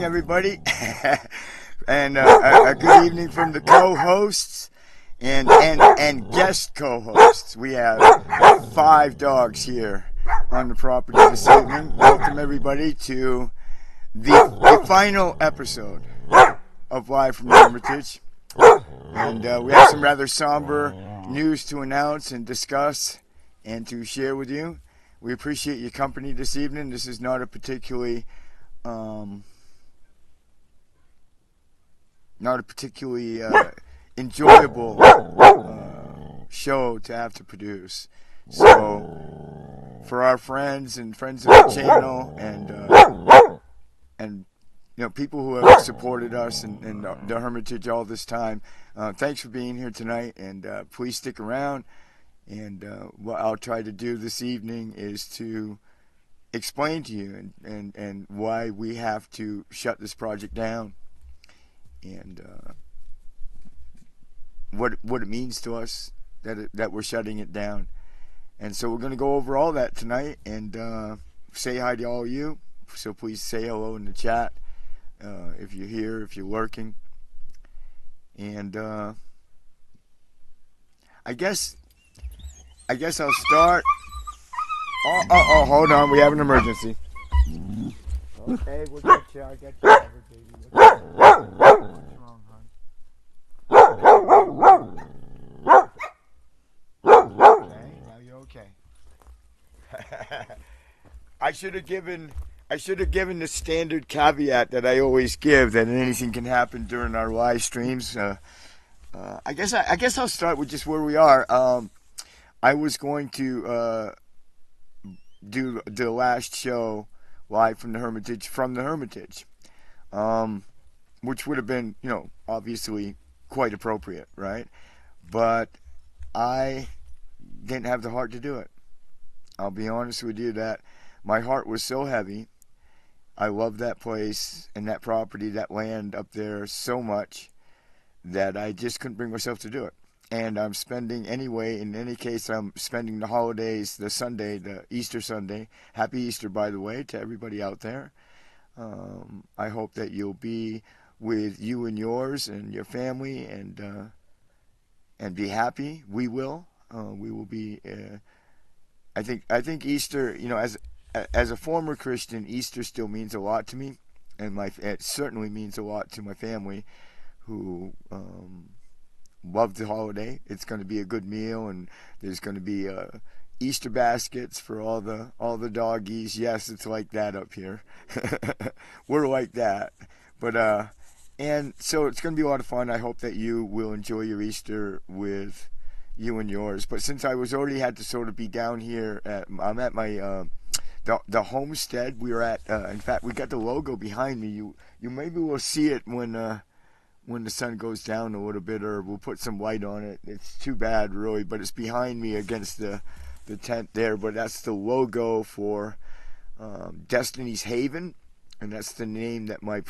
evening, everybody, and a good evening from the co-hosts and guest co-hosts. We have 5 dogs here on the property this evening. Welcome, everybody, to the final episode of Live from the Hermitage. And we have some rather somber news to announce and discuss and to share with you. We appreciate your company this evening. This is not a particularly enjoyable show to have to produce. So, for our friends of the channel and you know, people who have supported us and the Hermitage all this time, thanks for being here tonight, and please stick around. And what I'll try to do this evening is to explain to you and why we have to shut this project down, and what it means to us that we're shutting it down. And so we're going to go over all that tonight and say hi to all of you. So please say hello in the chat if you're here, if you're lurking. And I guess I'll start. Oh, hold on. We have an emergency. Okay, we'll get you. I'll get you covered, baby. What's wrong, hon? Okay, now you're okay. I should have given the standard caveat that I always give, that anything can happen during our live streams. I guess I'll start with just where we are. I was going to do the last show live from the Hermitage, which would have been, you know, obviously quite appropriate, right? But I didn't have the heart to do it. I'll be honest with you that my heart was so heavy. I love that place and that property, that land up there so much that I just couldn't bring myself to do it. And I'm spending anyway, in any case, I'm spending the holidays, the Sunday, the Easter Sunday. Happy Easter, by the way, to everybody out there. I hope that you'll be with you and yours and your family and be happy. We will. We will be. I think Easter, you know, as a former Christian, Easter still means a lot to me, and it certainly means a lot to my family, who love the holiday. It's going to be a good meal, and there's going to be Easter baskets for all the doggies. Yes, it's like that up here. We're like that, but and so it's going to be a lot of fun. I hope that you will enjoy your Easter with you and yours. But since I was already had to sort of be down here, I'm at my the homestead. We were at. In fact, we got the logo behind me. You maybe will see it when the sun goes down a little bit, or we'll put some light on it. It's too bad, really, but it's behind me against the tent there. But that's the logo for Destiny's Haven, and that's the name that my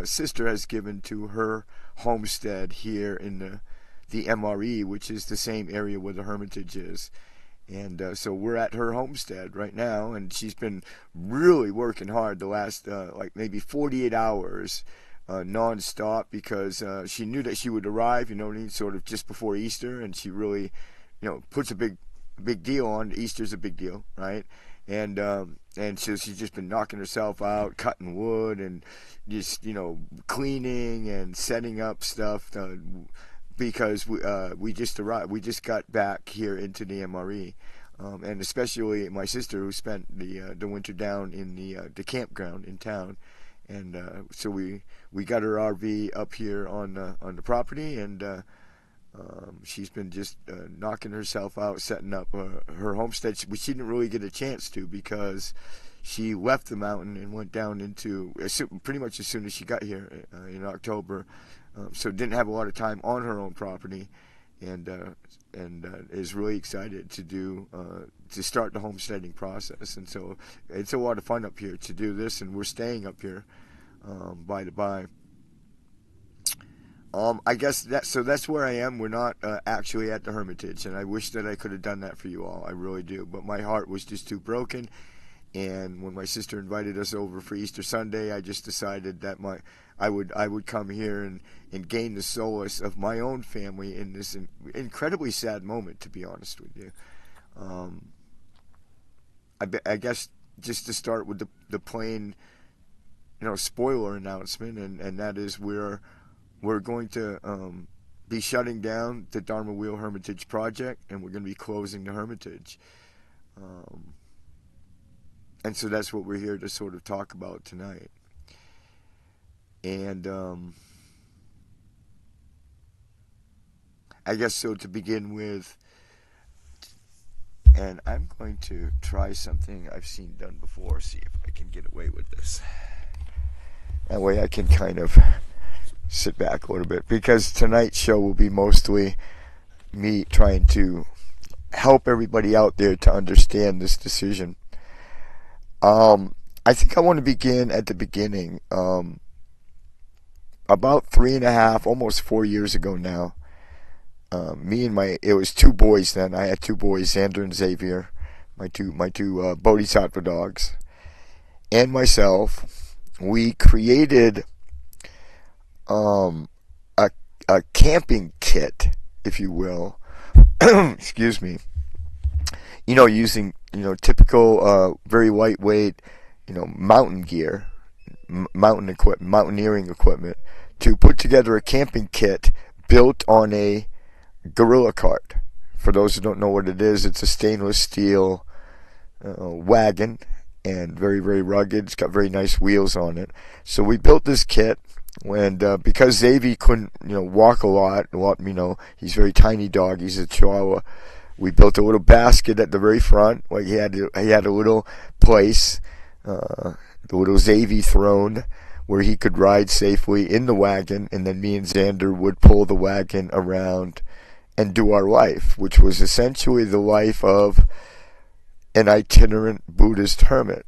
sister has given to her homestead here in the MRE, which is the same area where the Hermitage is. And so we're at her homestead right now, and she's been really working hard the last like maybe 48 hours non-stop, because she knew that she would arrive, you know, sort of just before Easter, and she really, you know, puts a big deal on. Easter's a big deal, right? And so she's just been knocking herself out, cutting wood, and just, you know, cleaning and setting up stuff because we just arrived. We just got back here into the MRE, and especially my sister, who spent the winter down in the campground in town. And so we got her RV up here on the property, and she's been just knocking herself out, setting up her homestead, which she didn't really get a chance to, because she left the mountain and went down into pretty much as soon as she got here in October. So didn't have a lot of time on her own property, and is really excited to start the homesteading process. And so it's a lot of fun up here to do this, and we're staying up here, by the by. I guess that's where I am. We're not actually at the Hermitage, and I wish that I could have done that for you all. I really do, but my heart was just too broken. And when my sister invited us over for Easter Sunday, I just decided that I would come here and gain the solace of my own family in this incredibly sad moment, to be honest with you. I guess just to start with the plain, spoiler announcement, and that is we're going to be shutting down the Dharma Wheel Hermitage project, and we're going to be closing the Hermitage. And so that's what we're here to sort of talk about tonight. And I guess so to begin with, and I'm going to try something I've seen done before, see if I can get away with this. That way I can kind of sit back a little bit, because tonight's show will be mostly me trying to help everybody out there to understand this decision. I think I want to begin at the beginning. About 3.5, almost 4 years ago now, it was 2 boys then. I had 2 boys, Xander and Xavier, my two Bodhisattva dogs, and myself. We created a camping kit, if you will. Excuse me. Using typical very lightweight mountain gear, mountaineering equipment, to put together a camping kit built on a gorilla cart. For those who don't know what it is, it's a stainless steel wagon, and very, very rugged. It's got very nice wheels on it. So we built this kit, and because Xavier couldn't walk a lot, he's a very tiny dog, he's a Chihuahua, we built a little basket at the very front. Like he had a little place, the little Xavier throne, where he could ride safely in the wagon, and then me and Xander would pull the wagon around and do our life, which was essentially the life of an itinerant Buddhist hermit.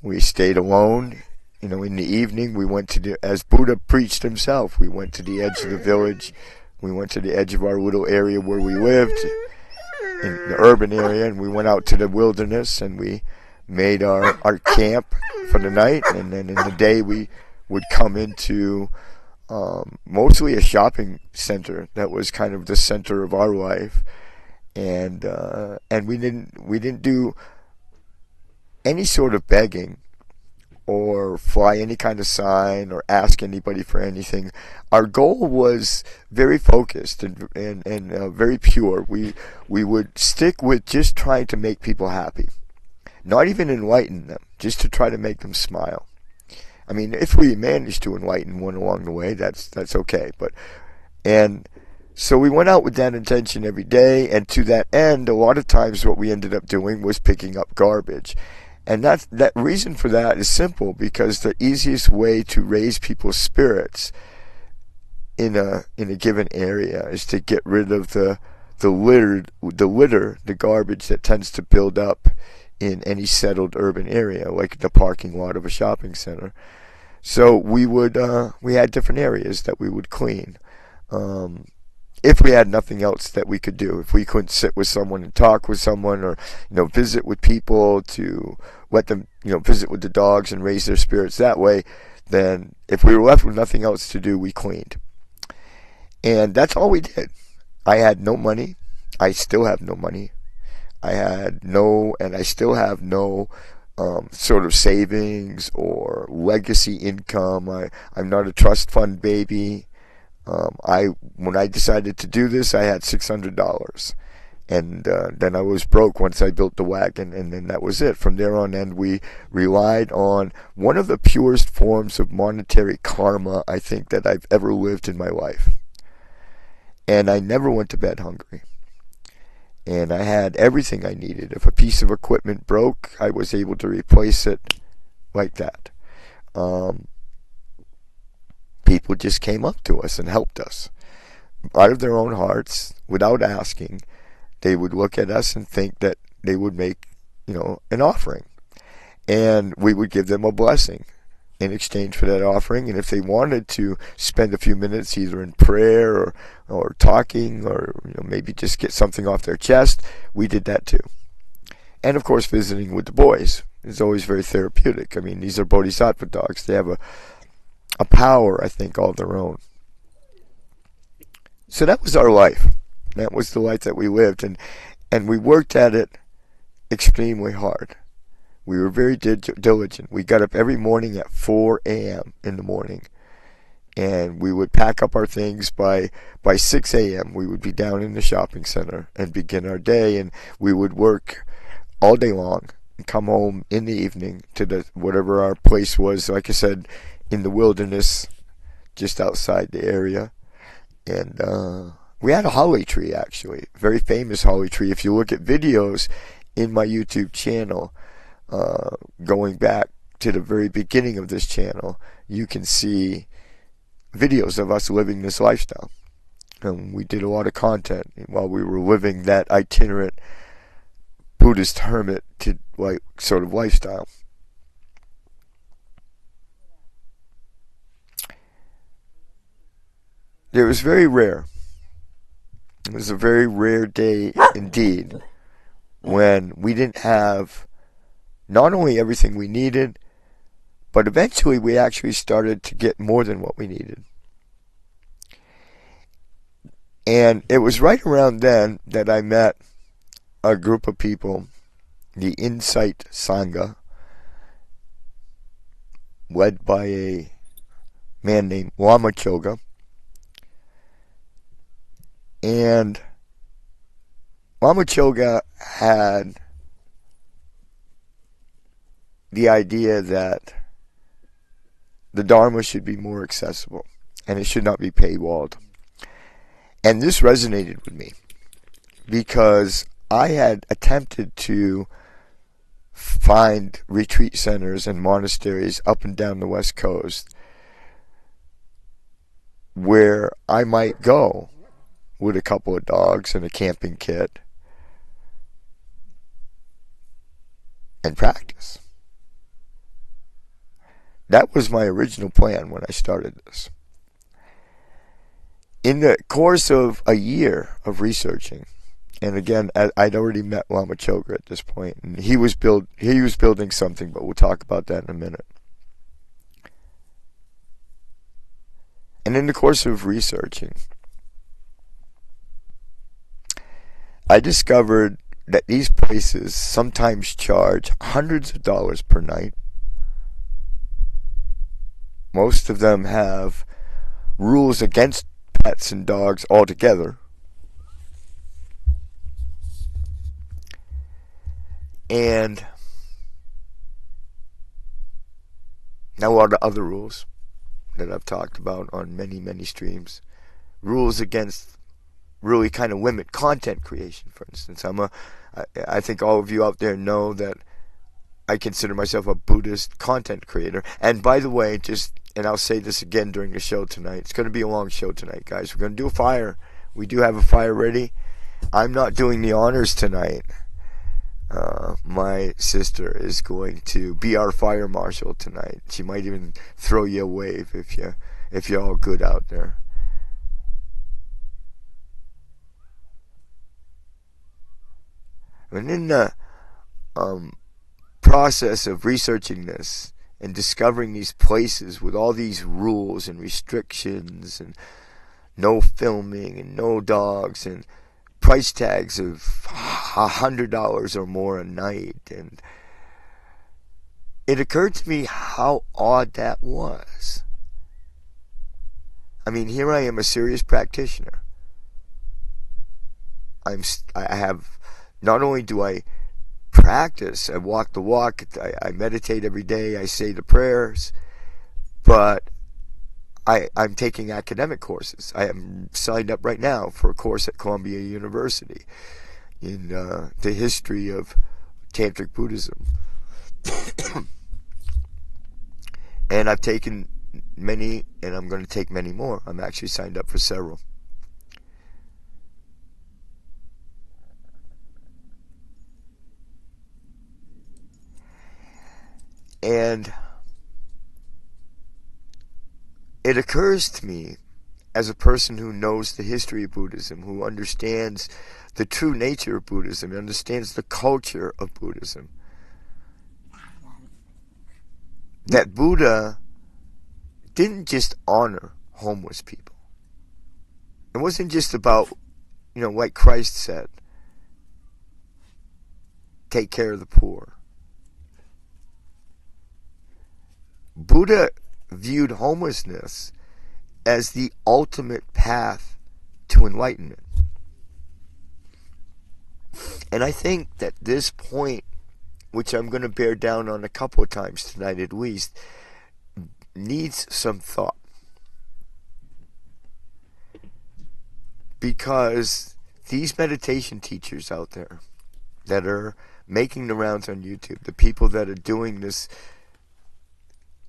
We stayed alone. In the evening, we went as Buddha preached himself, we went to the edge of the village. We went to the edge of our little area where we lived, in the urban area, and we went out to the wilderness, and we made our camp for the night, and then in the day we would come into mostly a shopping center that was kind of the center of our life, and we didn't do any sort of begging or fly any kind of sign or ask anybody for anything. Our goal was very focused and very pure. We would stick with just trying to make people happy, not even enlighten them, just to try to make them smile. I mean, if we managed to enlighten one along the way, that's okay. And so we went out with that intention every day, and to that end, a lot of times what we ended up doing was picking up garbage. And that reason for that is simple, because the easiest way to raise people's spirits in a given area is to get rid of the litter, the garbage that tends to build up in any settled urban area, like the parking lot of a shopping center. So we had different areas that we would clean. If we had nothing else that we could do, if we couldn't sit with someone and talk with someone, or visit with people to let them visit with the dogs and raise their spirits that way, then if we were left with nothing else to do, we cleaned. And that's all we did. I had no money. I still have no money. I still have no sort of savings or legacy income. I'm not a trust fund baby. When I decided to do this, I had $600, and then I was broke once I built the wagon, and then that was it. From there on end, we relied on one of the purest forms of monetary karma I think that I've ever lived in my life. And I never went to bed hungry. And I had everything I needed. If a piece of equipment broke, I was able to replace it like that. People just came up to us and helped us out of their own hearts without asking. They would look at us and think that they would make an offering, and we would give them a blessing in exchange for that offering. And if they wanted to spend a few minutes either in prayer or talking, or maybe just get something off their chest, we did that too. And of course, visiting with the boys is always very therapeutic. I mean, these are bodhisattva dogs. They have a power, I think, all their own. So that was our life. That was the life that we lived, and we worked at it extremely hard. We were very diligent. We got up every morning at 4 a.m. in the morning, and we would pack up our things by 6 a.m. We would be down in the shopping center and begin our day, and we would work all day long and come home in the evening to whatever our place was, like I said, in the wilderness just outside the area. And we had a holly tree, actually, a very famous holly tree. If you look at videos in my YouTube channel, going back to the very beginning of this channel, you can see videos of us living this lifestyle. And we did a lot of content while we were living that itinerant Buddhist hermit to like sort of lifestyle. It was very rare. It was a very rare day indeed when we didn't have not only everything we needed, but eventually we actually started to get more than what we needed. And it was right around then that I met a group of people, the Insight Sangha, led by a man named Lama Choga. And Lama Choga had the idea that the Dharma should be more accessible and it should not be paywalled. And this resonated with me because I had attempted to find retreat centers and monasteries up and down the West Coast where I might go with a couple of dogs and a camping kit and practice. That was my original plan when I started this. In the course of a year of researching, and again, I'd already met Lama Choga at this point, and he was building something, but we'll talk about that in a minute. And in the course of researching, I discovered that these places sometimes charge hundreds of dollars per night. Most of them have rules against pets and dogs altogether. And now a lot of other rules that I've talked about on many, many streams. Rules against really kind of limit content creation, for instance. I think all of you out there know that I consider myself a Buddhist content creator. And by the way, and I'll say this again during the show tonight, it's going to be a long show tonight, guys. We're going to do a fire. We do have a fire ready. I'm not doing the honors tonight. My sister is going to be our fire marshal tonight. She might even throw you a wave if you're all good out there. And in the process of researching this and discovering these places with all these rules and restrictions and no filming and no dogs and price tags of $100 or more a night, and it occurred to me how odd that was. I mean, here I am, a serious practitioner. I have, not only do I practice, I walk the walk, I meditate every day, I say the prayers, but I'm taking academic courses. I am signed up right now for a course at Columbia University in the history of Tantric Buddhism. And I've taken many, and I'm going to take many more. I'm actually signed up for several. And it occurs to me as a person who knows the history of Buddhism, who understands the true nature of Buddhism, understands the culture of Buddhism, that Buddha didn't just honor homeless people. It wasn't just about, like Christ said, take care of the poor. Buddha viewed homelessness as the ultimate path to enlightenment. And I think that this point, which I'm going to bear down on a couple of times tonight at least, needs some thought. Because these meditation teachers out there that are making the rounds on YouTube, the people that are doing this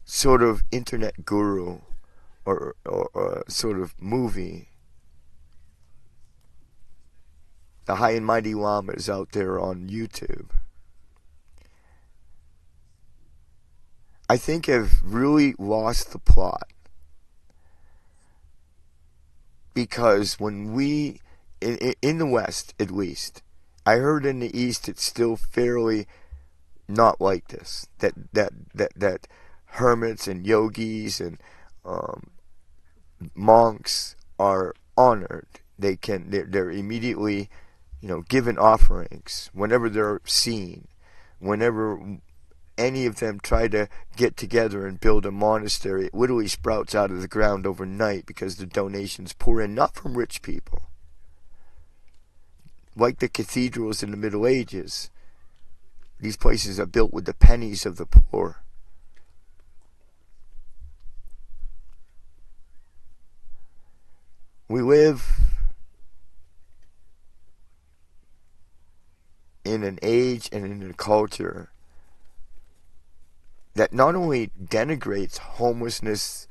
sort of internet guru or sort of movie, the high and mighty lamas out there on YouTube, I think have really lost the plot. Because when we, in the West at least, I heard in the East it's still fairly not like this. That hermits and yogis and monks are honored. They're immediately, given offerings whenever they're seen. Whenever any of them try to get together and build a monastery, it literally sprouts out of the ground overnight because the donations pour in, not from rich people. Like the cathedrals in the Middle Ages, these places are built with the pennies of the poor. We live in an age and in a culture that not only denigrates homelessness,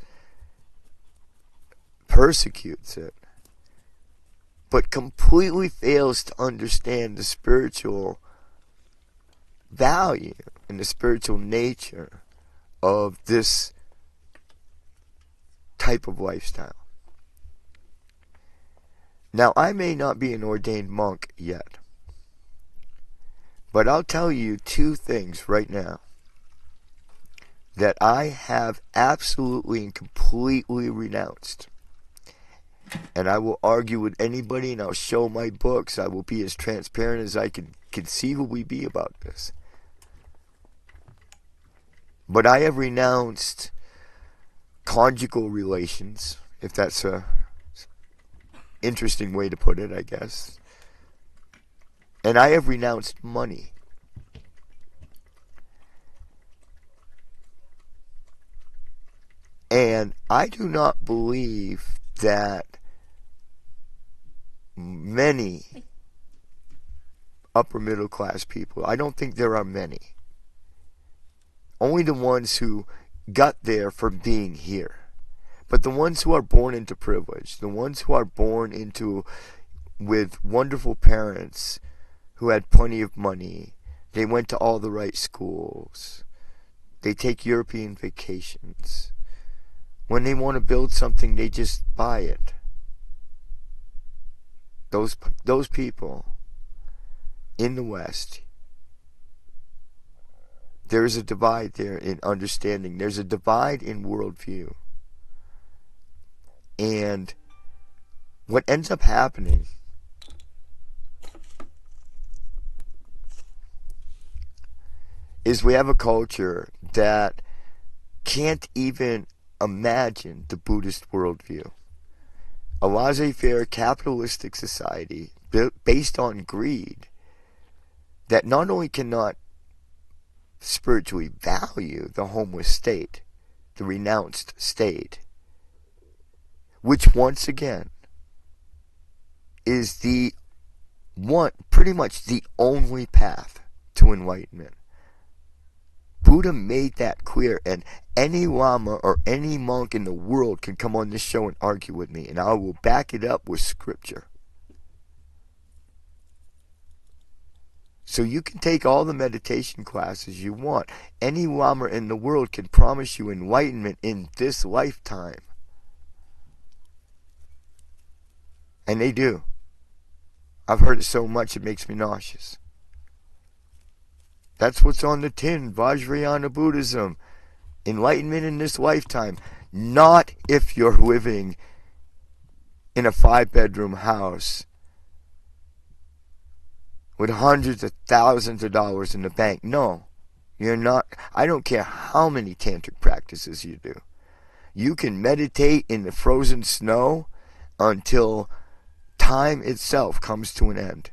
persecutes it, but completely fails to understand the spiritual value and the spiritual nature of this type of lifestyle. Now, I may not be an ordained monk yet, but I'll tell you two things right now that I have absolutely and completely renounced. And I will argue with anybody, and I'll show my books. I will be as transparent as I can conceivably be about this. But I have renounced conjugal relations, if that's a interesting way to put it, I guess. And I have renounced money. And I do not believe that many upper middle class people, I don't think there are many. Only the ones who got there from being here. But the ones who are born into privilege, the ones who are born into with wonderful parents who had plenty of money, they went to all the right schools, they take European vacations. When they want to build something, they just buy it. Those people in the West, there is a divide there in understanding. There's a divide in worldview. And what ends up happening is we have a culture that can't even imagine the Buddhist worldview. A laissez-faire capitalistic society based on greed that not only cannot spiritually value the homeless state, the renounced state, which once again is the one, pretty much the only path to enlightenment. Buddha made that clear, and any lama or any monk in the world can come on this show and argue with me, and I will back it up with scripture. So you can take all the meditation classes you want. Any lama in the world can promise you enlightenment in this lifetime. And they do. I've heard it so much it makes me nauseous. That's what's on the tin. Vajrayana Buddhism. Enlightenment in this lifetime. Not if you're living in a 5-bedroom house with hundreds of thousands of dollars in the bank. No, you're not. I don't care how many tantric practices you do. You can meditate in the frozen snow until time itself comes to an end.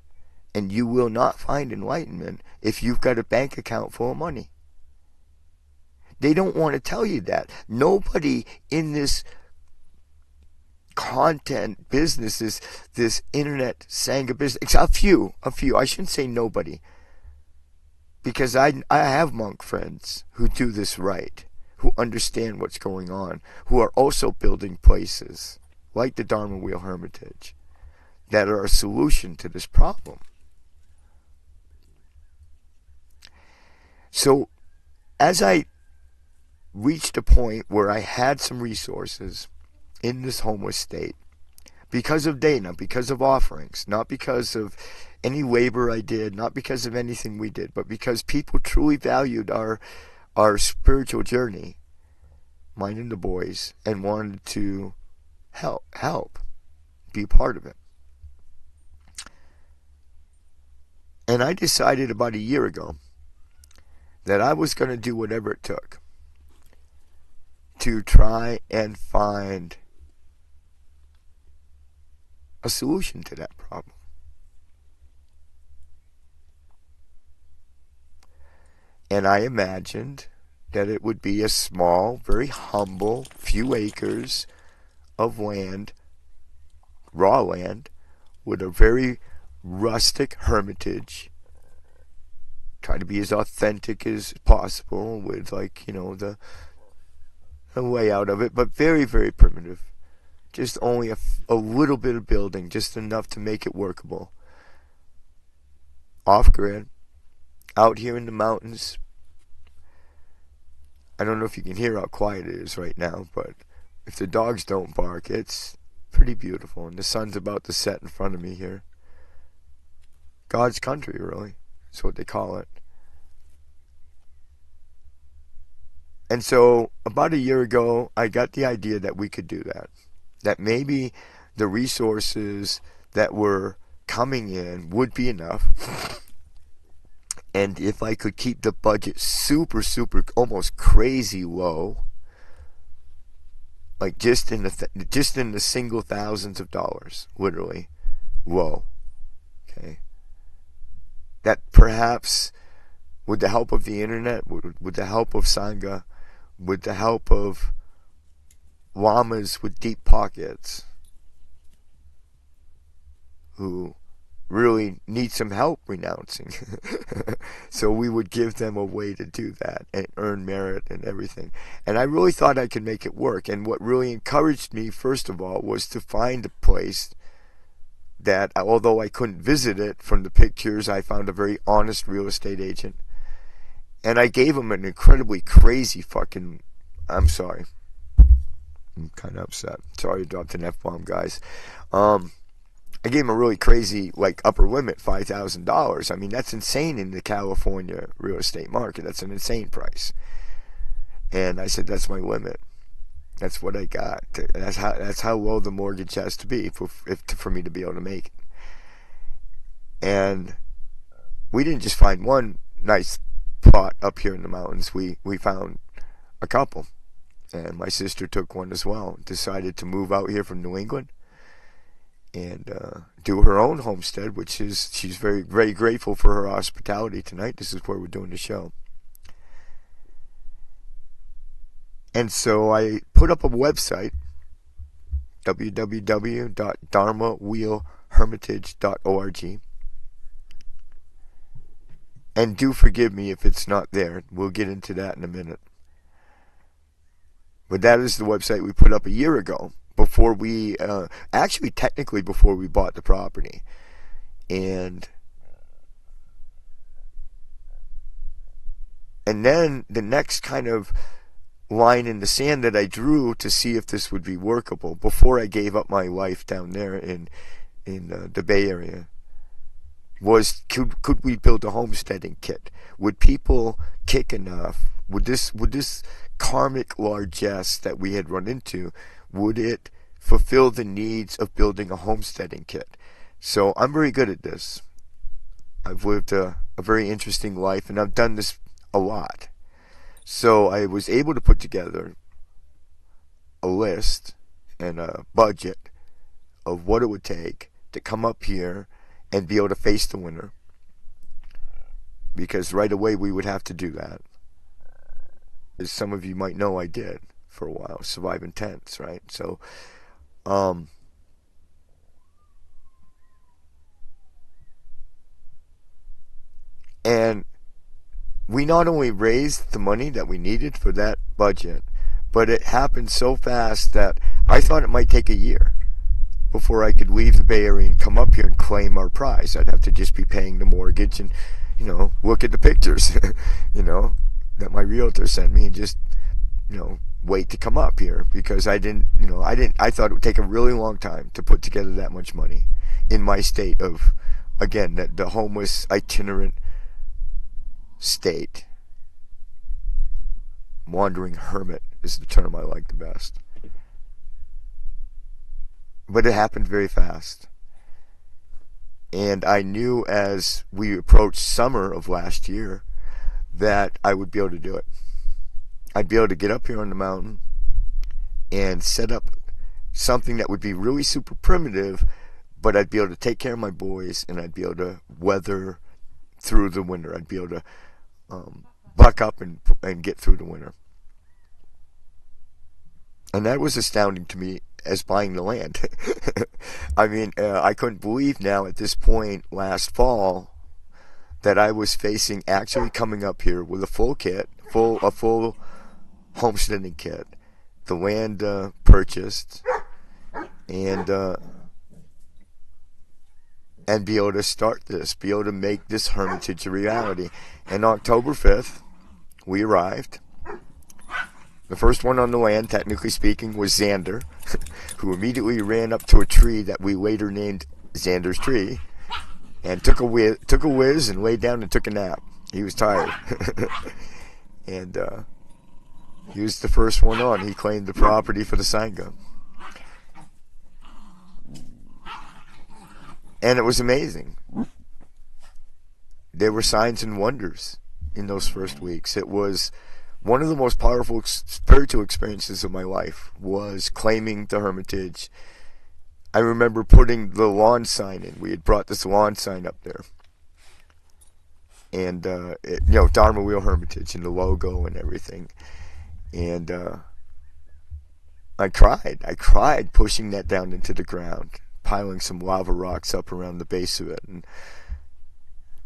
And you will not find enlightenment if you've got a bank account full of money. They don't want to tell you that. Nobody in this content business, this internet Sangha business, a few, I shouldn't say nobody, because I have monk friends who do this right, who understand what's going on, who are also building places like the Dharma Wheel Hermitage that are a solution to this problem. So as I reached a point where I had some resources in this homeless state, because of Dana, because of offerings, not because of any labor I did, not because of anything we did, but because people truly valued our spiritual journey, mine and the boys, and wanted to help, be a part of it. And I decided about a year ago that I was going to do whatever it took to try and find a solution to that problem. And I imagined that it would be a small, very humble, few acres of land, raw land, with a very rustic hermitage. Try to be as authentic as possible with, like, the layout of it, but very, very primitive. Just only a little bit of building, just enough to make it workable. Off-grid, out here in the mountains. I don't know if you can hear how quiet it is right now, but if the dogs don't bark, it's pretty beautiful. And the sun's about to set in front of me here. God's country, really. That's what they call it. And so, about a year ago, I got the idea that we could do that. That maybe the resources that were coming in would be enough. And if I could keep the budget super, almost crazy low, like just in the single thousands of dollars, literally low, okay, that perhaps with the help of the internet, with the help of Sangha, with the help of lamas with deep pockets who really need some help renouncing. So we would give them a way to do that and earn merit and everything. And I really thought I could make it work. And what really encouraged me, first of all, was to find a place that, although I couldn't visit it from the pictures, I found a very honest real estate agent. And I gave him an incredibly crazy fucking... I'm sorry. I'm kind of upset. Sorry I dropped an F-bomb, guys. I gave him a really crazy, upper limit, $5,000. I mean, that's insane in the California real estate market. That's an insane price. And I said, that's my limit. That's what I got. That's how low the mortgage has to be for me to be able to make it. And we didn't just find one nice plot up here in the mountains. We found a couple. And my sister took one as well. Decided to move out here from New England and do her own homestead, which is, she's very, very grateful for her hospitality tonight. This is where we're doing the show. And so I put up a website, www.dharmawheelhermitage.org. And do forgive me if it's not there. We'll get into that in a minute. But that is the website we put up a year ago, before we, actually technically before we bought the property. And then the next kind of line in the sand that I drew to see if this would be workable, before I gave up my life down there in in the Bay Area was, could we build a homesteading kit? Would people kick enough? Would this karmic largesse that we had run into, would it fulfill the needs of building a homesteading kit? So I'm very good at this. I've lived a very interesting life, and I've done this a lot. So I was able to put together a list and a budget of what it would take to come up here and be able to face the winter. Because right away we would have to do that. As some of you might know, I did for a while, survive in tents, right? So, and we not only raised the money that we needed for that budget, but it happened so fast that I thought it might take a year before I could leave the Bay Area and come up here and claim our prize. I'd have to just be paying the mortgage and, look at the pictures, that my realtor sent me and just, wait to come up here, because I thought it would take a really long time to put together that much money in my state of, again, the homeless itinerant state. Wandering hermit is the term I like the best. But it happened very fast. And I knew as we approached summer of last year that I would be able to do it. I'd be able to get up here on the mountain and set up something that would be really super primitive, but I'd be able to take care of my boys, and I'd be able to weather through the winter. I'd be able to buck up and get through the winter. And that was astounding to me as buying the land. I mean, I couldn't believe now at this point last fall that I was facing actually coming up here with a full kit, a full homesteading kit, the land purchased, and be able to start this, be able to make this hermitage a reality. And October 5th, we arrived. The first one on the land, technically speaking, was Xander, who immediately ran up to a tree that we later named Xander's tree, and took a whiz and laid down and took a nap. He was tired. And he was the first one on. He claimed the property for the Sangha. And it was amazing. There were signs and wonders in those first weeks. It was one of the most powerful spiritual experiences of my life, was claiming the hermitage. I remember putting the lawn sign in. We had brought this lawn sign up there. And, Dharma Wheel Hermitage and the logo and everything. And I cried pushing that down into the ground, piling some lava rocks up around the base of it, and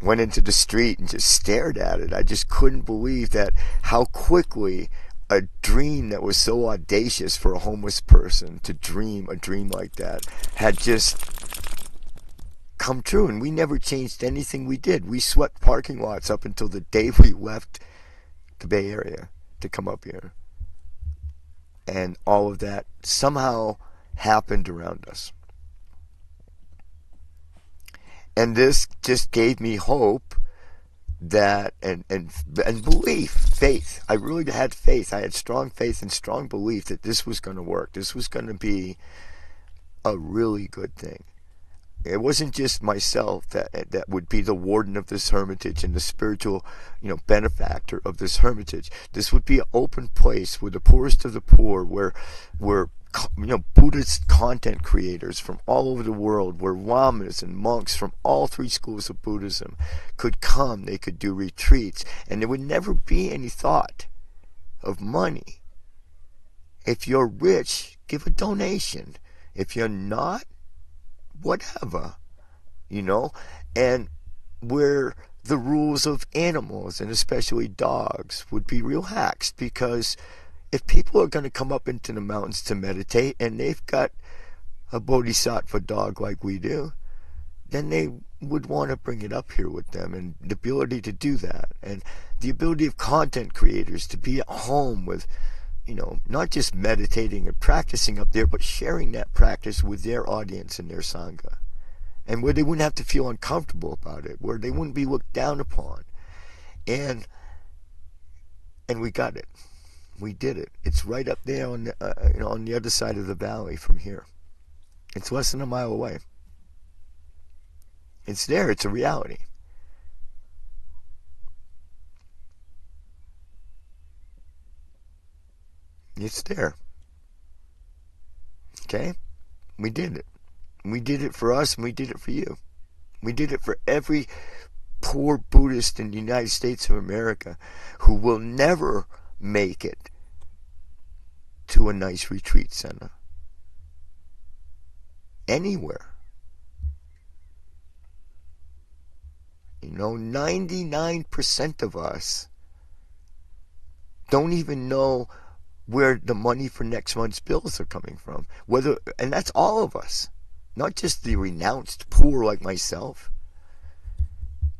went into the street and just stared at it. I just couldn't believe that how quickly a dream that was so audacious for a homeless person to dream a dream like that had just come true. And we never changed anything we did. We swept parking lots up until the day we left the Bay Area to come up here. And all of that somehow happened around us. And this just gave me hope that and belief, faith. I really had faith. I had strong faith and strong belief that this was going to work. This was going to be a really good thing. It wasn't just myself that would be the warden of this hermitage and the spiritual, benefactor of this hermitage. This would be an open place where the poorest of the poor, where Buddhist content creators from all over the world, where lamas and monks from all three schools of Buddhism could come. They could do retreats, and there would never be any thought of money. If you're rich, give a donation. If you're not, whatever, and where the rules of animals, and especially dogs, would be relaxed, because if people are going to come up into the mountains to meditate and they've got a bodhisattva dog like we do, then they would want to bring it up here with them, and the ability to do that, and the ability of content creators to be at home with, not just meditating and practicing up there, but sharing that practice with their audience and their Sangha. and where they wouldn't have to feel uncomfortable about it, where they wouldn't be looked down upon. And we got it. We did it. It's right up there on the, on the other side of the valley from here. It's less than a mile away. It's there. It's a reality. It's there. Okay? We did it. We did it for us, and we did it for you. We did it for every poor Buddhist in the United States of America who will never make it to a nice retreat center. Anywhere. 99% of us don't even know where the money for next month's bills are coming from. And that's all of us, not just the renounced poor like myself.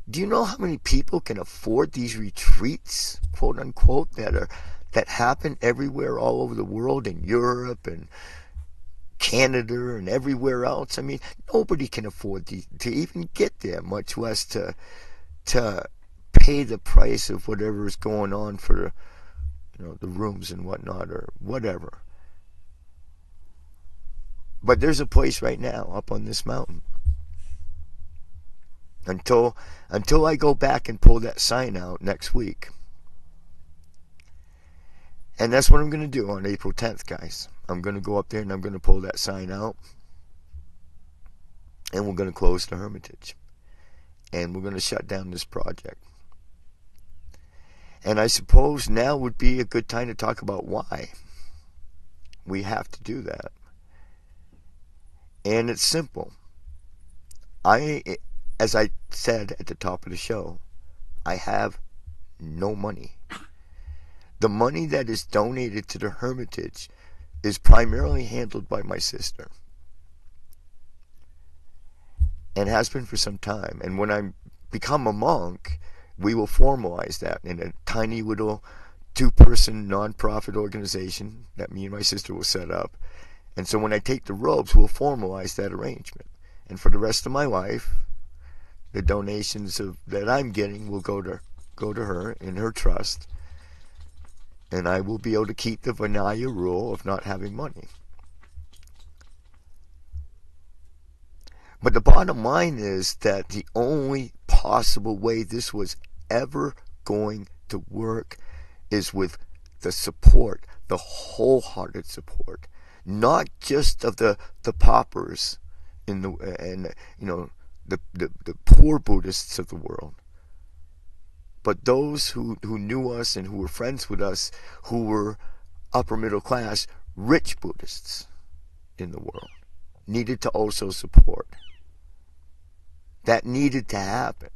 Do you know how many people can afford these retreats, quote unquote, that happen everywhere all over the world, in Europe and Canada and everywhere else? I mean, nobody can afford to even get there, much less to pay the price of whatever is going on for the rooms and whatnot, or whatever. But there's a place right now up on this mountain. Until I go back and pull that sign out next week. And that's what I'm going to do on April 10th, guys. I'm going to go up there and I'm going to pull that sign out. And we're going to close the Hermitage. And we're going to shut down this project. And I suppose now would be a good time to talk about why we have to do that. And it's simple. As I said at the top of the show, I have no money. The money that is donated to the Hermitage is primarily handled by my sister. And has been for some time. And when I become a monk, we will formalize that in a tiny little 2-person nonprofit organization that me and my sister will set up. And so when I take the robes, we'll formalize that arrangement. And for the rest of my life, the donations that I'm getting will go to her in her trust. And I will be able to keep the Vinaya rule of not having money. But the bottom line is that the only possible way this was ever going to work is with the support, the wholehearted support, not just of the paupers the poor Buddhists of the world, but those who knew us and who were friends with us, who were upper middle class, rich Buddhists in the world, needed to also support. That needed to happen.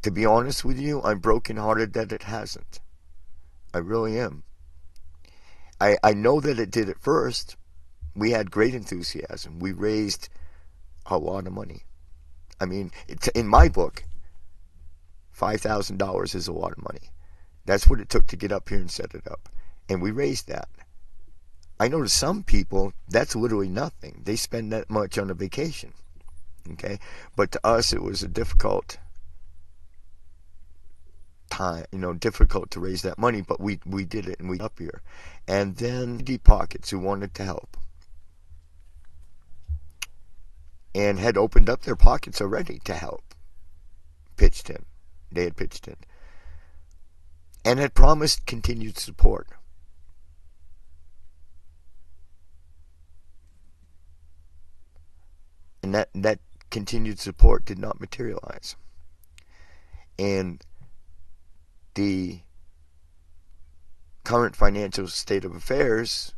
To be honest with you, I'm brokenhearted that it hasn't. I really am. I know that it did at first. We had great enthusiasm. We raised a lot of money. I mean, in my book, $5,000 is a lot of money. That's what it took to get up here and set it up. And we raised that. I know to some people, that's literally nothing. They spend that much on a vacation. Okay? But to us, it was a difficult time, difficult to raise that money, but we did it, and we up here. And then Deep Pockets, who wanted to help, and had opened up their pockets already to help, pitched in. They had pitched in. And had promised continued support. And that continued support did not materialize. And the current financial state of affairs,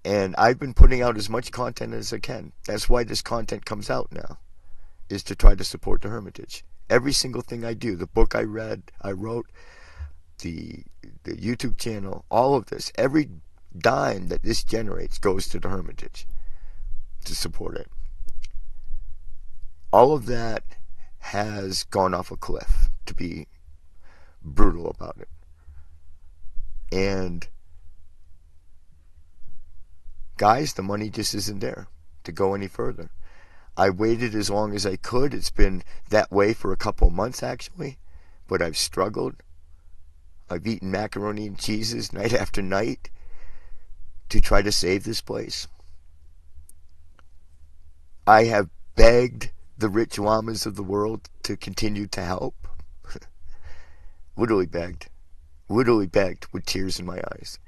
and I've been putting out as much content as I can. That's why this content comes out now, is to try to support the Hermitage. Every single thing I do, the book I wrote, the YouTube channel, all of this, every dime that this generates goes to the Hermitage to support it. All of that has gone off a cliff, to be brutal about it. And guys, the money just isn't there to go any further. I waited as long as I could. It's been that way for a couple of months, actually. But I've struggled. I've eaten macaroni and cheeses night after night to try to save this place. I have begged the rich llamas of the world to continue to help. Literally begged. Literally begged with tears in my eyes.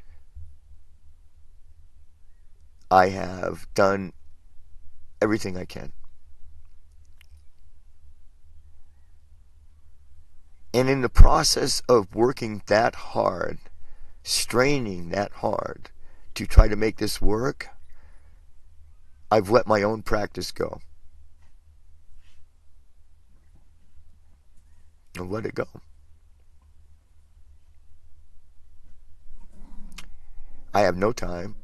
I have done everything I can. And in the process of working that hard, straining that hard to try to make this work, I've let my own practice go. I've let it go. I have no time.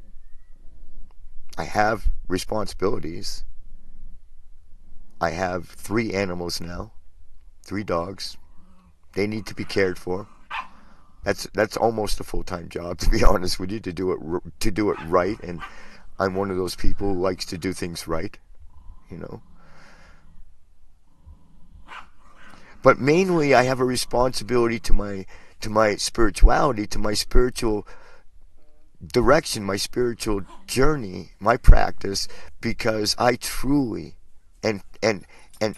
I have responsibilities. I have 3 animals now, 3 dogs. They need to be cared for. That's almost a full-time job, to be honest with you, to do it right. And I'm one of those people who likes to do things right, you know. But mainly, I have a responsibility to my spirituality, to my spiritual direction, my spiritual journey, my practice, because I truly and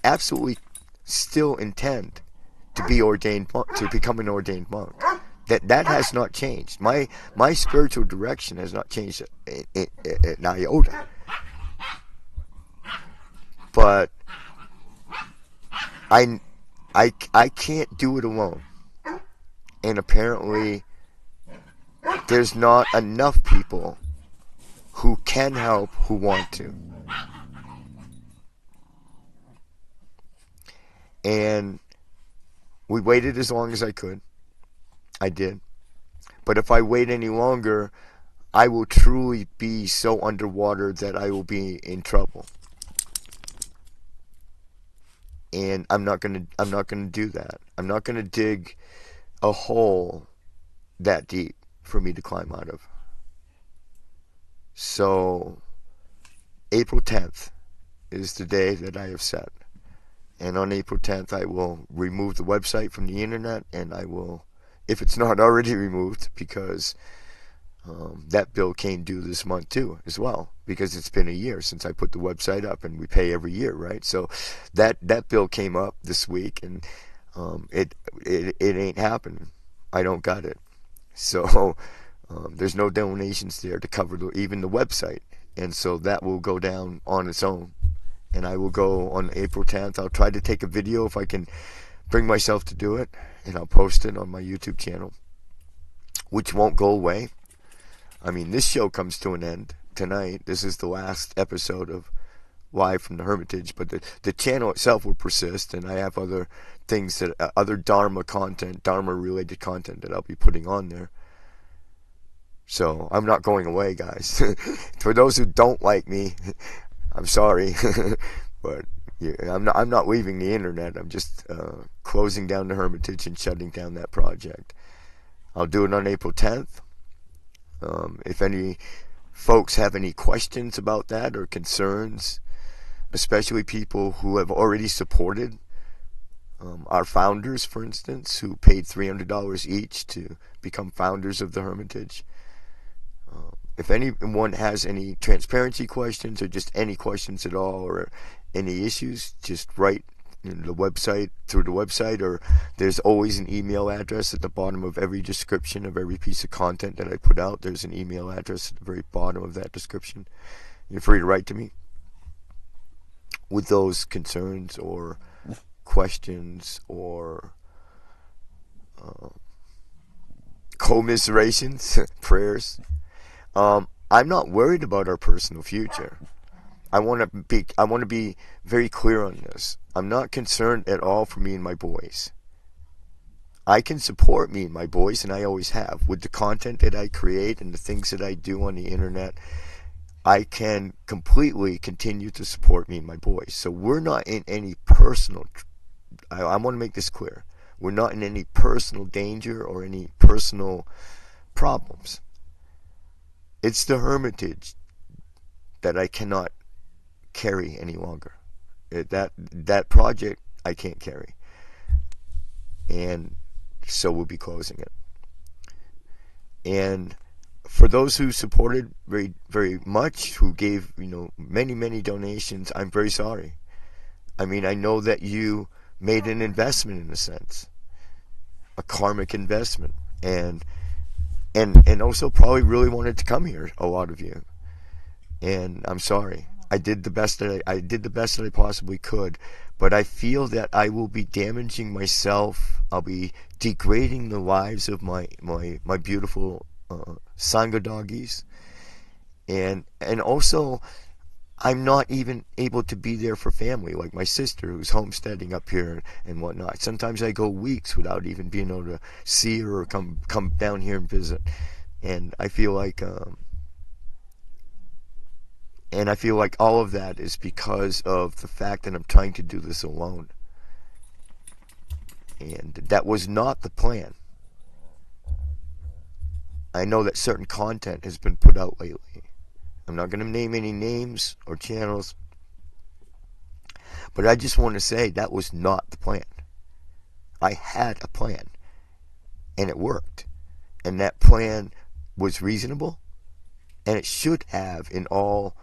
absolutely still intend to be ordained monk, to become an ordained monk. That has not changed. My spiritual direction has not changed an iota. But I can't do it alone. And apparently there's not enough people who can help, who want to. And we waited as long as I could. I did. But if I wait any longer, I will truly be so underwater that I will be in trouble. And I'm not gonna do that. I'm not gonna dig a hole that deep for me to climb out of. So April 10th is the day that I have set. And on April 10th, I will remove the website from the internet, and I will, if it's not already removed, because that bill came due this month too, as well, because it's been a year since I put the website up, and we pay every year, right? So that bill came up this week, and it ain't happening. I don't got it. So there's no donations there to cover even the website, and so that will go down on its own. And I will go on April 10th. I'll try to take a video if I can bring myself to do it, and I'll post it on my YouTube channel, which won't go away. I mean, this show comes to an end tonight. This is the last episode of Live from the Hermitage, but the channel itself will persist, and I have other things, other Dharma content, Dharma-related content that I'll be putting on there. So I'm not going away, guys. For those who don't like me, I'm sorry, but yeah, I'm not leaving the internet. I'm just closing down the Hermitage and shutting down that project. I'll do it on April 10th. If any folks have any questions about that or concerns, especially people who have already supported our founders, for instance, who paid $300 each to become founders of the Hermitage. If anyone has any transparency questions or just any questions at all or any issues, just write in the website, through the website, or there's always an email address at the bottom of every description of every piece of content that I put out. There's an email address at the very bottom of that description. You're free to write to me with those concerns or questions or commiserations, prayers. I'm not worried about our personal future. I want to be very clear on this. I'm not concerned at all for me and my boys. I can support me and my boys, and I always have. With the content that I create and the things that I do on the internet, I can completely continue to support me and my boys. So we're not in any personal, I want to make this clear. We're not in any personal danger or any personal problems. It's the Hermitage that I cannot carry any longer. That project I can't carry, and so we'll be closing it. And for those who supported very, very much, who gave, many donations, I'm very sorry. I mean, I know that you made an investment, in a sense, a karmic investment, and also probably really wanted to come here, a lot of you. And I'm sorry. I did the best that I possibly could, but I feel that I will be damaging myself. I'll be degrading the lives of my beautiful Sangha doggies, and also I'm not even able to be there for family, like my sister who's homesteading up here and whatnot. Sometimes I go weeks without even being able to see her or come down here and visit, and I feel like all of that is because of the fact that I'm trying to do this alone. And that was not the plan. I know that certain content has been put out lately. I'm not going to name any names or channels, but I just want to say that was not the plan. I had a plan, and it worked. And that plan was reasonable, and it should have, in all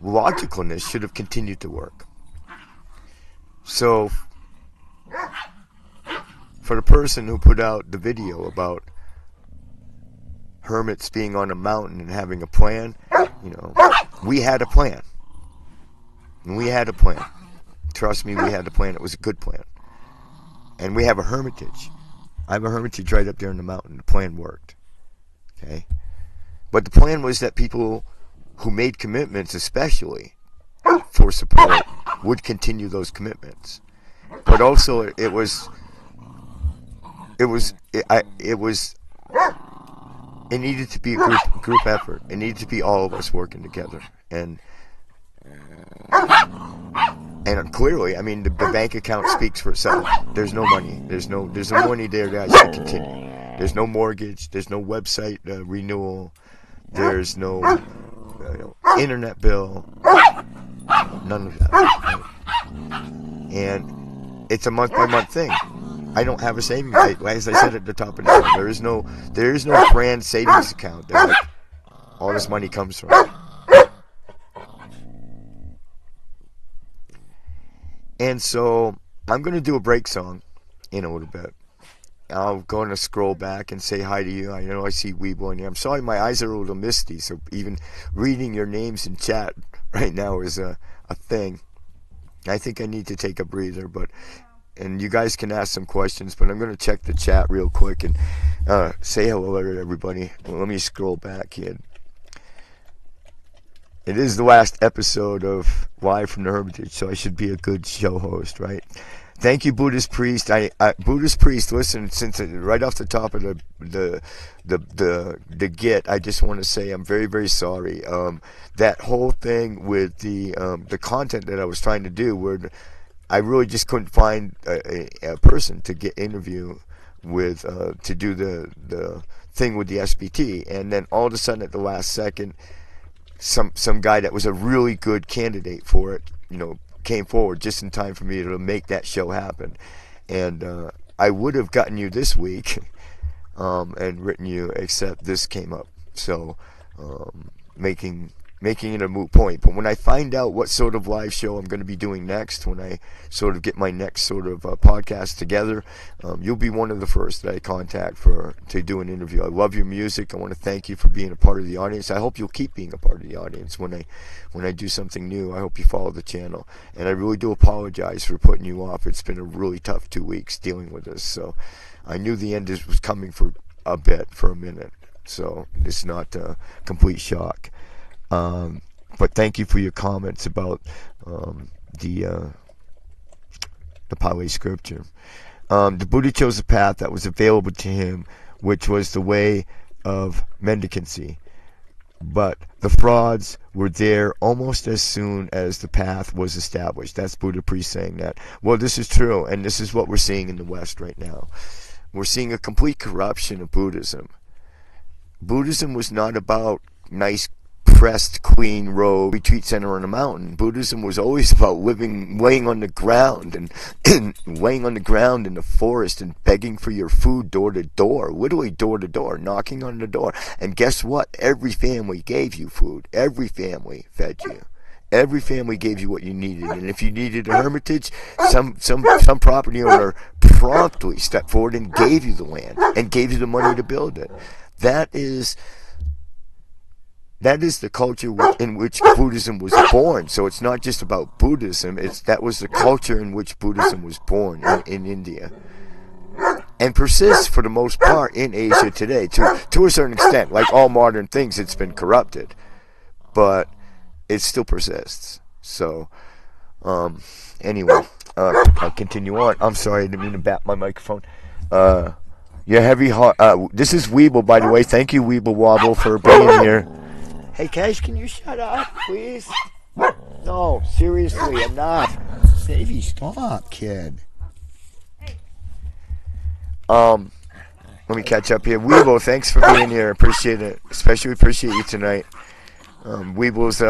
logicalness, should have continued to work. So, for the person who put out the video about hermits being on a mountain and having a plan, we had a plan. And we had a plan. Trust me, we had a plan. It was a good plan. And we have a hermitage. I have a hermitage right up there in the mountain. The plan worked. Okay? But the plan was that people who made commitments, especially for support, would continue those commitments. But also, it needed to be a group effort. It needed to be all of us working together. And clearly, I mean, the bank account speaks for itself. There's no money. There's no money there, guys, to continue. There's no mortgage. There's no website renewal. There's no internet bill. None of that. Right? And it's a month-by-month thing. I don't have a savings. As I said at the top of the show, there is no brand savings account that all this money comes from. And so I'm going to do a break song in a little bit. I'm going to scroll back and say hi to you. I know I see Weeble in here. I'm sorry my eyes are a little misty, so even reading your names in chat right now is a thing. I think I need to take a breather, and you guys can ask some questions, but I'm going to check the chat real quick and say hello to everybody. Let me scroll back here. It is the last episode of Live from the Hermitage, so I should be a good show host, right? Thank you, Buddhist Priest. Buddhist Priest, listen, since right off the top of the get, I just want to say I'm very, very sorry. That whole thing with the content that I was trying to do, where I really just couldn't find a person to get interview with to do the thing with the SBT, and then all of a sudden at the last second, some guy that was a really good candidate for it, came forward just in time for me to make that show happen. And I would have gotten you this week and written you, except this came up. So making it a moot point. But when I find out what sort of live show I'm going to be doing next, when I sort of get my next sort of podcast together, you'll be one of the first that I contact to do an interview. I love your music. I want to thank you for being a part of the audience. I hope you'll keep being a part of the audience when I do something new. I hope you follow the channel. And I really do apologize for putting you off. It's been a really tough 2 weeks dealing with this. So I knew the end was coming for a minute. So it's not a complete shock. But thank you for your comments about the Pali scripture. The Buddha chose a path that was available to him, which was the way of mendicancy. But the frauds were there almost as soon as the path was established. That's Buddha Priest saying that. Well, this is true, and this is what we're seeing in the West right now. We're seeing a complete corruption of Buddhism. Buddhism was not about nice crest queen robe retreat center on a mountain. Buddhism was always about laying on the ground and laying on the ground in the forest and begging for your food door to door, literally door to door, knocking on the door. And guess what? Every family gave you food. Every family fed you. Every family gave you what you needed, and if you needed a hermitage, some property owner promptly stepped forward and gave you the land and gave you the money to build it. That is the culture in which Buddhism was born. So it's not just about Buddhism; that was the culture in which Buddhism was born in India, and persists for the most part in Asia today. To a certain extent, like all modern things, it's been corrupted, but it still persists. So, anyway, I'll continue on. I'm sorry, I didn't mean to bat my microphone. Your heavy heart. This is Weeble, by the way. Thank you, Weeble Wobble, for being here. Hey, Cash, can you shut up, please? No, seriously, enough. Baby, stop, kid. Let me catch up here. Weeble, thanks for being here. Appreciate it. Especially appreciate you tonight. Weeble's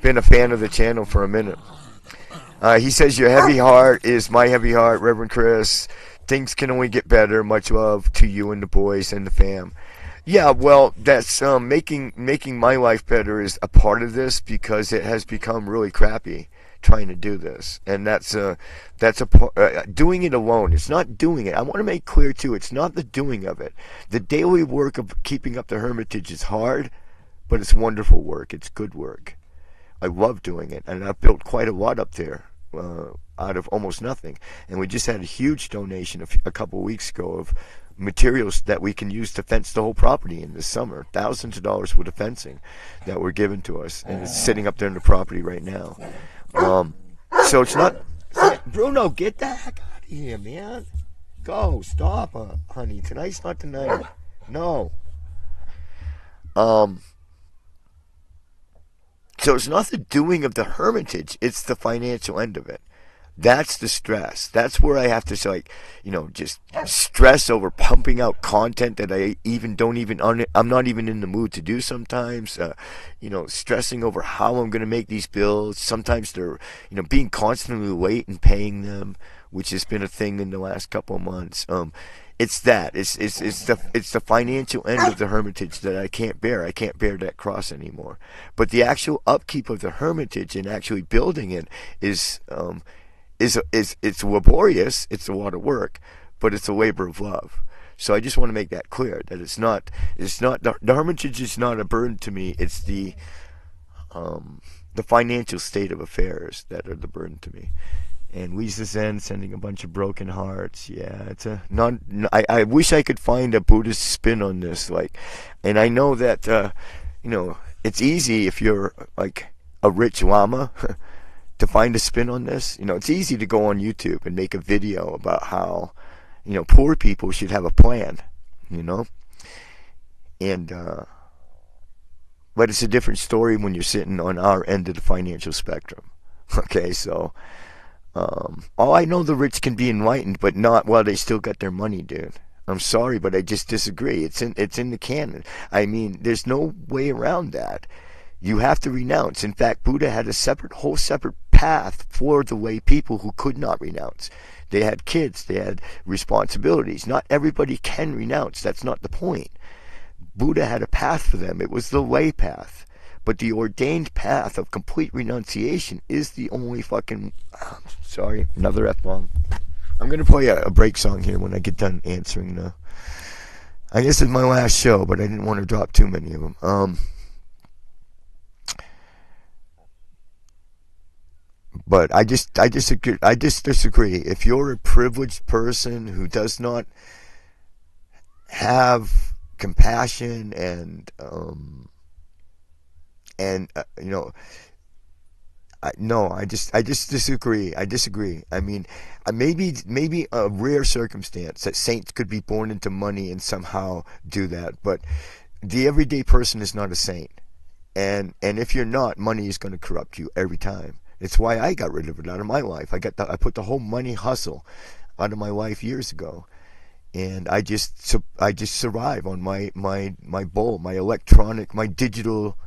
been a fan of the channel for a minute. He says, your heavy heart is my heavy heart, Reverend Chris. Things can only get better. Much love to you and the boys and the fam. Yeah, well, that's making my life better is a part of this, because it has become really crappy trying to do this, and that's doing it alone. It's not doing it. I want to make clear too, it's not the doing of it. The daily work of keeping up the Hermitage is hard, but it's wonderful work. It's good work. I love doing it, and I've built quite a lot up there out of almost nothing. And we just had a huge donation a couple of weeks ago of materials that we can use to fence the whole property in this summer. Thousands of dollars worth of fencing that were given to us, and it's sitting up there in the property right now. So it's not... Bruno, get the heck out of here, man. Go, stop, honey. Tonight's not the night. No. So it's not the doing of the Hermitage, it's the financial end of it. That's the stress. That's where I have to, just stress over pumping out content that I'm not even in the mood to do sometimes. Stressing over how I'm going to make these bills. Sometimes they're, being constantly late and paying them, which has been a thing in the last couple of months. It's that. It's the financial end of the Hermitage that I can't bear. I can't bear that cross anymore. But the actual upkeep of the Hermitage and actually building it is it's laborious. It's a lot of work, but it's a labor of love. So I just want to make that clear, that it's not the Hermitage is not a burden to me. It's the financial state of affairs that are the burden to me. And Lisa Zen sending a bunch of broken hearts. Yeah, it's I wish I could find a Buddhist spin on this. And I know that it's easy if you're like a rich Lama to find a spin on this. It's easy to go on YouTube and make a video about how poor people should have a plan. And but it's a different story when you're sitting on our end of the financial spectrum. Okay, so. I know the rich can be enlightened, but not while they still got their money, dude. I'm sorry, but I just disagree. It's in the canon. I mean, there's no way around that. You have to renounce. In fact, Buddha had a whole separate path for the lay people who could not renounce. They had kids. They had responsibilities. Not everybody can renounce. That's not the point. Buddha had a path for them. It was the lay path. But the ordained path of complete renunciation is the only fucking... Sorry, another F-bomb. I'm going to play a break song here when I get done answering the... I guess it's my last show, but I didn't want to drop too many of them. But I just disagree. If you're a privileged person who does not have compassion and I just disagree. I disagree. I mean, maybe a rare circumstance that saints could be born into money and somehow do that, but the everyday person is not a saint. And if you're not, money is going to corrupt you every time. It's why I got rid of it out of my life. I put the whole money hustle out of my life years ago. And I just survive on my bowl, my electronic, my digital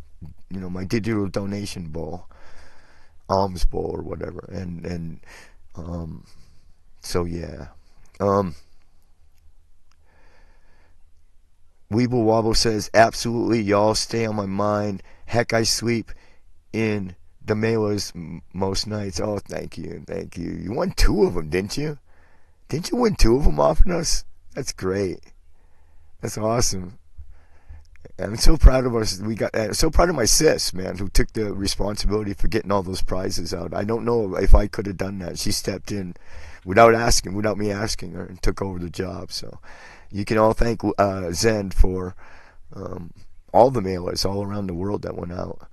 my digital donation bowl, alms bowl or whatever, and so yeah. Weeble Wobble says, absolutely, y'all stay on my mind. Heck, I sleep in the mailers most nights. Oh, thank you. You won 2 of them, didn't you? Didn't you win 2 of them off of us? That's great. That's awesome. I'm so proud of us. So proud of my sis, man, who took the responsibility for getting all those prizes out. I don't know if I could have done that. She stepped in without me asking her, and took over the job. So you can all thank Zen for all the mailers all around the world that went out.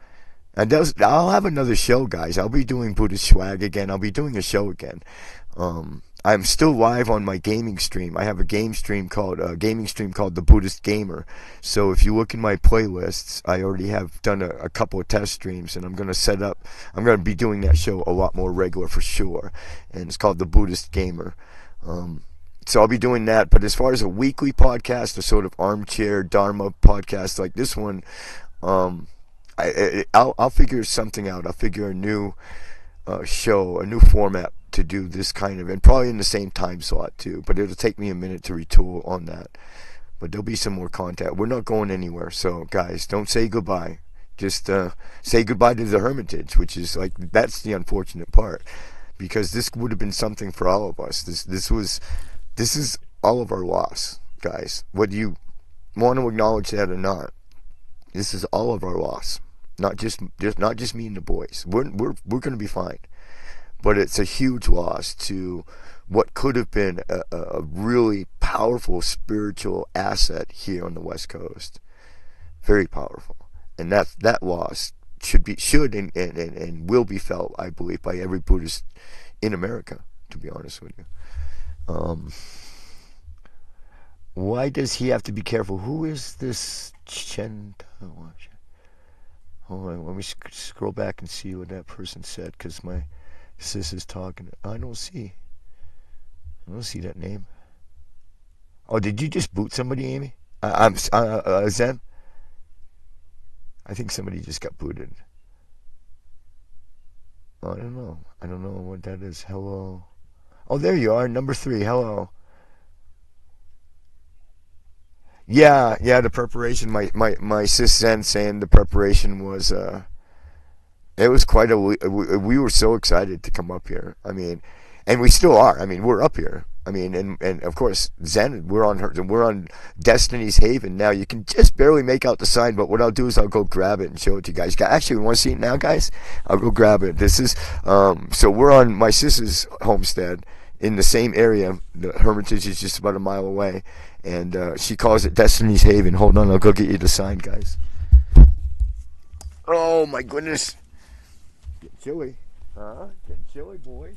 And I'll have another show, guys. I'll be doing Buddhist swag again. I'll be doing a show again. I'm still live on my gaming stream. I have a gaming stream called The Buddhist Gamer. So if you look in my playlists, I already have done a couple of test streams, and I'm going to be doing that show a lot more regular for sure. And it's called The Buddhist Gamer. So I'll be doing that. But as far as a weekly podcast, a sort of armchair Dharma podcast like this one, I'll figure something out. I'll figure a new show, a new format to do this kind of, and probably in the same time slot too. But it'll take me a minute to retool on that. But there'll be some more content. We're not going anywhere. So guys, don't say goodbye. Just say goodbye to the Hermitage, which is that's the unfortunate part, because this would have been something for all of us. This is all of our loss, guys. Whether you want to acknowledge that or not, this is all of our loss. Not just me and the boys. We're going to be fine. But it's a huge loss to what could have been a really powerful spiritual asset here on the West Coast. Very powerful. And that loss should and will be felt, I believe, by every Buddhist in America, to be honest with you. Why does he have to be careful? Who is this Chen? Hold on, let me scroll back and see what that person said, because my sis is talking. I don't see that name. Oh, did you just boot somebody, Amy? I'm Zen? I think somebody just got booted. I don't know what that is. Hello. Oh, there you are, number 3. Hello. Yeah, the preparation. My sis Zen saying the preparation was it was quite we were so excited to come up here. I mean, and we still are. I mean, we're up here. I mean, and of course Zen, we're on Destiny's Haven now. You can just barely make out the sign, but what I'll do is I'll go grab it and show it to you guys. Actually, we want to see it now, guys. I'll go grab it. This is so we're on my sis's homestead in the same area. The Hermitage is just about a mile away. And she calls it Destiny's Haven. Hold on, I'll go get you the sign, guys. Oh, my goodness. Getting chilly. Getting chilly, boys.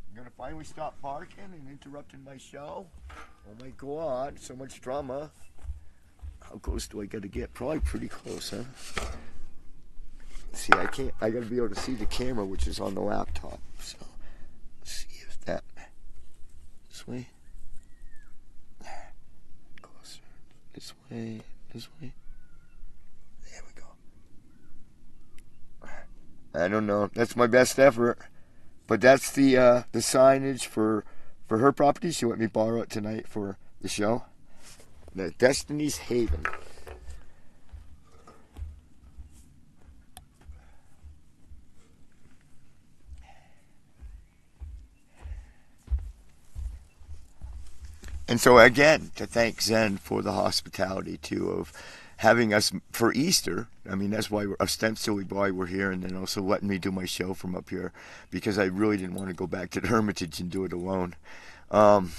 I'm going to finally stop barking and interrupting my show. Oh, my God. So much drama. How close do I got to get? Probably pretty close, huh? See, I got to be able to see the camera, which is on the laptop. So, let's see if that... This way. This way. There we go. I don't know. That's my best effort. But that's the signage for her property. She let me borrow it tonight for the show. The Destiny's Haven. And so again, to thank Zen for the hospitality too of having us for Easter. I mean, that's why ostensibly why we're here, and then also letting me do my show from up here, because I really didn't want to go back to the Hermitage and do it alone. And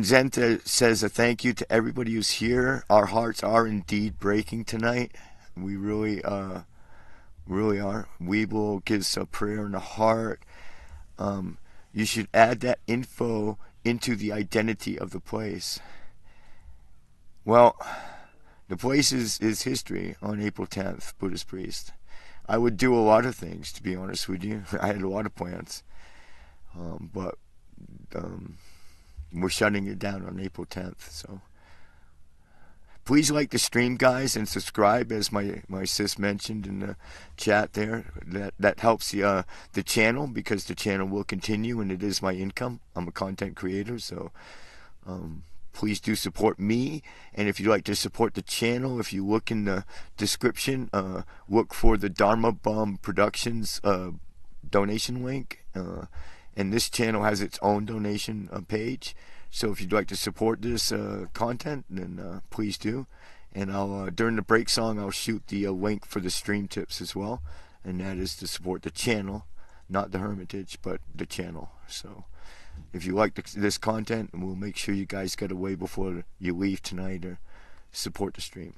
Zen says a thank you to everybody who's here. Our hearts are indeed breaking tonight. We really are. Weeble gives a prayer in the heart. You should add that info into the identity of the place. Well, the place is history on April 10th, Buddhist priest. I would do a lot of things, to be honest with you. I had a lot of plans. But we're shutting it down on April 10th. So Please like the stream, guys, and subscribe, as my sis mentioned in the chat there. That helps the channel, because the channel will continue, and it is my income. I'm a content creator, so please do support me. And if you'd like to support the channel, if you look in the description, look for the Dharma Bum Productions donation link. And this channel has its own donation page. So if you'd like to support this content, then please do. And I'll during the break song, I'll shoot the link for the stream tips as well. And that is to support the channel, not the Hermitage, but the channel. So if you like this content, we'll make sure you guys get away before you leave tonight, or support the stream.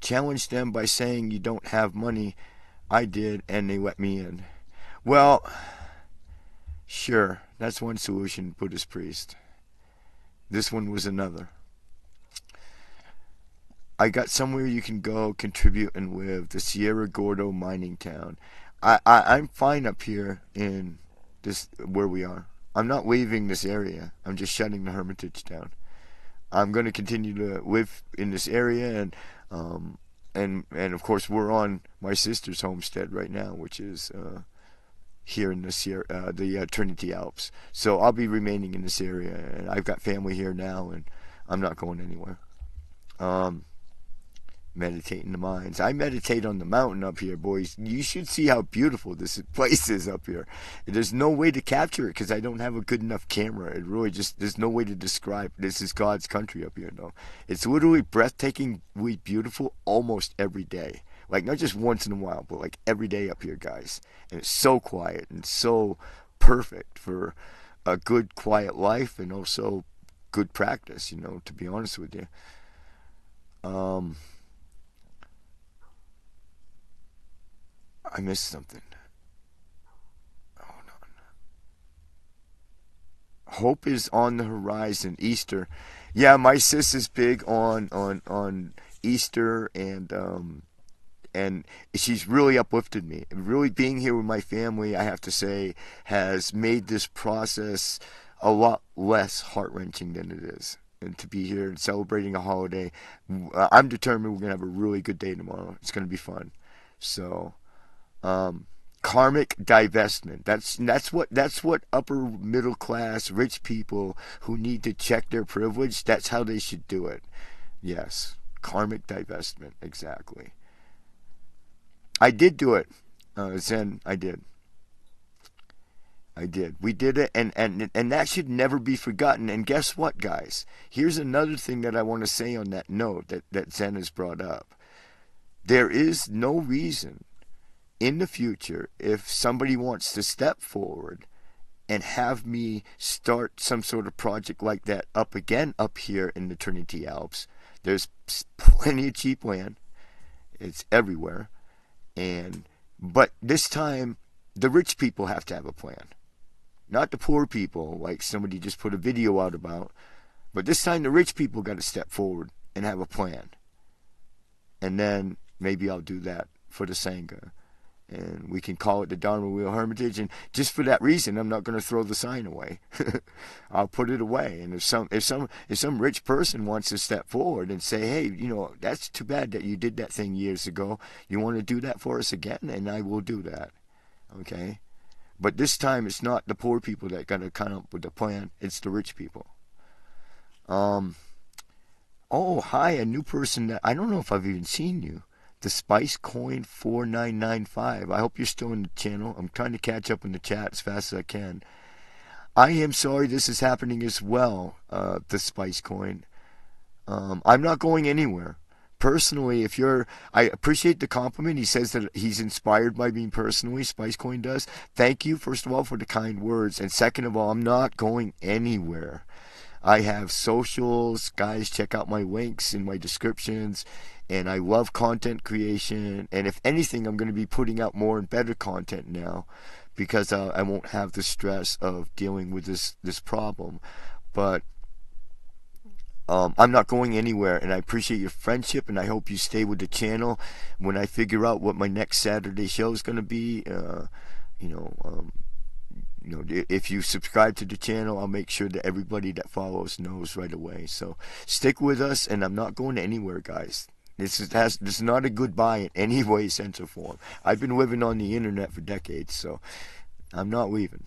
Challenge them by saying you don't have money. I did, and they let me in. Well, sure, that's one solution, Buddhist priest. This one was another. I got somewhere you can go, contribute, and live. The Sierra Gordo mining town. I'm fine up here in this, where we are. I'm not leaving this area. I'm just shutting the Hermitage down. I'm going to continue to live in this area, and of course we're on my sister's homestead right now, which is here in the Trinity Alps. So I'll be remaining in this area, and I've got family here now, and I'm not going anywhere. Meditating the minds. I meditate on the mountain up here, boys. You should see how beautiful this place is up here. There's no way to capture it because I don't have a good enough camera. It really just, there's no way to describe. This is God's country up here, though. It's literally breathtakingly beautiful almost every day. Like, not just once in a while, but like every day up here, guys. And it's so quiet and so perfect for a good, quiet life, and also good practice, you know, to be honest with you. I missed something. Hold on. Hope is on the horizon. Easter. Yeah, my sis is big on Easter, and she's really uplifted me. Really being here with my family, I have to say, has made this process a lot less heart-wrenching than it is. And to be here and celebrating a holiday, I'm determined we're going to have a really good day tomorrow. It's going to be fun. So, karmic divestment. That's what upper middle class rich people who need to check their privilege, that's how they should do it. Yes, karmic divestment, exactly. I did do it, Zen. I did. We did it, and that should never be forgotten. And guess what, guys? Here's another thing that I want to say on that note that Zen has brought up. There is no reason in the future, if somebody wants to step forward and have me start some sort of project like that up again up here in the Trinity Alps, there's plenty of cheap land. It's everywhere. But this time, the rich people have to have a plan. Not the poor people, like somebody just put a video out about. But this time, the rich people got to step forward and have a plan. And then maybe I'll do that for the Sangha. And we can call it the Dharma Wheel Hermitage. And just for that reason, I'm not going to throw the sign away. I'll put it away. And if some rich person wants to step forward and say, hey, you know, that's too bad that you did that thing years ago. You want to do that for us again? And I will do that. Okay? But this time, it's not the poor people that got to come up with the plan. It's the rich people. Oh, hi, a new person that I don't know if I've even seen you. The Spice Coin 4995. I hope you're still in the channel. I'm trying to catch up in the chat as fast as I can. I am sorry this is happening as well, the Spice Coin. I'm not going anywhere. Personally, I appreciate the compliment. He says that he's inspired by me personally, Spice Coin does. Thank you, first of all, for the kind words. And second of all, I'm not going anywhere. I have socials. Guys, check out my links in my descriptions. And I love content creation. And if anything, I'm going to be putting out more and better content now, because I won't have the stress of dealing with this problem. But I'm not going anywhere, and I appreciate your friendship, and I hope you stay with the channel. When I figure out what my next Saturday show is going to be, if you subscribe to the channel, I'll make sure that everybody that follows knows right away. So stick with us, and I'm not going anywhere, guys. This is not a goodbye in any way, sense, or form. I've been living on the internet for decades, so I'm not leaving.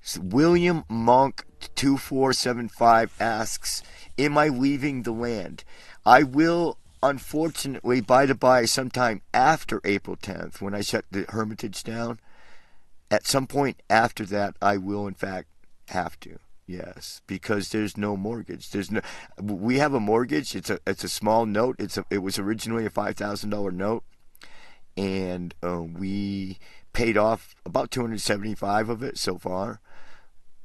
So William Monk 2475 asks, am I leaving the land? I will, unfortunately, by sometime after April 10th, when I shut the Hermitage down. At some point after that, I will, in fact, have to. Yes, because there's no mortgage. We have a mortgage. It's a small note. It was originally a $5,000 note, and we paid off about 275 of it so far.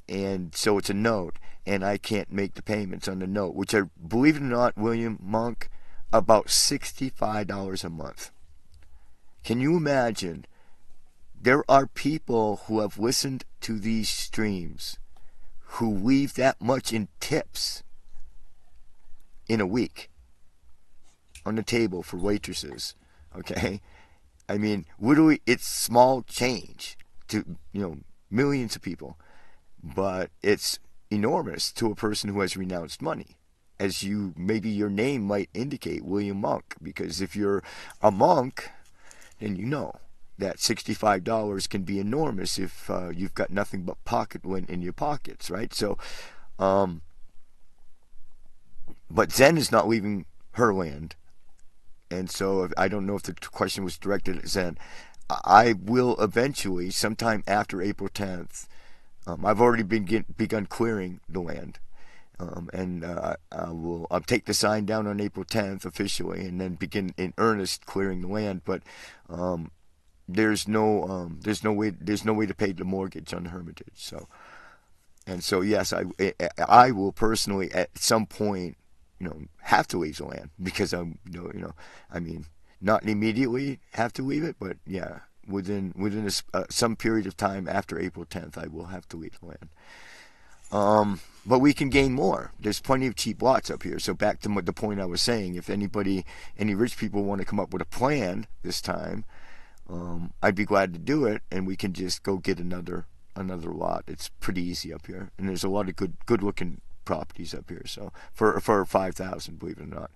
And so it's a note, and I can't make the payments on the note, which are, believe it or not, William Monk, about $65 a month. Can you imagine? There are people who have listened to these streams who leave that much in tips in a week on the table for waitresses. Okay? I mean, literally, it's small change to, millions of people. But it's enormous to a person who has renounced money. As maybe your name might indicate, William Monk. Because if you're a monk, then you know that $65 can be enormous if you've got nothing but pocket lint in your pockets, right? So, but Zen is not leaving her land. And so I don't know if the question was directed at Zen. I will eventually, sometime after April 10th, I've already begun clearing the land. I'll take the sign down on April 10th officially, and then begin in earnest clearing the land. But there's no way to pay the mortgage on the Hermitage. So yes, I will personally at some point, have to leave the land, because I'm I mean, not immediately have to leave it, but yeah, within some period of time after April 10th, I will have to leave the land. But we can gain more. There's plenty of cheap lots up here. So back to the point I was saying, if any rich people want to come up with a plan this time, I'd be glad to do it, and we can just go get another lot. It's pretty easy up here, and there's a lot of good looking properties up here. So for 5,000, believe it or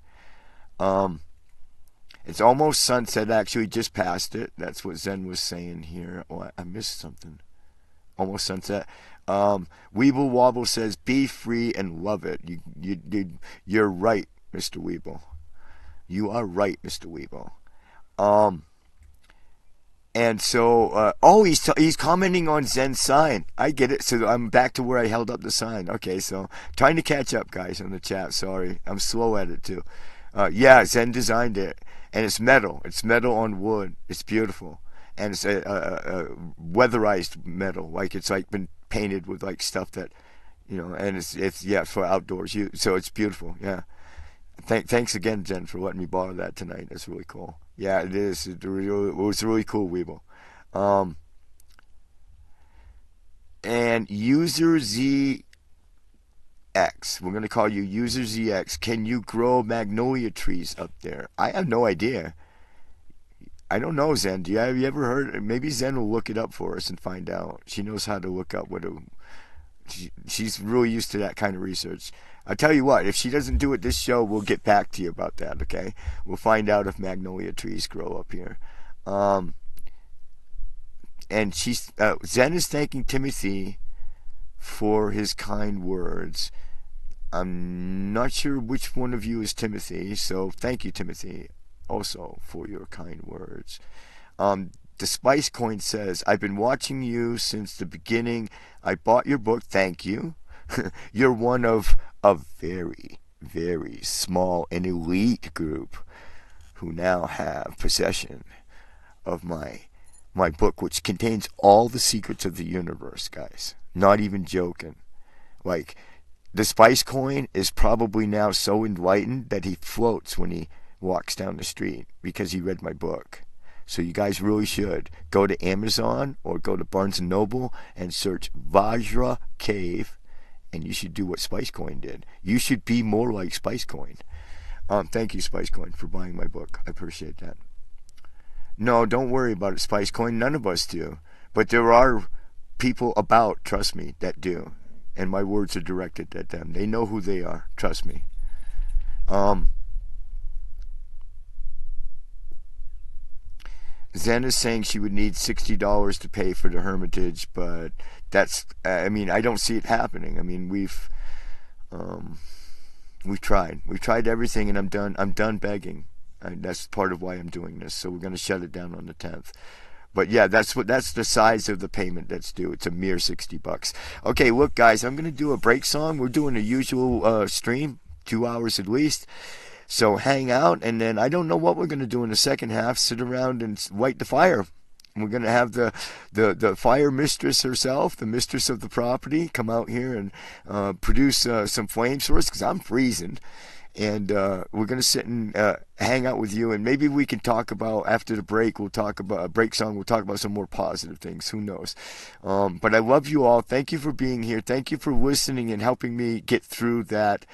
not. It's almost sunset. Actually, just past it. That's what Zen was saying here. Oh, I missed something. Almost sunset. Weeble Wobble says, "Be free and love it." You're right, Mr. Weeble. You are right, Mr. Weeble. And so, he's commenting on Zen's sign. I get it. So I'm back to where I held up the sign. Okay, so trying to catch up, guys, in the chat. Sorry, I'm slow at it too. Yeah, Zen designed it, and it's metal. It's metal on wood. It's beautiful, and it's a weatherized metal. Like it's like been painted with like stuff that, and it's for outdoors. So it's beautiful. Yeah. Thanks again, Jen, for letting me borrow that tonight. That's really cool. Yeah, it is. It was really cool, Weeble. And User ZX, we're going to call you User ZX. Can you grow magnolia trees up there? I have no idea. I don't know, Zen. Have you ever heard? Maybe Zen will look it up for us and find out. She knows how to look up she's really used to that kind of research. I tell you what, if she doesn't do it this show, we'll get back to you about that, okay? We'll find out if magnolia trees grow up here. And Zen is thanking Timothy for his kind words. I'm not sure which one of you is Timothy, so thank you, Timothy, also for your kind words. The Spice Coin says, I've been watching you since the beginning. I bought your book. Thank you. You're one of a very, very small and elite group who now have possession of my book, which contains all the secrets of the universe, guys. Not even joking. Like, the Spice Coin is probably now so enlightened that he floats when he walks down the street because he read my book. So you guys really should go to Amazon or go to Barnes & Noble and search Vajra Cave, and you should do what Spice Coin did. You should be more like Spice Coin. Thank you, Spice Coin, for buying my book. I appreciate that. No, don't worry about it, Spice Coin. None of us do. But there are people about, trust me, that do. And my words are directed at them. They know who they are. Trust me. Zen is saying she would need $60 to pay for the Hermitage, but that's, I mean, I don't see it happening. I mean, we've tried. We've tried everything, and I'm done begging. That's part of why I'm doing this. So we're going to shut it down on the 10th. But yeah, that's the size of the payment that's due. It's a mere $60. Okay, look, guys, I'm going to do a break song. We're doing a usual stream, 2 hours at least. So hang out, and then I don't know what we're going to do in the second half. Sit around and light the fire. We're going to have the fire mistress herself, the mistress of the property, come out here and produce some flames for us, because I'm freezing. And we're going to sit and hang out with you, and maybe we can talk about, after the break, we'll talk about a break song, we'll talk about some more positive things, who knows. But I love you all. Thank you for being here. Thank you for listening and helping me get through that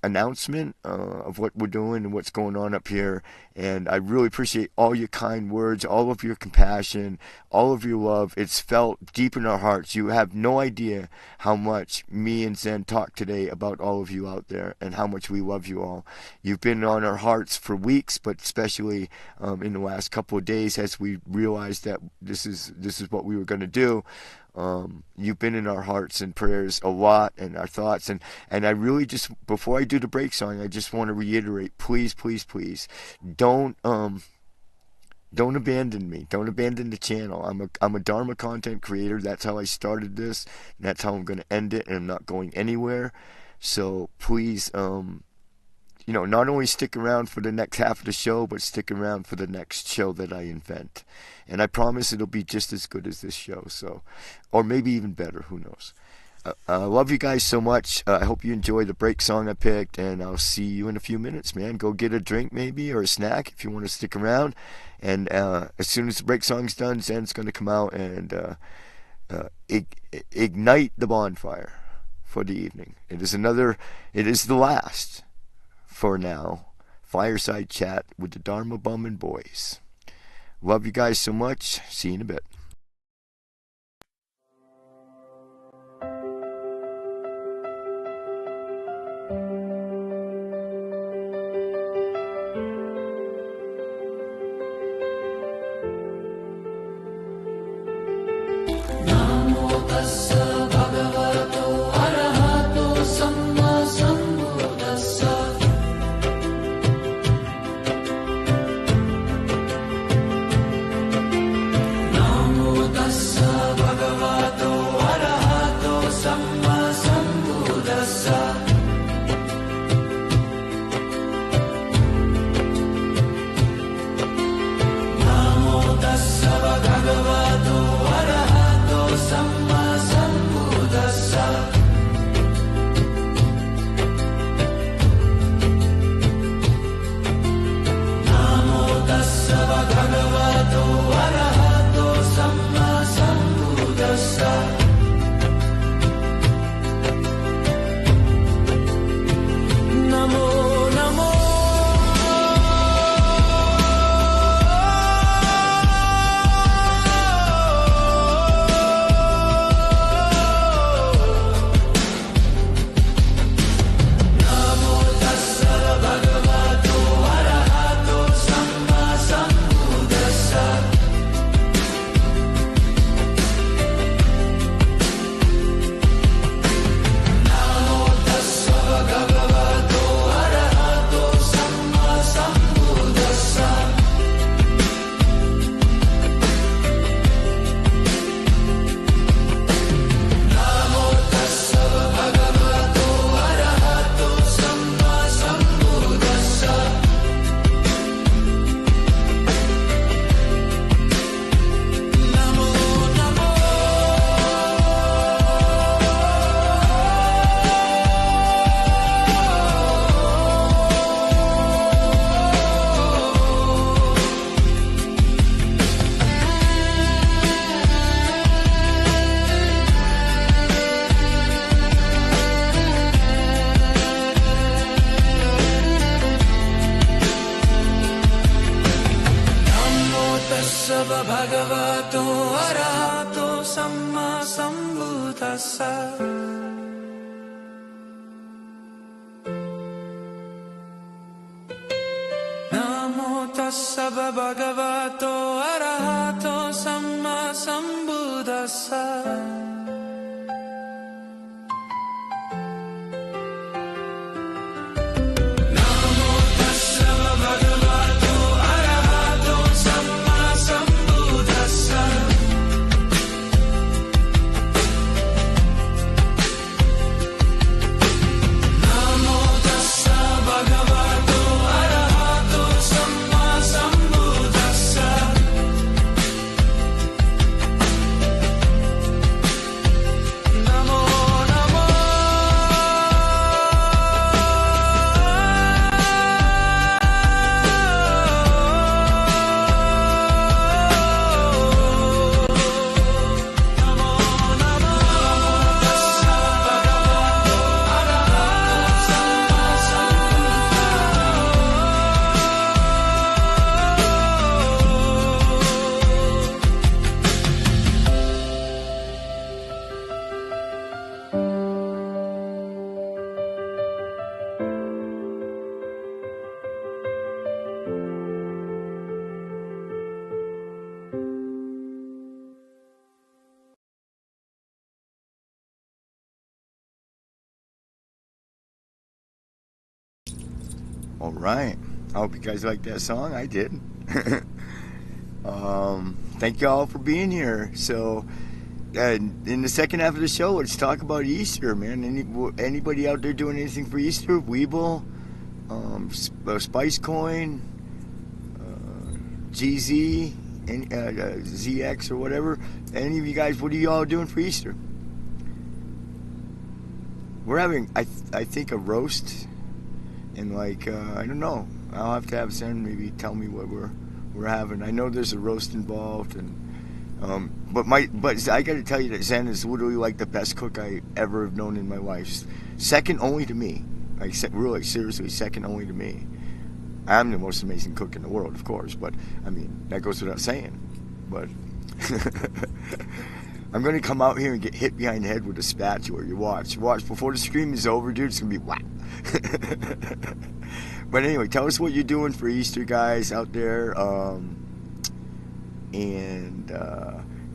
announcement of what we're doing and what's going on up here. And I really appreciate all your kind words, all of your compassion, all of your love. It's felt deep in our hearts. You have no idea how much me and Zen talked today about all of you out there and how much we love you all. You've been on our hearts for weeks, but especially in the last couple of days, as we realized that this is what we were going to do. You've been in our hearts and prayers a lot, and our thoughts, and I really just, before I do the break song, I just want to reiterate, please, please, please, don't abandon me. Don't abandon the channel. I'm a Dharma content creator. That's how I started this, and that's how I'm going to end it, and I'm not going anywhere. So please, not only stick around for the next half of the show, but stick around for the next show that I invent. And I promise it'll be just as good as this show, so, or maybe even better, who knows. I love you guys so much. I hope you enjoy the break song I picked, and I'll see you in a few minutes, man. Go get a drink maybe, or a snack if you want to stick around. And as soon as the break song's done, Zen's going to come out and ignite the bonfire for the evening. It is the last, for now, fireside chat with the Dharma Bum and Boys. Love you guys so much. See you in a bit. Now bhagavato arahato samma sambuddhassa. Namo tassa bhagavato arahato samma sambuddhassa. All right. I hope you guys liked that song. I did. Thank you all for being here. So, in the second half of the show, let's talk about Easter, man. Anybody out there doing anything for Easter? Weeble, Spice Coin, GZ, ZX or whatever. Any of you guys, what are you all doing for Easter? We're having, I think, a roast. And I don't know. I'll have to have Zen maybe tell me what we're having. I know there's a roast involved, and but I got to tell you that Zen is literally like the best cook I ever have known in my life. Second only to me. Like really, seriously, second only to me. I'm the most amazing cook in the world, of course, but I mean that goes without saying. But I'm gonna come out here and get hit behind the head with a spatula. You watch before the stream is over, dude. It's gonna be whack. But anyway, tell us what you're doing for Easter, guys, out there. And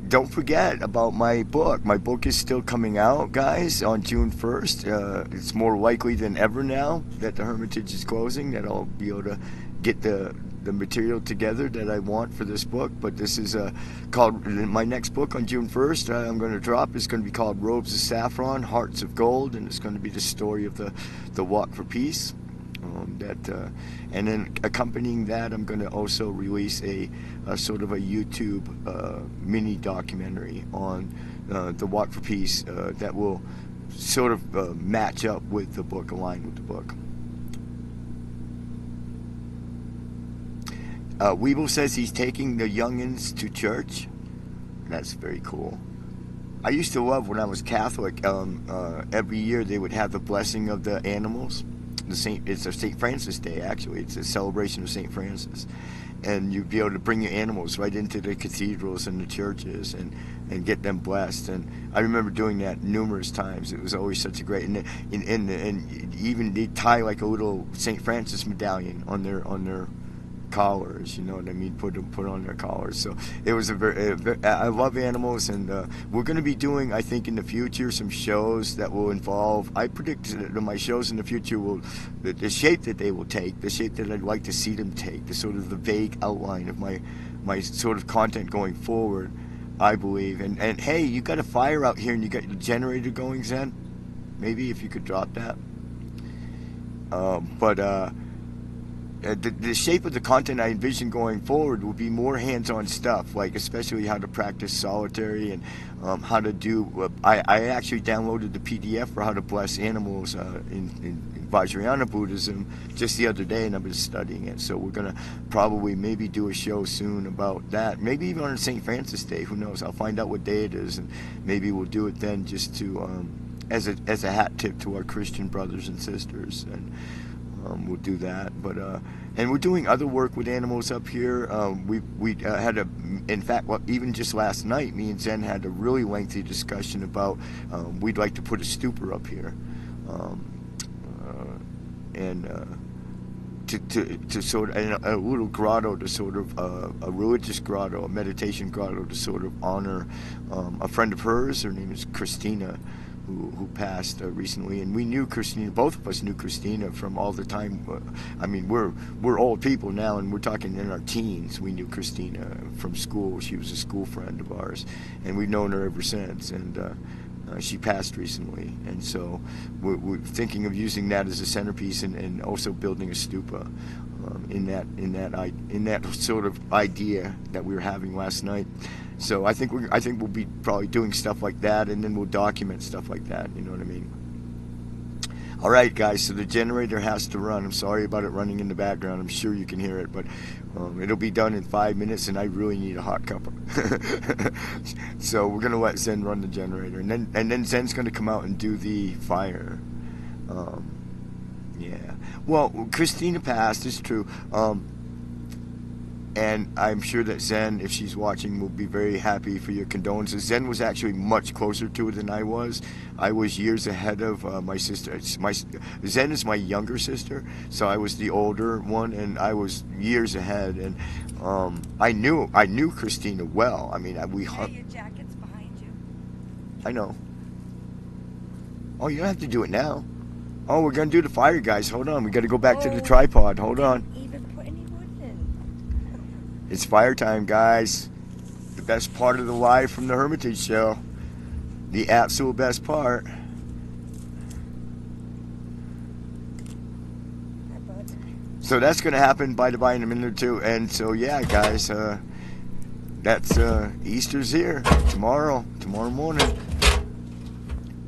don't forget about my book. My book is still coming out, guys, on June 1st. It's more likely than ever now that the Hermitage is closing, that I'll be able to get the material together that I want for this book. But this is called, my next book on June 1st I'm going to drop is going to be called Robes of Saffron, Hearts of Gold, and it's going to be the story of the Walk for Peace. And then accompanying that, I'm going to also release a sort of a YouTube mini documentary on the Walk for Peace that will sort of match up with the book, align with the book. Weeble says he's taking the youngins to church. That's very cool. I used to love when I was Catholic. Every year they would have the blessing of the animals. It's a St. Francis Day, actually. It's a celebration of St. Francis. And you'd be able to bring your animals right into the cathedrals and the churches and get them blessed. And I remember doing that numerous times. It was always such a great... And even they'd tie like a little St. Francis medallion on their collars, you know what I mean, put on their collars. So it was I love animals, and we're going to be doing, I think, in the future some shows that will involve, I predict that my shows in the future will, the shape that they will take, the shape that I'd like to see them take, the sort of the vague outline of my sort of content going forward, I believe. And hey, you got a fire out here and you got your generator going, Zen? Maybe if you could drop that. The shape of the content I envision going forward will be more hands-on stuff, like especially how to practice solitary and how to do... I actually downloaded the PDF for how to bless animals in Vajrayana Buddhism just the other day, and I've been studying it. So we're going to probably maybe do a show soon about that. Maybe even on St. Francis Day, who knows? I'll find out what day it is, and maybe we'll do it then just to... as a hat tip to our Christian brothers and sisters. And we'll do that. But and we're doing other work with animals up here. We had a, in fact, well, even just last night, me and Zen had a really lengthy discussion about we'd like to put a stupor up here, and to sort of a little grotto to sort of a religious grotto, a meditation grotto to sort of honor a friend of hers. Her name is Christina, who passed recently, and we knew Christina. Both of us knew Christina from all the time. I mean, we're old people now, and we're talking in our teens. We knew Christina from school. She was a school friend of ours, and we've known her ever since. And she passed recently, and so we're thinking of using that as a centerpiece, and also building a stupa in that sort of idea that we were having last night. So I think we'll be probably doing stuff like that, and then we'll document stuff like that. You know what I mean? All right, guys. So the generator has to run. I'm sorry about it running in the background. I'm sure you can hear it, but it'll be done in 5 minutes, and I really need a hot cuppa. So we're gonna let Zen run the generator, and then Zen's gonna come out and do the fire. Yeah. Well, Christina passed. It's true. And I'm sure that Zen, if she's watching, will be very happy for your condolences. Zen was actually much closer to it than I was. I was years ahead of my sister. Zen is my younger sister, so I was the older one, and I was years ahead. And I knew Christina well. I mean, we hung. Your jacket's behind you. I know. Oh, you don't have to do it now. Oh, we're gonna do the fire, guys. Hold on. We got to go back to the tripod. Hold on. It's fire time, guys. The best part of the live from the Hermitage show. The absolute best part. So that's going to happen by in a minute or two. And so, yeah, guys, that's Easter's here. Tomorrow morning.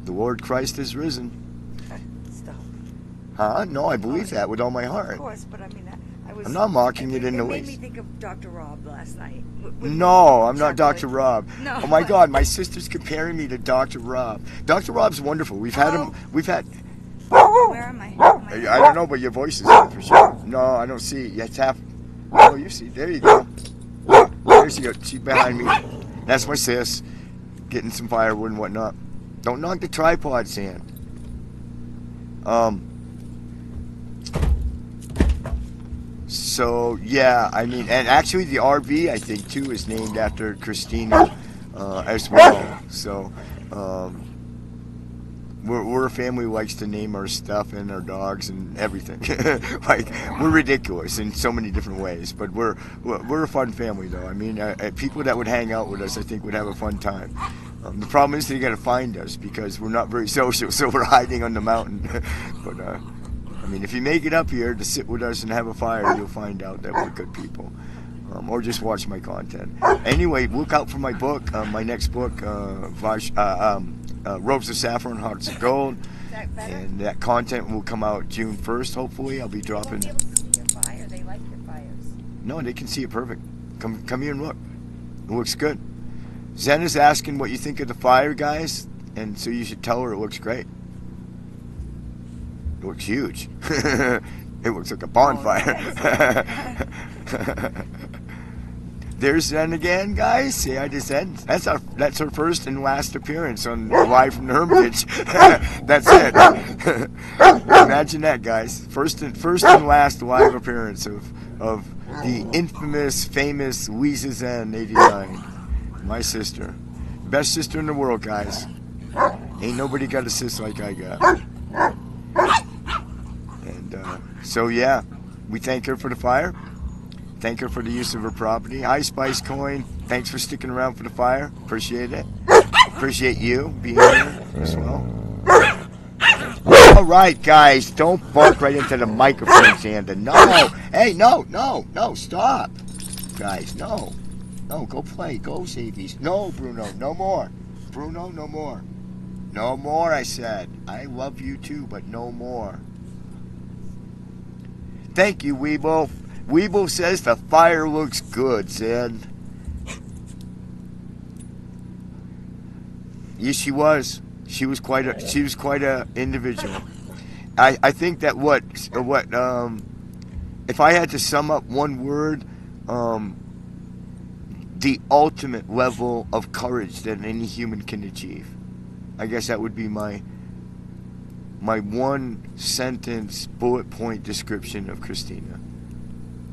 The Lord Christ is risen. Stop. Huh? No, I believe that with all my heart. Of course, but I mean, I'm not mocking it in the least. It made me think of Dr. Rob last night. No, I'm not Dr. Rob. No. Oh my God, my sister's comparing me to Dr. Rob. Dr. Rob's wonderful. We've had him. Where am I? I don't know, but your voice is in for sure. No, I don't see it. It's half. Oh, you see. There you go. There she goes. She's behind me. That's my sis. Getting some firewood and whatnot. Don't knock the tripod, Sam. So yeah, I mean, and actually the RV I think too is named after Christina as well. So we're a family who likes to name our stuff and our dogs and everything. Like, we're ridiculous in so many different ways, but we're a fun family though. I mean, people that would hang out with us, I think, would have a fun time. The problem is they got to find us because we're not very social, so we're hiding on the mountain. But I mean, if you make it up here to sit with us and have a fire, you'll find out that we're good people. Or just watch my content. Anyway, look out for my book, my next book, Robes of Saffron, Hearts of Gold. And that content will come out June 1st, hopefully. I'll be dropping. They won't be able to see your fire. They like your fires. No, they can see it perfect. Come here and look. It looks good. Zen is asking what you think of the fire, guys, and so you should tell her it looks great. It looks huge. It looks like a bonfire. There's Zen again, guys. See, I just said that's her first and last appearance on Live from the Hermitage. That's it. Imagine that, guys. First and last live appearance of the infamous, famous Lisa Zen 89, my sister, best sister in the world, guys. Ain't nobody got a sis like I got. And so yeah, we thank her for the fire. Thank her for the use of her property. Hi, Spice Coin. Thanks for sticking around for the fire. Appreciate it. Appreciate you being here as well. All right, guys. Don't bark right into the microphone, Xander. No. Hey, no. Stop. Guys, no. No, go play. Go save these. No, Bruno. No more. Bruno, no more. No more, I said. I love you too, but no more. Thank you, Weeble. Weeble says the fire looks good, Zen. Yes, she was. She was quite a individual. I think that if I had to sum up one word, the ultimate level of courage that any human can achieve. I guess that would be my one sentence bullet point description of Christina.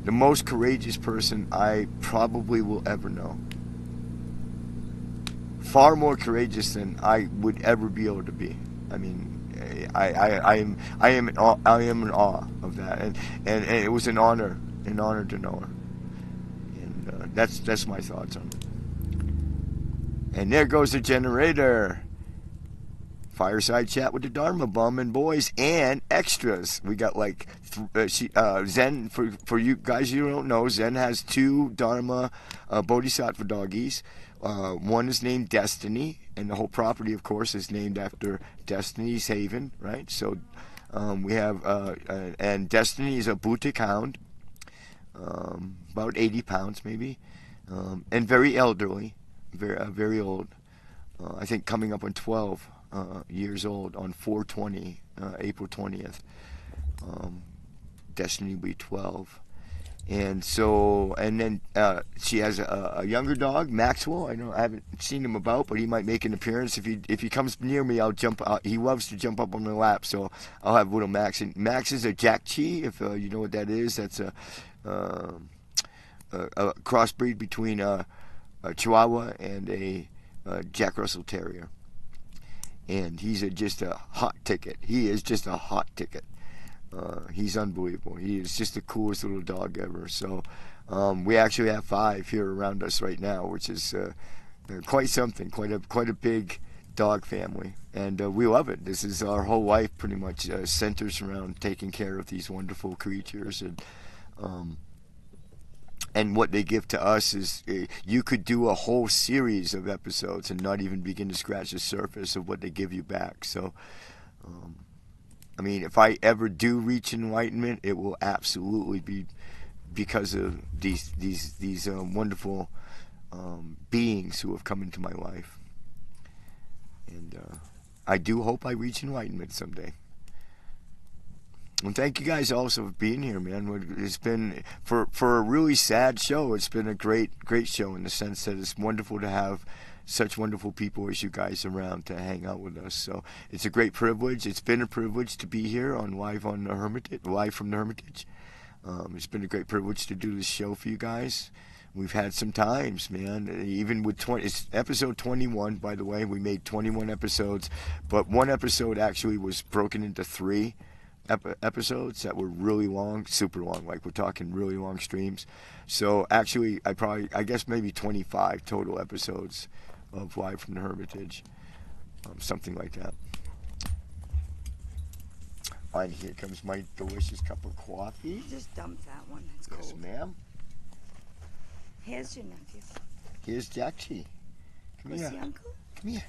The most courageous person I probably will ever know. Far more courageous than I would ever be able to be. I mean, I am in awe of that, and it was an honor to know her. And that's my thoughts on it. And there goes the generator. Fireside chat with the Dharma Bum and boys and extras. We got like Zen for you guys you don't know. Zen has 2 Dharma Bodhisattva doggies. One is named Destiny, and the whole property, of course, is named after Destiny's Haven, right? So we have and Destiny is a Bhutic hound, about 80 pounds maybe, and very elderly, very old. I think coming up on 12. Years old on 4/20, April 20th. Destiny will be 12. And then she has a younger dog, Maxwell. I haven't seen him about, but he might make an appearance. If he comes near me, I'll jump out. He loves to jump up on my lap, so I'll have little Max. And Max is a Jack Chi, if you know what that is. That's a crossbreed between a Chihuahua and a Jack Russell Terrier. And he's just a hot ticket. He is just a hot ticket. He's unbelievable. He is just the coolest little dog ever. So we actually have 5 here around us right now, which is quite something. Quite a big dog family, and we love it. This is our whole life, pretty much centers around taking care of these wonderful creatures, and what they give to us is, you could do a whole series of episodes and not even begin to scratch the surface of what they give you back. So, I mean, if I ever do reach enlightenment, it will absolutely be because of these wonderful beings who have come into my life. And I do hope I reach enlightenment someday. And thank you guys also for being here, man. It's been, for a really sad show, it's been a great show in the sense that it's wonderful to have such wonderful people as you guys around to hang out with us. So it's a great privilege. It's been a privilege to be here live from the Hermitage. It's been a great privilege to do this show for you guys. We've had some times, man. Even with it's episode 21, by the way. We made 21 episodes, but one episode actually was broken into 3 episodes that were really long, super long, like we're talking really long streams. So actually I guess maybe 25 total episodes of Live from the Hermitage, something like that. And here comes my delicious cup of coffee. You just dumped that one. It's Yes, cold. ma'am. Here's your nephew. Here's Jack Chi. Come Who's here. the uncle? Come here.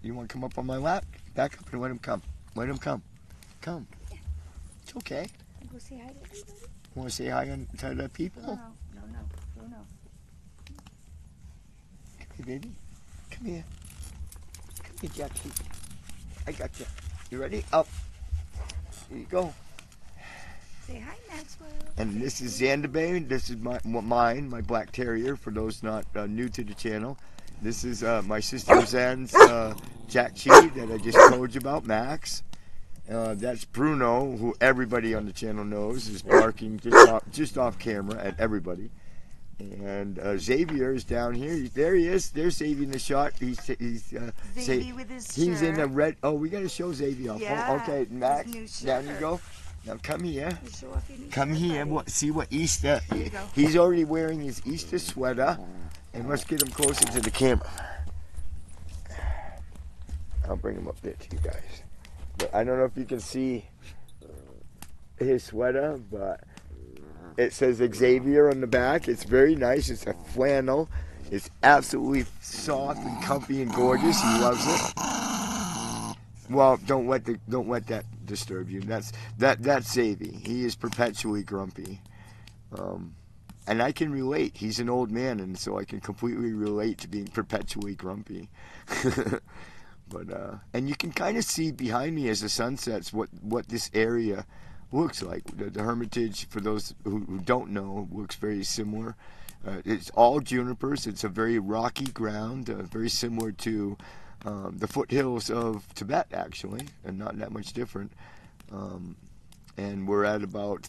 You want to come up on my lap? Back up and let him come. Let him come. Come. It's okay. Go say hi to everybody. Want to say hi to the people? No. Come here, baby. Come here. Come here, Jackie. I got you. You ready? Up. Here you go. Say hi, Maxwell. And this is Xandabe. This is my Black Terrier, for those not new to the channel. This is my sister Zen's Jack Chi that I just told you about, Max. That's Bruno, who everybody on the channel knows is barking just off camera at everybody. And Xavier is down here. There he is. There's Xavier in the shot. He's Xavier with his he's in shirt. a red. Oh, we got to show Xavier off. Yeah, Oh, okay, Max, his new down you shirt. go. Now come here. You show off your new Come shirt, here. buddy. See what Easter. There you go. He's already wearing his Easter sweater. And let's get him closer to the camera. I'll bring him up there to you guys. But I don't know if you can see his sweater, but it says Xavier on the back. It's very nice. It's a flannel. It's absolutely soft and comfy and gorgeous. He loves it. Well, don't let that disturb you. That's Xavier. He is perpetually grumpy. And I can relate. He's an old man, and so I can completely relate to being perpetually grumpy. But and you can kind of see behind me as the sun sets what this area looks like. The Hermitage, for those who don't know, looks very similar. It's all junipers. It's a very rocky ground, very similar to the foothills of Tibet, actually, and not that much different. And we're at about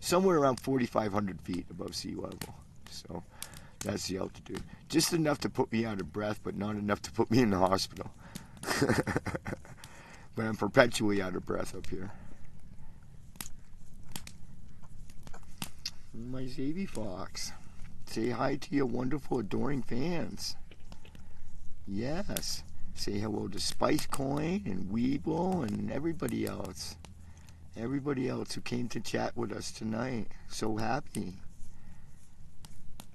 somewhere around 4,500 feet above sea level. So that's the altitude. Just enough to put me out of breath, but not enough to put me in the hospital. But I'm perpetually out of breath up here. My Xavier Fox. Say hi to your wonderful, adoring fans. Yes. Say hello to SpiceCoin and Weeble and everybody else. Everybody else who came to chat with us tonight. So happy.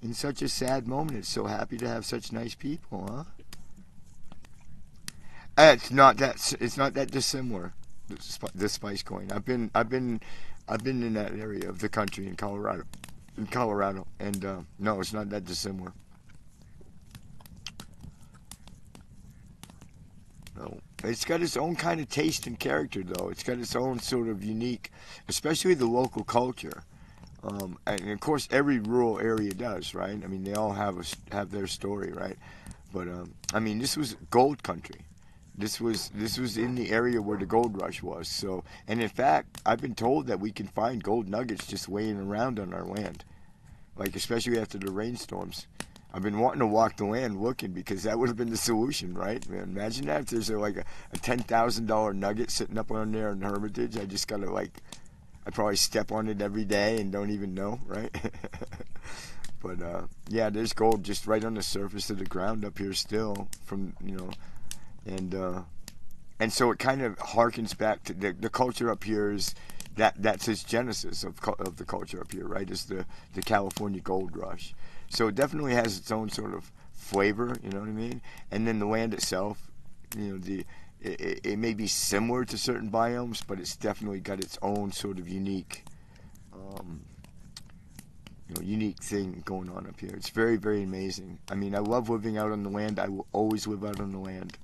In such a sad moment, it's so happy to have such nice people, huh? It's not that dissimilar. The SpiceCoin. I've been in that area of the country in Colorado, and no, it's not that dissimilar. No, it's got its own kind of taste and character, though. It's got its own sort of unique, especially the local culture. And of course, every rural area does, right? I mean, they all have their story, right? But I mean, this was gold country. This was in the area where the gold rush was. So, and in fact, I've been told that we can find gold nuggets just laying around on our land, like especially after the rainstorms. I've been wanting to walk the land looking, because that would have been the solution, right? Man, imagine that if there's a $10,000 nugget sitting up on there in the Hermitage. I just gotta I probably step on it every day and don't even know, right? But yeah, there's gold just right on the surface of the ground up here still, from and so it kind of harkens back to the culture up here. Is that's its genesis of the culture up here, right? Is the California gold rush. So it definitely has its own sort of flavor, you know what I mean? And then the land itself, it may be similar to certain biomes, but it's definitely got its own sort of unique, unique thing going on up here. It's very, very amazing. I mean, I love living out on the land. I will always live out on the land.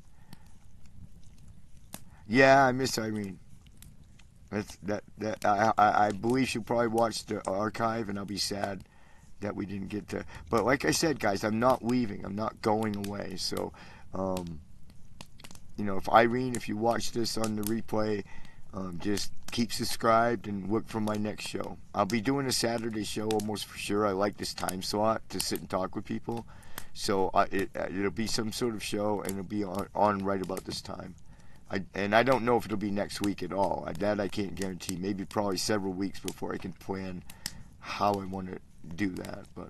Yeah, I miss Irene. I believe she'll probably watch the archive, and I'll be sad that we didn't get to. But like I said, guys, I'm not leaving. I'm not going away. So, if Irene, if you watch this on the replay, just keep subscribed and look for my next show. I'll be doing a Saturday show almost for sure. I like this time slot to sit and talk with people. So it'll be some sort of show, and it'll be on right about this time. I don't know if it'll be next week at all. That I can't guarantee. Maybe probably several weeks before I can plan how I want to do that. But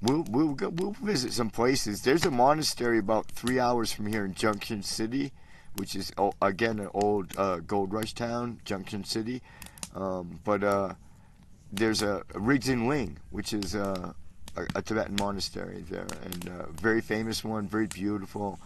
we'll visit some places. There's a monastery about 3 hours from here in Junction City, which is again an old gold rush town, Junction City. But there's a Rigdon Ling, which is a Tibetan monastery there, and a very famous one, very beautiful,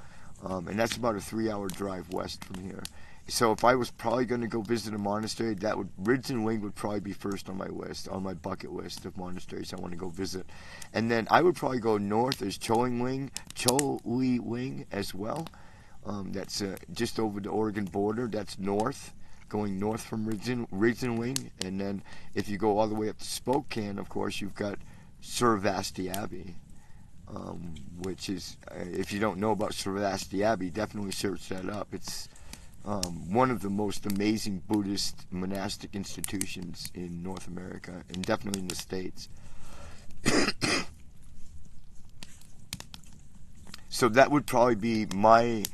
and that's about a 3-hour drive west from here. So if I was probably going to go visit a monastery, Rigdon Ling would probably be first on my list, on my bucket list of monasteries I want to go visit. And then I would probably go north. There's Cholui Ling as well. That's just over the Oregon border. That's north, going north from Rigdon Ling. And then if you go all the way up to Spokane, of course, you've got Survasti Abbey, which is, if you don't know about Survasti Abbey, definitely search that up. It's one of the most amazing Buddhist monastic institutions in North America, and definitely in the States. So that would probably be my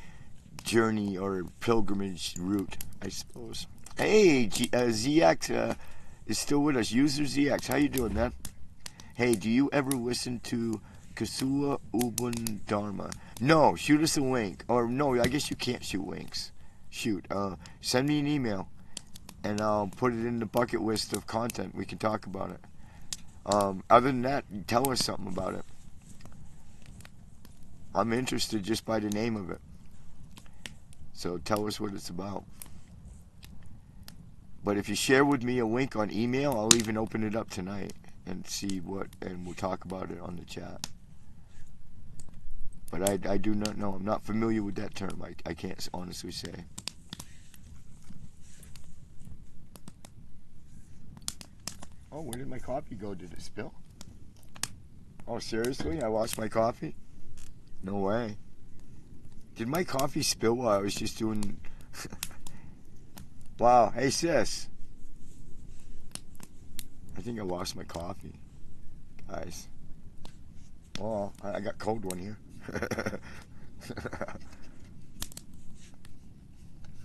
journey or pilgrimage route, I suppose. Hey, ZX is still with us. User ZX, how you doing, man? Hey, do you ever listen to Kasula Ubun Dharma? No, shoot us a link. Or no, I guess you can't shoot links. Shoot, send me an email, and I'll put it in the bucket list of content. We can talk about it. Other than that, tell us something about it. I'm interested just by the name of it. So tell us what it's about. But if you share with me a link on email, I'll even open it up tonight and see what, and we'll talk about it on the chat. But I do not know. I'm not familiar with that term. I can't honestly say. Oh, where did my coffee go? Did it spill? Oh, seriously? I lost my coffee? No way. Did my coffee spill while I was just doing... Wow. Hey, sis. I think I lost my coffee. Guys. Oh, I got cold one here.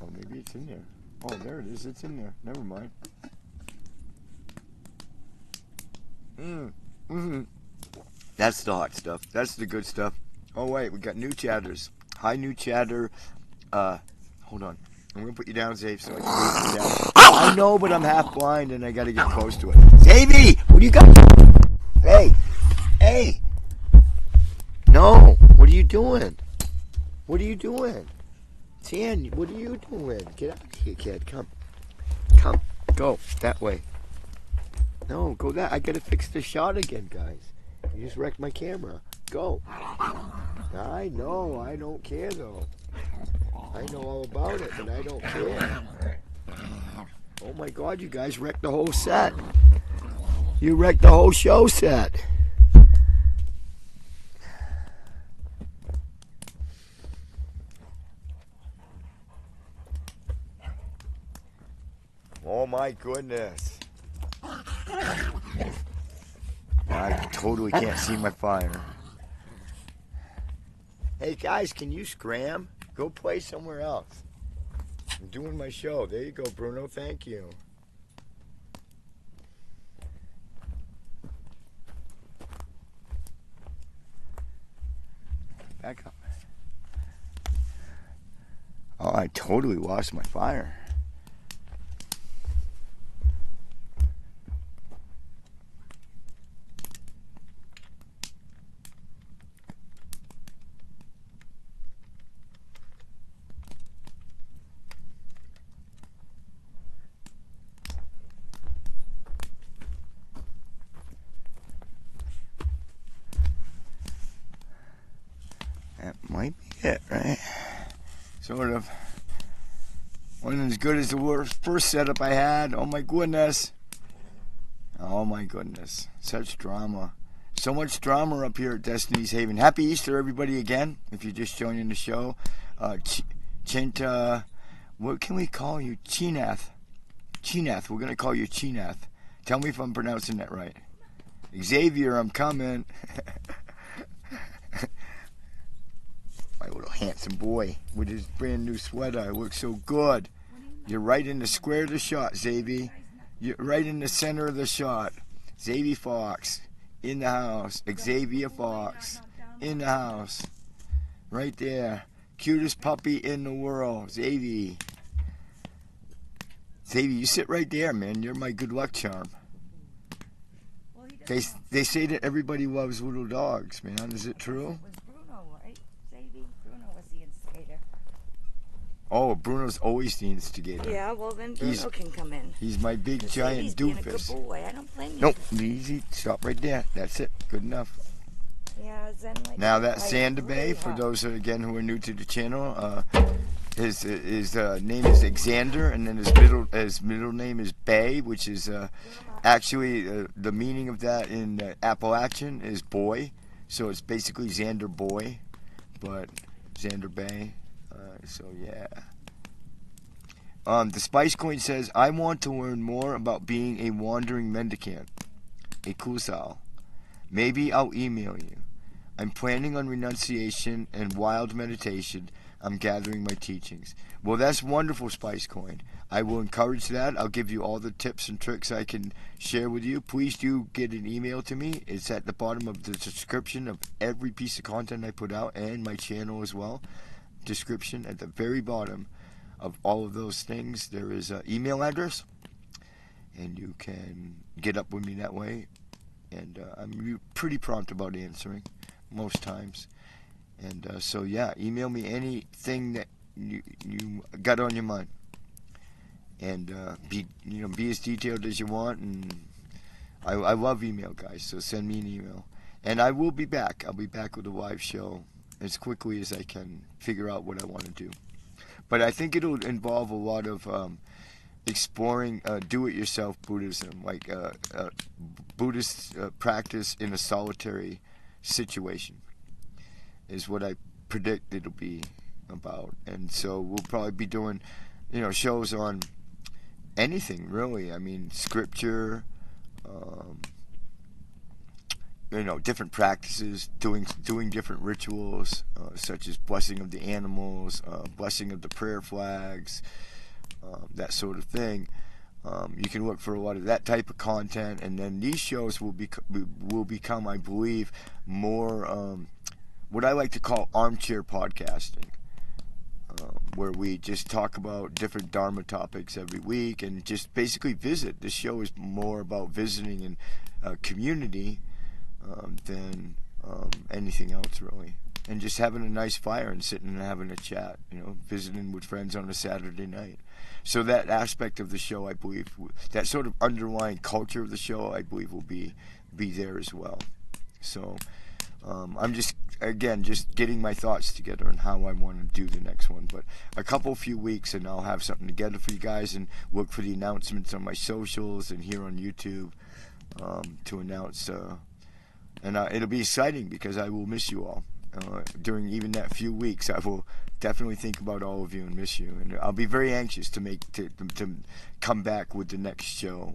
Oh, maybe it's in there. Oh, there it is. It's in there. Never mind. That's the hot stuff. That's the good stuff. Oh, wait. We got new chatters. Hi, new chatter. Hold on. I'm going to put you down, Zave, so I can put you down. I know, but I'm half blind and I got to get close to it. Zavey! What do you got? Hey! Hey! No! What are you doing? What are you doing? Tan, what are you doing? Get out of here, kid. Come. Come. Go. That way. No, go that. I got to fix the shot again, guys. You just wrecked my camera. Go. I know. I don't care, though. I know all about it, but I don't care. Oh my God, you guys wrecked the whole set. You wrecked the whole show set. Oh my goodness. I totally can't see my fire. Hey guys, can you scram? Go play somewhere else. I'm doing my show. There you go, Bruno. Thank you. Back up. Oh, I totally lost my fire. That might be it, right? Sort of. Wasn't as good as the first setup I had. Oh my goodness. Oh my goodness. Such drama. So much drama up here at Destiny's Haven. Happy Easter, everybody, again. If you're just joining the show. Chinta, what can we call you? Chinath. Chinath. We're going to call you Chinath. Tell me if I'm pronouncing that right. Xavier, I'm coming. My little handsome boy with his brand new sweater. I look so good. You're right in the square of the shot, Xavier. You're right in the center of the shot. Xavier Fox in the house. Xavier Fox in the house. Right there. Cutest puppy in the world. Xavier. Xavier, you sit right there, man. You're my good luck charm. They say that everybody loves little dogs, man. Is it true? Oh, Bruno's always the instigator. Yeah, well then Bruno can come in. He's my big giant being a doofus. good boy. I don't blame you. Nope, easy. Stop right there. That's it. Good enough. Yeah, Zen like now that Sander Bay, really for hot. those who are new to the channel, his name is Xander, and then his middle name is Bay, which is actually the meaning of that in Appalachian is boy, so it's basically Xander Boy, but Xander Bay. So yeah. The Spice Coin says, I want to learn more about being a wandering mendicant. A kusal. Maybe I'll email you. I'm planning on renunciation and wild meditation. I'm gathering my teachings. Well, that's wonderful, Spice Coin. I will encourage that. I'll give you all the tips and tricks I can share with you. Please do get an email to me. It's at the bottom of the description of every piece of content I put out, and my channel as well. Description at the very bottom of all of those things there is an email address, and you can get up with me that way, and I'm pretty prompt about answering most times, and so yeah, email me anything that you got on your mind, and be as detailed as you want, and I love email, guys, so send me an email. And I will be back. I'll be back with a live show as quickly as I can figure out what I want to do. But I think it'll involve a lot of exploring do-it-yourself Buddhism, like Buddhist practice in a solitary situation is what I predict it'll be about. And so we'll probably be doing, shows on anything, really. I mean, scripture, different practices, doing different rituals, such as blessing of the animals, blessing of the prayer flags, that sort of thing. You can look for a lot of that type of content, and then these shows will become, I believe, more what I like to call armchair podcasting, where we just talk about different Dharma topics every week and just basically visit. This show is more about visiting and community than anything else, really. And just having a nice fire and sitting and having a chat, visiting with friends on a Saturday night. So that aspect of the show, I believe, that sort of underlying culture of the show, I believe, will be there as well. So I'm just getting my thoughts together on how I want to do the next one. But a few weeks, and I'll have something together for you guys, and look for the announcements on my socials and here on YouTube to announce. And it'll be exciting because I will miss you all. During even that few weeks, I will definitely think about all of you and miss you, and I'll be very anxious to come back with the next show.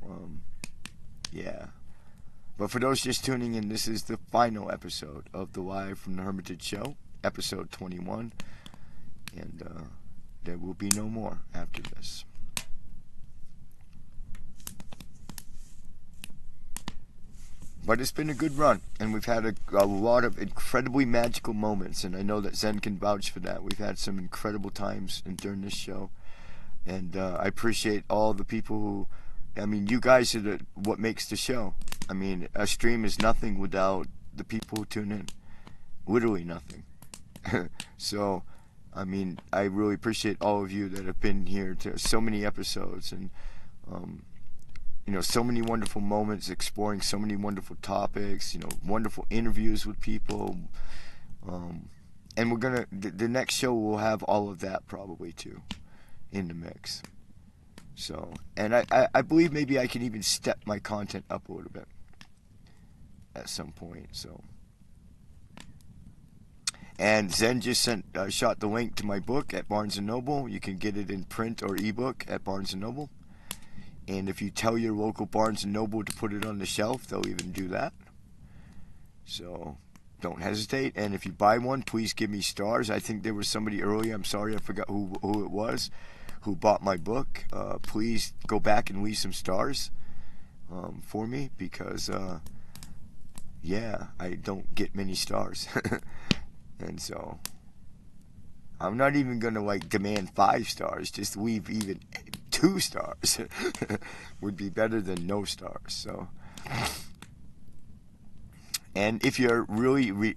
Yeah. But for those just tuning in, this is the final episode of the Live from the Hermitage show, episode 21, and there will be no more after this. But it's been a good run, and we've had a lot of incredibly magical moments, and I know that Zen can vouch for that. We've had some incredible times during this show, and I appreciate all the people who, you guys are what makes the show. A stream is nothing without the people who tune in. Literally nothing. So, I really appreciate all of you that have been here to so many episodes, and so many wonderful moments, exploring so many wonderful topics, wonderful interviews with people. And we're going to, the next show will have all of that probably too in the mix. So, and I believe maybe I can even step my content up a little bit at some point, so. And Zen just shot the link to my book at Barnes & Noble. You can get it in print or ebook at Barnes & Noble. And if you tell your local Barnes & Noble to put it on the shelf, they'll even do that. So don't hesitate. And if you buy one, please give me stars. I think there was somebody earlier, I'm sorry, I forgot who it was, who bought my book. Please go back and leave some stars for me, because, I don't get many stars. And so I'm not even going to demand 5 stars. Just leave even 2 stars would be better than no stars. So, and if you're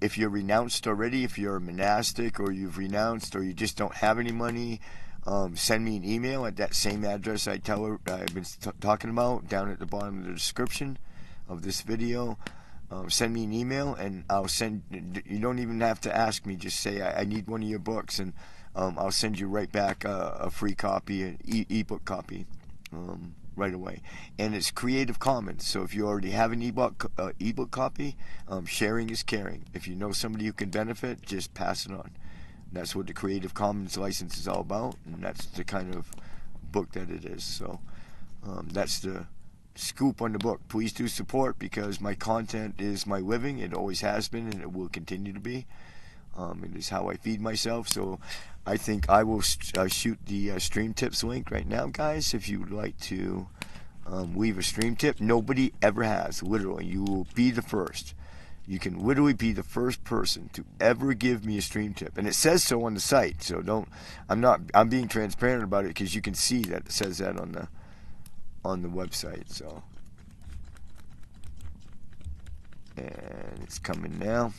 if you're renounced already, if you're a monastic or you've renounced or you just don't have any money, send me an email at that same address I've been talking about down at the bottom of the description of this video. Send me an email, and I'll send. You don't even have to ask me. Just say I need one of your books, and I'll send you right back a free copy, an ebook copy, right away. And it's Creative Commons, so if you already have an ebook copy, sharing is caring. If you know somebody who can benefit, just pass it on. That's what the Creative Commons license is all about, and that's the kind of book that it is. So that's the scoop on the book. Please do support, because my content is my living. It always has been, and it will continue to be. It is how I feed myself. So I think I will shoot the stream tips link right now, guys. If you would like to leave a stream tip, nobody ever has. Literally, you will be the first. You can literally be the first person to ever give me a stream tip, and it says so on the site. So I'm being transparent about it, because you can see that it says that on the website. So, and it's coming now.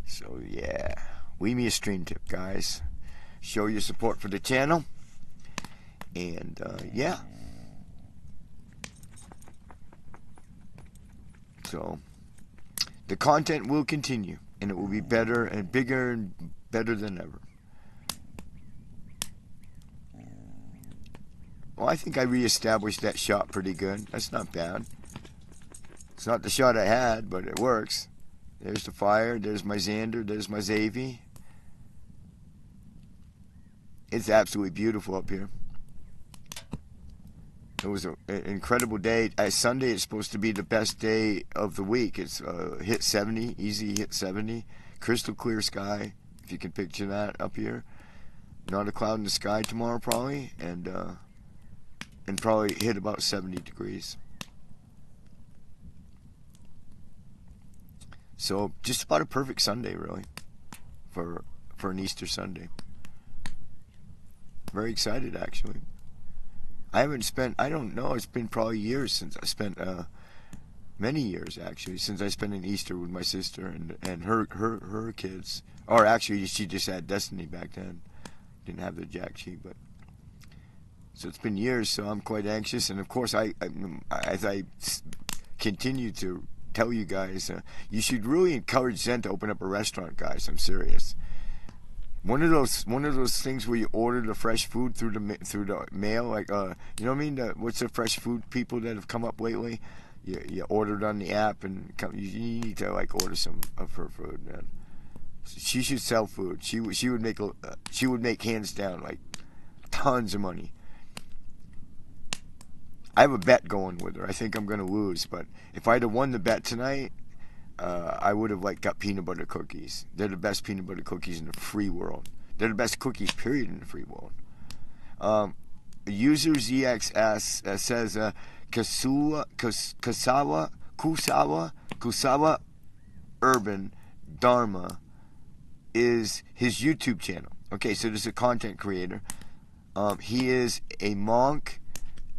So yeah, leave me a stream tip, guys. Show your support for the channel, and yeah. So the content will continue, and it will be better and bigger and better than ever. Well, I think I reestablished that shot pretty good. That's not bad. It's not the shot I had, but it works. There's the fire. There's my Xander. There's my Xavi. It's absolutely beautiful up here. It was an incredible day. Sunday is supposed to be the best day of the week. It's hit 70, easy hit 70. Crystal clear sky, if you can picture that up here. Not a cloud in the sky tomorrow probably, and probably hit about 70 degrees. So just about a perfect Sunday, really, for an Easter Sunday. Very excited, actually. I haven't spent, I don't know, it's been probably years since I spent, many years actually, since I spent an Easter with my sister and her kids. Or actually, she just had Destiny back then. Didn't have the Jack sheet, but. So it's been years, so I'm quite anxious. And of course, as I continue to tell you guys, you should really encourage Zen to open up a restaurant, guys. I'm serious. One of those things where you order the fresh food through the mail, like you know what I mean? What's the fresh food people that have come up lately? You order it on the app, and you need to like order some of her food, man. She should sell food. She would make hands down like tons of money. I have a bet going with her. I think I'm gonna lose, but if I'd have won the bet tonight, I would have got peanut butter cookies. They're the best peanut butter cookies in the free world. They're the best cookies, period, in the free world. User ZXS says Kusawa Urban Dharma is his YouTube channel. Okay, so this is a content creator. He is a monk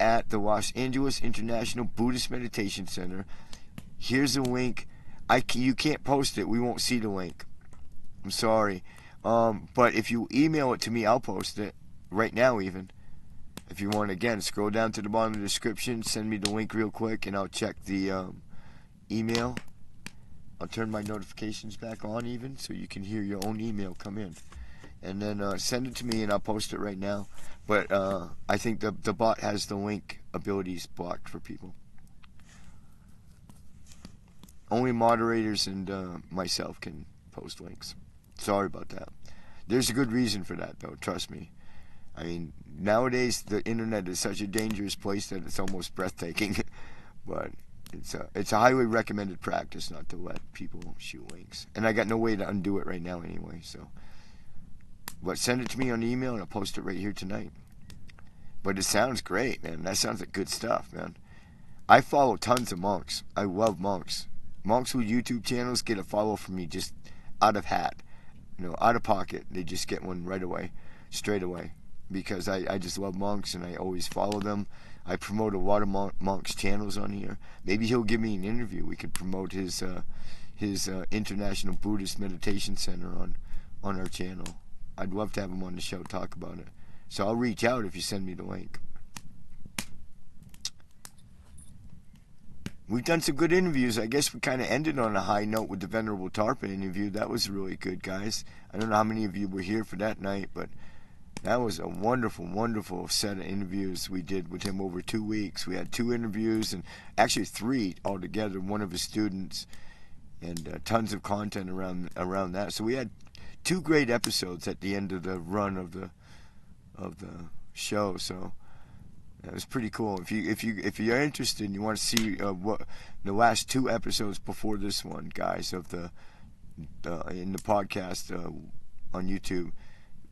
at the Los Angeles International Buddhist Meditation Center. Here's a link. You can't post it. We won't see the link. I'm sorry. But if you email it to me, I'll post it right now even. If you want, again, scroll down to the bottom of the description, send me the link real quick, and I'll check the email. I'll turn my notifications back on even, so you can hear your own email come in. And then send it to me, and I'll post it right now. But I think the bot has the link abilities blocked for people. Only moderators and myself can post links. Sorry about that. There's a good reason for that, though. Trust me. I mean, nowadays the internet is such a dangerous place that it's almost breathtaking. But it's a highly recommended practice not to let people shoot links. And I got no way to undo it right now anyway. So, but send it to me on email and I'll post it right here tonight. But it sounds great, man. That sounds like good stuff, man. I follow tons of monks. I love monks. Monks with YouTube channels get a follow from me just out of hat. Out of pocket. They just get one right away, straight away. Because I just love monks and I always follow them. I promote a lot of monks' channels on here. Maybe he'll give me an interview. We could promote his International Buddhist Meditation Center on our channel. I'd love to have him on the show, talk about it. So I'll reach out if you send me the link. We've done some good interviews. I guess we kind of ended on a high note with the Venerable Tarpa interview. That was really good, guys. I don't know how many of you were here for that night, but that was a wonderful, wonderful set of interviews we did with him over 2 weeks. We had 2 interviews, and actually 3 altogether, one of his students, and tons of content around that. So we had 2 great episodes at the end of the run of the show. So that was pretty cool. If you're interested and you want to see what the last 2 episodes before this one, guys, of in the podcast on YouTube,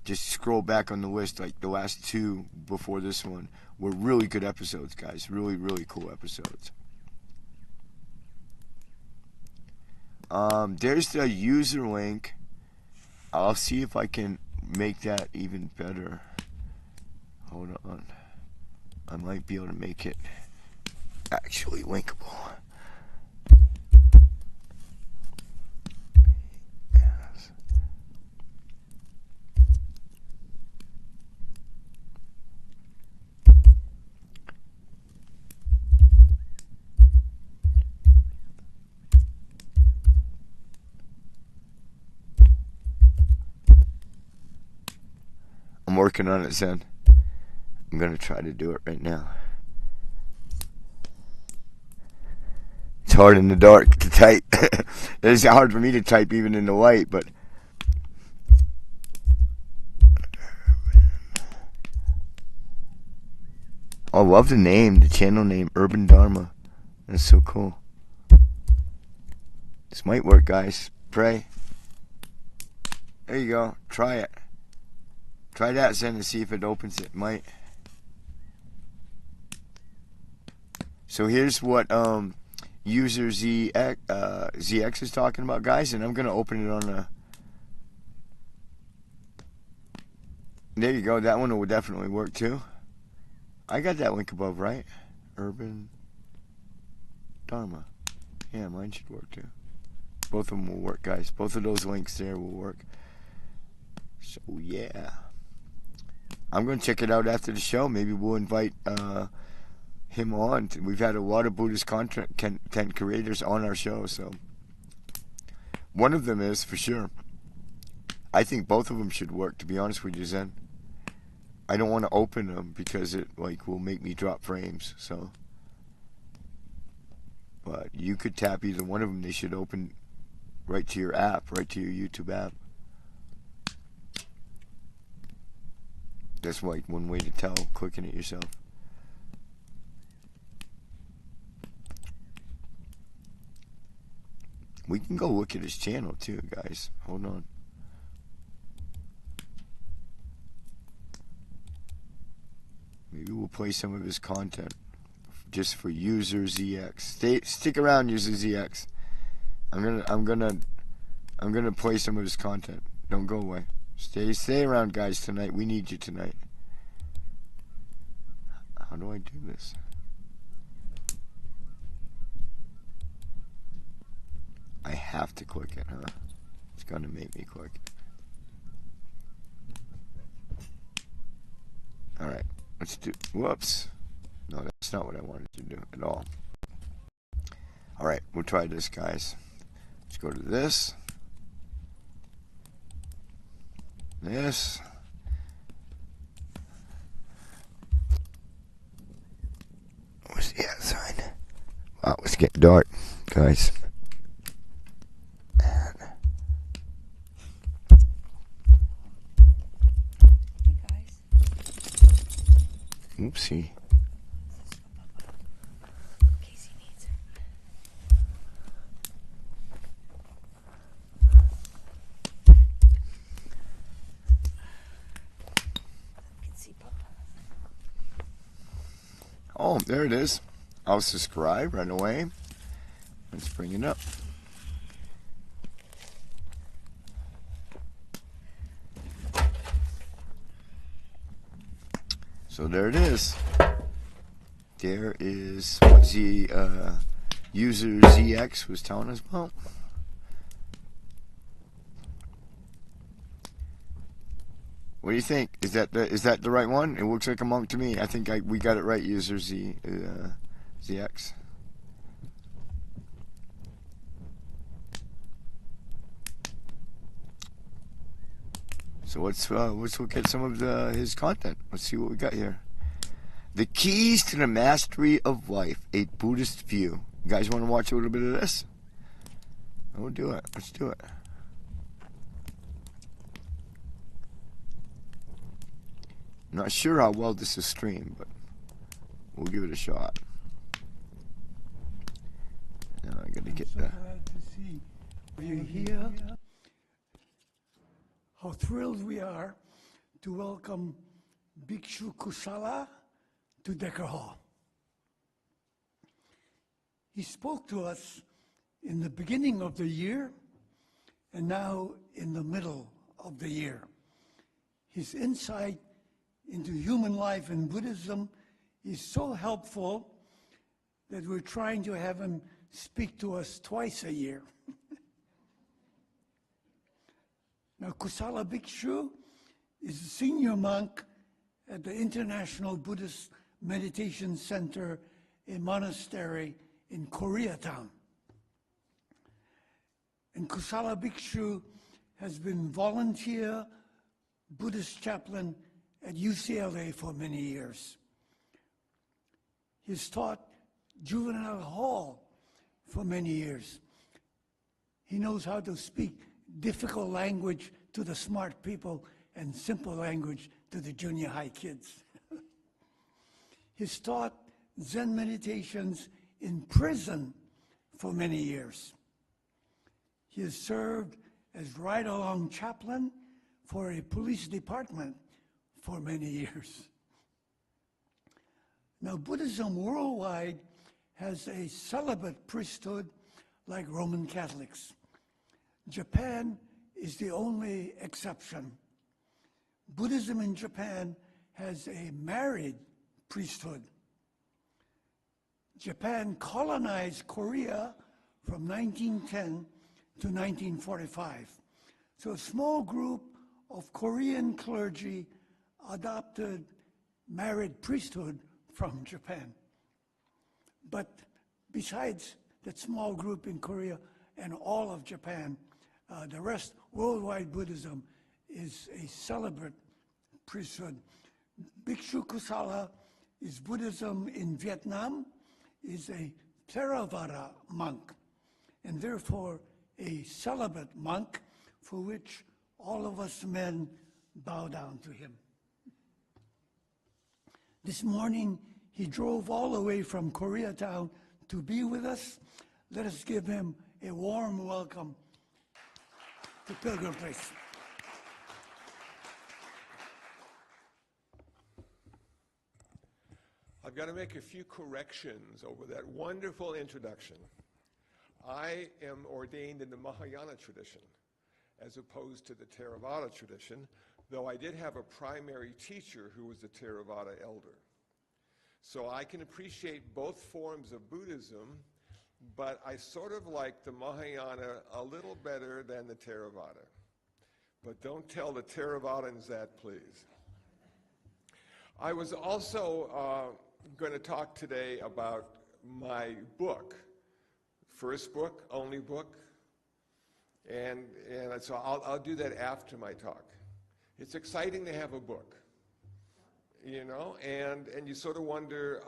just scroll back on the list. Like the last 2 before this one were really good episodes, guys. Really, really cool episodes. There's the user link. I'll see if I can make that even better. Hold on. I might be able to make it actually linkable. working on it, Zen. I'm going to try to do it right now. It's hard in the dark to type. It's hard for me to type even in the light, but I love the name, the channel name, Urban Dharma. That's so cool. This might work, guys. Pray. There you go. Try it. Try that, Zen, and see if it opens it. Might. So here's what user ZX is talking about, guys, and I'm going to open it on a... There you go. That one will definitely work, too. I got that link above, right? Urban Dharma. Yeah, mine should work, too. Both of them will work, guys. Both of those links there will work. So, yeah. I'm going to check it out after the show. Maybe we'll invite him on. We've had a lot of Buddhist content creators on our show, so one of them is for sure. I think both of them should work, to be honest with you, Zen. I don't want to open them because it will make me drop frames. So, but you could tap either one of them. They should open right to your app, right to your YouTube app. That's one way to tell, clicking it yourself. We can go look at his channel too, guys. Hold on. Maybe we'll play some of his content just for user ZX. Stick around, user ZX. I'm gonna play some of his content. Don't go away. Stay around, guys. Tonight we need you tonight. How do I do this? I have to click it, huh? It's gonna make me click it. Alright, let's do... Whoops. No, that's not what I wanted to do at all. Alright, we'll try this, guys. Let's go to this. This. What's the sign? Wow, it's getting dark, guys. Oopsie. Casey needs it. Can see Papa. Oh, there it is. I'll subscribe right away. Let's bring it up. So there it is. There is what user ZX was telling us about. What do you think? Is that the right one? It looks like a monk to me. I think we got it right, user ZX. So let's look at some of his content. Let's see what we got here. The Keys to the Mastery of Life, a Buddhist View. You guys want to watch a little bit of this? We'll do it. Let's do it. I'm not sure how well this is streamed, but we'll give it a shot. Now I got to get that. Glad to see you here. How thrilled we are to welcome Bhikshu Kusala to Decker Hall. He spoke to us in the beginning of the year and now in the middle of the year. His insight into human life and Buddhism is so helpful that we're trying to have him speak to us twice a year. Now, Kusala Bhikshu is a senior monk at the International Buddhist Meditation Center, a monastery in Koreatown. And Kusala Bhikshu has been volunteer, Buddhist chaplain, at UCLA for many years. He's taught juvenile hall for many years. He knows how to speak difficult language to the smart people and simple language to the junior high kids. He's taught Zen meditations in prison for many years. He has served as ride-along chaplain for a police department for many years. Now, Buddhism worldwide has a celibate priesthood like Roman Catholics. Japan is the only exception. Buddhism in Japan has a married priesthood. Japan colonized Korea from 1910 to 1945. So a small group of Korean clergy adopted married priesthood from Japan. But besides that small group in Korea and all of Japan, the rest, worldwide Buddhism, is a celibate priesthood. Bhikshu Kusala is Buddhism in Vietnam, is a Theravada monk, and therefore a celibate monk for which all of us men bow down to him. This morning, he drove all the way from Koreatown to be with us. Let us give him a warm welcome to Pilgrim Place. I've got to make a few corrections over that wonderful introduction. I am ordained in the Mahayana tradition as opposed to the Theravada tradition, though I did have a primary teacher who was a Theravada elder. So I can appreciate both forms of Buddhism, but I sort of like the Mahayana a little better than the Theravada. But don't tell the Theravadans that, please. I was also going to talk today about my book, first book, only book, and so I'll do that after my talk. It's exciting to have a book, you know, and you sort of wonder,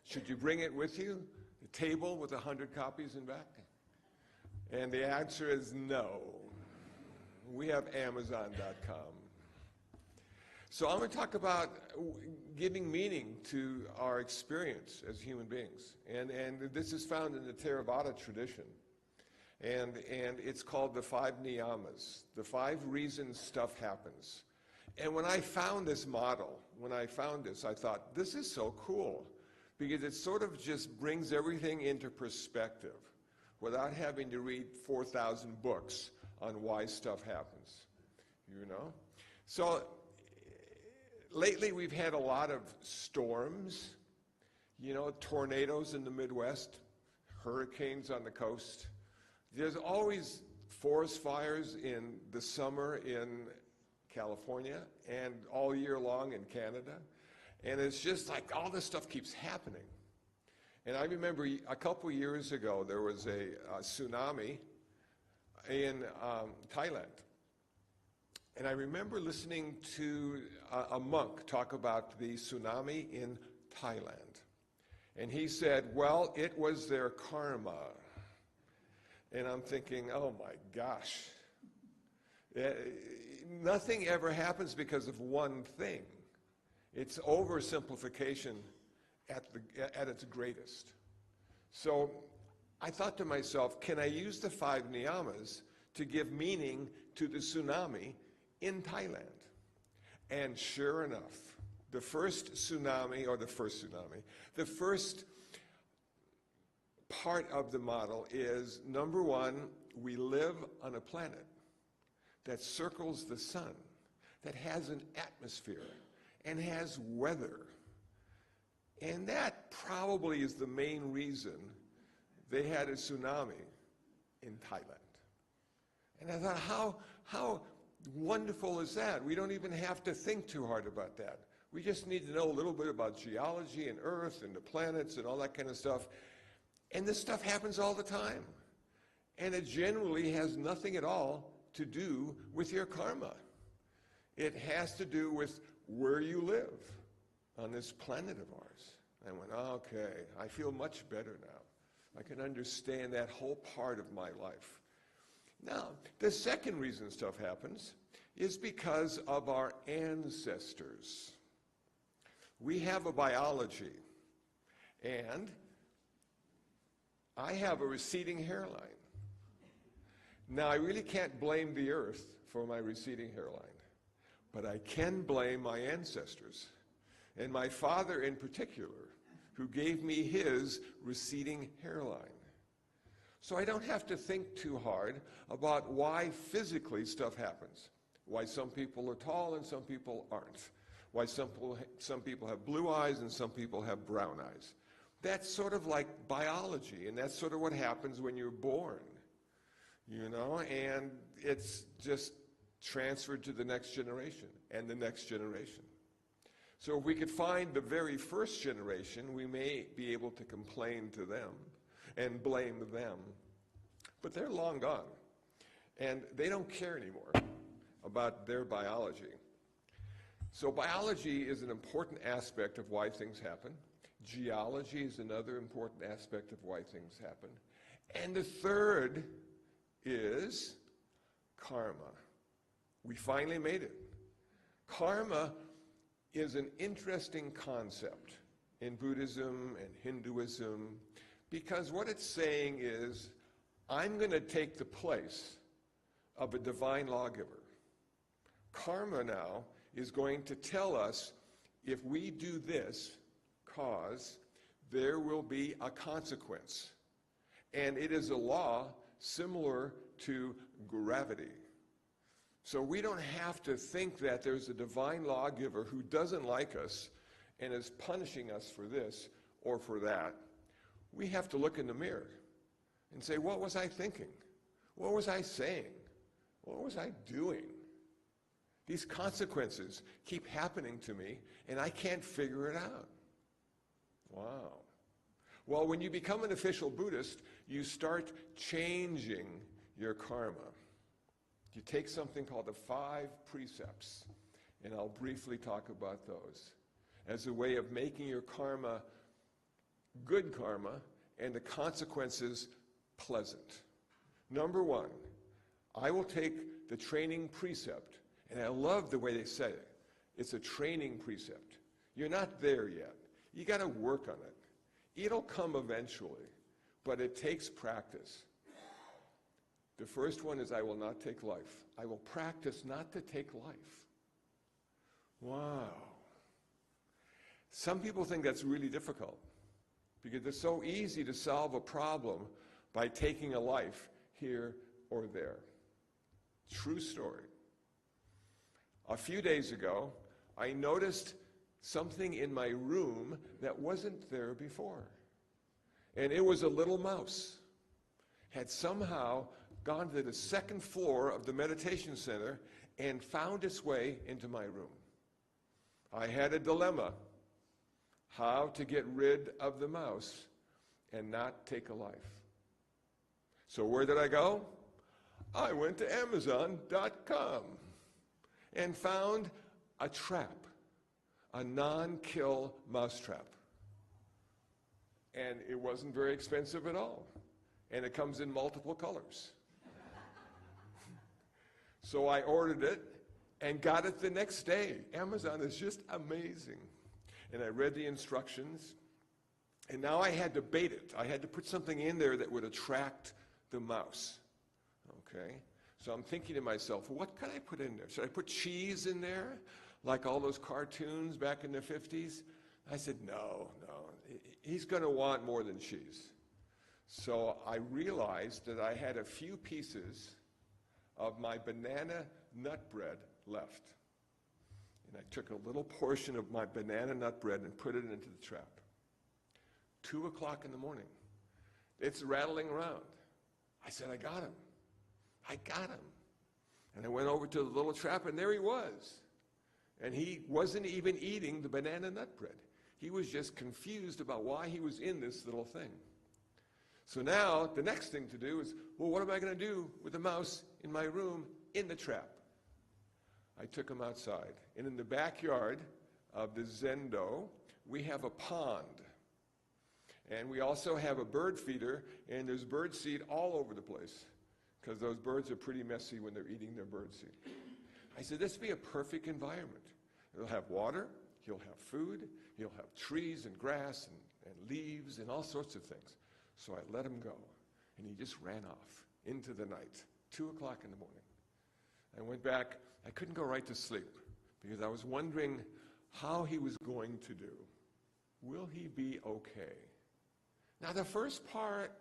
should you bring it with you, a table with 100 copies in back? And the answer is no. We have Amazon.com. So I'm going to talk about giving meaning to our experience as human beings. And this is found in the Theravada tradition. And it's called the 5 niyamas, the 5 reasons stuff happens. And when I found this model, I thought, this is so cool, because it sort of just brings everything into perspective without having to read 4,000 books on why stuff happens, you know? So lately we've had a lot of storms, you know, tornadoes in the Midwest, hurricanes on the coast. There's always forest fires in the summer in California and all year long in Canada. And it's just like all this stuff keeps happening. And I remember a couple years ago, there was a tsunami in Thailand. And I remember listening to a monk talk about the tsunami in Thailand. And he said, well, it was their karma. And I'm thinking, oh my gosh. Nothing ever happens because of one thing. It's oversimplification at its greatest. So I thought to myself, can I use the 5 niyamas to give meaning to the tsunami in Thailand? And sure enough, the first part of the model is, number 1, we live on a planet that circles the sun, that has an atmosphere and has weather. And that probably is the main reason they had a tsunami in Thailand. And I thought, how wonderful is that? We don't even have to think too hard about that. We just need to know a little bit about geology and Earth and the planets and all that kind of stuff. And this stuff happens all the time. And it generally has nothing at all to do with your karma. It has to do with where you live on this planet of ours. I went, okay, I feel much better now. I can understand that whole part of my life. Now, the second reason stuff happens is because of our ancestors. We have a biology, and I have a receding hairline. Now, I really can't blame the earth for my receding hairline, but I can blame my ancestors, and my father in particular, who gave me his receding hairline. So I don't have to think too hard about why physically stuff happens, why some people are tall and some people aren't, why some people have blue eyes and some people have brown eyes. That's sort of like biology, and that's sort of what happens when you're born, you know, and it's just transferred to the next generation and the next generation. So if we could find the very first generation, we may be able to complain to them and blame them. But they're long gone, and they don't care anymore about their biology. So biology is an important aspect of why things happen. Geology is another important aspect of why things happen. And the third is karma. We finally made it. Karma is an interesting concept in Buddhism and Hinduism, because what it's saying is, I'm going to take the place of a divine lawgiver. Karma now is going to tell us, if we do this cause, there will be a consequence. And it is a law similar to gravity. So we don't have to think that there's a divine lawgiver who doesn't like us and is punishing us for this or for that. We have to look in the mirror and say, what was I thinking? What was I saying? What was I doing? These consequences keep happening to me, and I can't figure it out. Wow. Well, when you become an official Buddhist, you start changing your karma. You take something called the 5 precepts, and I'll briefly talk about those, as a way of making your karma good karma and the consequences pleasant. Number 1, I will take the training precept, and I love the way they said it. It's a training precept. You're not there yet. You got to work on it. It'll come eventually, but it takes practice. The first one is, I will not take life. I will practice not to take life. Wow. Some people think that's really difficult, because it's so easy to solve a problem by taking a life here or there. True story. A few days ago, I noticed something in my room that wasn't there before. And it was a little mouse. Had somehow gone to the second floor of the meditation center and found its way into my room. I had a dilemma: how to get rid of the mouse and not take a life. So where did I go? I went to Amazon.com and found a trap, a non-kill mousetrap. And it wasn't very expensive at all. And it comes in multiple colors. So I ordered it and got it the next day. Amazon is just amazing. And I read the instructions, and now I had to bait it. I had to put something in there that would attract the mouse. Okay? So I'm thinking to myself, what can I put in there? Should I put cheese in there, like all those cartoons back in the 50s? I said, no, he's going to want more than cheese. So I realized that I had a few pieces of my banana nut bread left. And I took a little portion of my banana nut bread and put it into the trap. 2 o'clock in the morning. It's rattling around. I said, I got him. I got him. And I went over to the little trap, and there he was. And he wasn't even eating the banana nut bread. He was just confused about why he was in this little thing. So now, the next thing to do is, well, what am I going to do with the mouse in my room in the trap? I took him outside. And in the backyard of the Zendo, we have a pond. And we also have a bird feeder, and there's bird seed all over the place, because those birds are pretty messy when they're eating their bird seed. I said, this would be a perfect environment. It'll have water, he'll have food, he'll have trees and grass and leaves and all sorts of things. So I let him go, and he just ran off into the night, 2 o'clock in the morning. I went back. I couldn't go right to sleep because I was wondering how he was going to do. Will he be okay? Now, the first part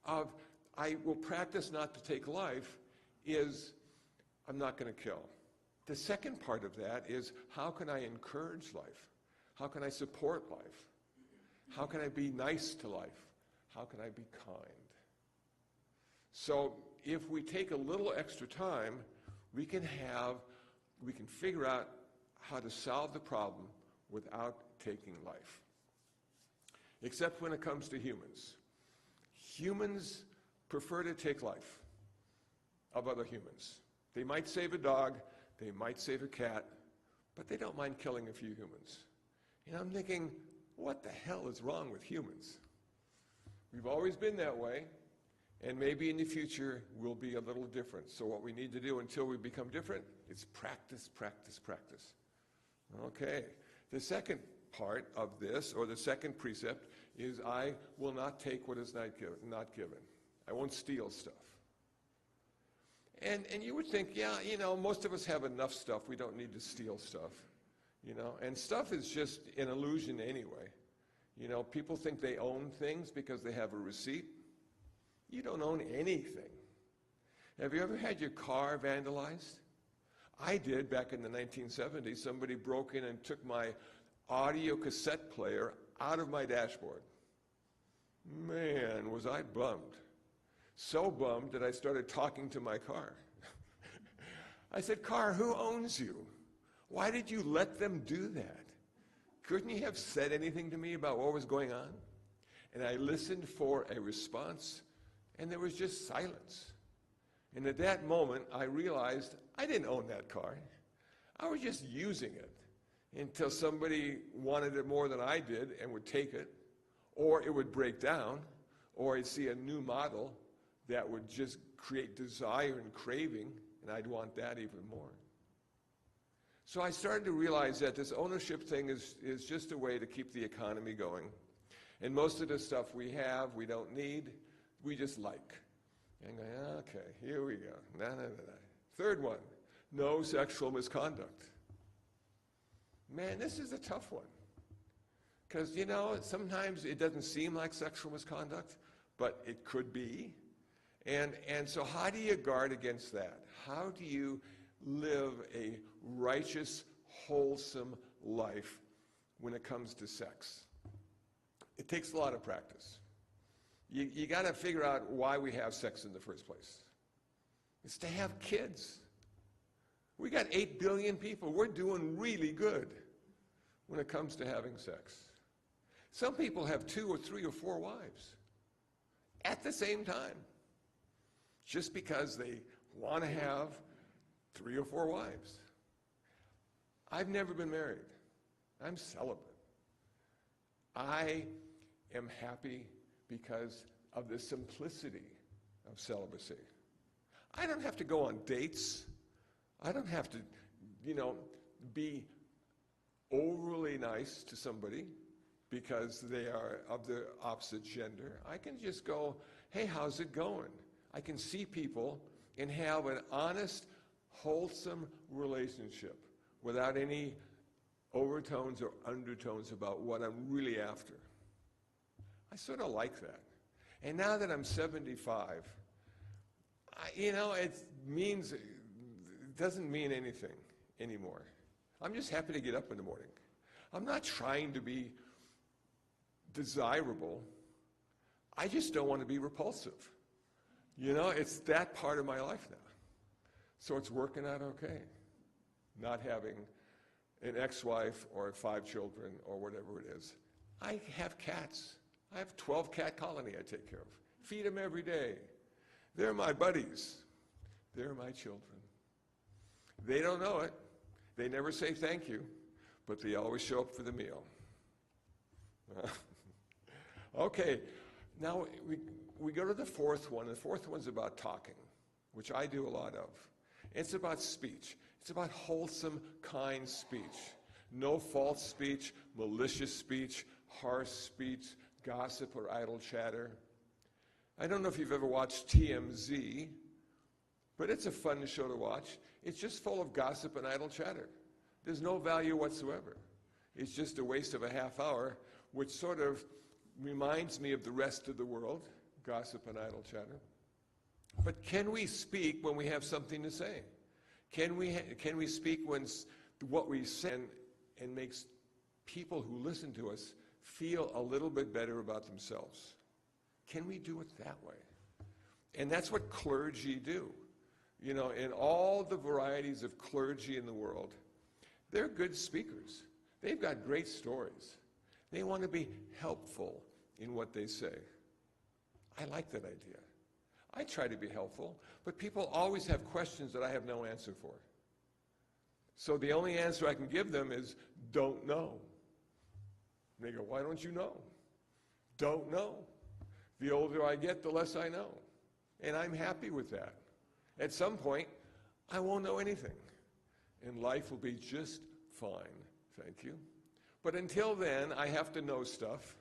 of I will practice not to take life is I'm not going to kill. The second part of that is how can I encourage life? How can I support life? How can I be nice to life? How can I be kind? So if we take a little extra time, we can figure out how to solve the problem without taking life. Except when it comes to humans. Humans prefer to take life of other humans. They might save a dog, they might save a cat, but they don't mind killing a few humans. And I'm thinking, what the hell is wrong with humans? We've always been that way, and maybe in the future we'll be a little different. So what we need to do until we become different is practice, practice, practice. Okay, the second part of this, or the second precept, is I will not take what is not given. I won't steal stuff. And you would think, yeah, most of us have enough stuff. We don't need to steal stuff, And stuff is just an illusion anyway. People think they own things because they have a receipt. You don't own anything. Have you ever had your car vandalized? I did back in the 1970s. Somebody broke in and took my audio cassette player out of my dashboard. Man, was I bummed. So bummed that I started talking to my car. I said, car, who owns you? Why did you let them do that? Couldn't you have said anything to me about what was going on? And I listened for a response, and there was just silence. And at that moment, I realized I didn't own that car. I was just using it until somebody wanted it more than I did and would take it, or it would break down, or I'd see a new model that would just create desire and craving, and I'd want that even more. So I started to realize that this ownership thing is just a way to keep the economy going. And most of the stuff we have, we don't need, we just like. And going, okay, here we go. Third one, no sexual misconduct. Man, this is a tough one. Because, sometimes it doesn't seem like sexual misconduct, but it could be. And so how do you guard against that? How do you live a righteous, wholesome life when it comes to sex? It takes a lot of practice. You got to figure out why we have sex in the first place. It's to have kids. We got 8 billion people. We're doing really good when it comes to having sex. Some people have 2 or 3 or 4 wives at the same time, just because they want to have 3 or 4 wives. I've never been married. I'm celibate. I am happy because of the simplicity of celibacy. I don't have to go on dates. I don't have to, be overly nice to somebody because they are of the opposite gender. I can just go, hey, how's it going? I can see people and have an honest, wholesome relationship without any overtones or undertones about what I'm really after. I sort of like that. And now that I'm 75, it doesn't mean anything anymore. I'm just happy to get up in the morning. I'm not trying to be desirable. I just don't want to be repulsive. It's that part of my life now. So it's working out okay. Not having an ex-wife or 5 children or whatever it is. I have cats. I have 12 cat colony I take care of. Feed them every day. They're my buddies. They're my children. They don't know it, They never say thank you, but they always show up for the meal. Okay, now we go to the fourth one. The fourth one's about talking, which I do a lot of. It's about speech. It's about wholesome, kind speech. No false speech, malicious speech, harsh speech, gossip or idle chatter. I don't know if you've ever watched TMZ, but it's a fun show to watch. It's just full of gossip and idle chatter. There's no value whatsoever. It's just a waste of a half hour, which sort of reminds me of the rest of the world, gossip and idle chatter. But can we speak when we have something to say? Can we speak when what we say and makes people who listen to us feel a little bit better about themselves? Can we do it that way? And that's what clergy do. You know, in all the varieties of clergy in the world, they're good speakers. They've got great stories. They want to be helpful in what they say. I like that idea. I try to be helpful, but people always have questions that I have no answer for. So the only answer I can give them is, don't know. And they go, why don't you know? Don't know. The older I get, the less I know. And I'm happy with that. At some point, I won't know anything. And life will be just fine. Thank you. But until then, I have to know stuff.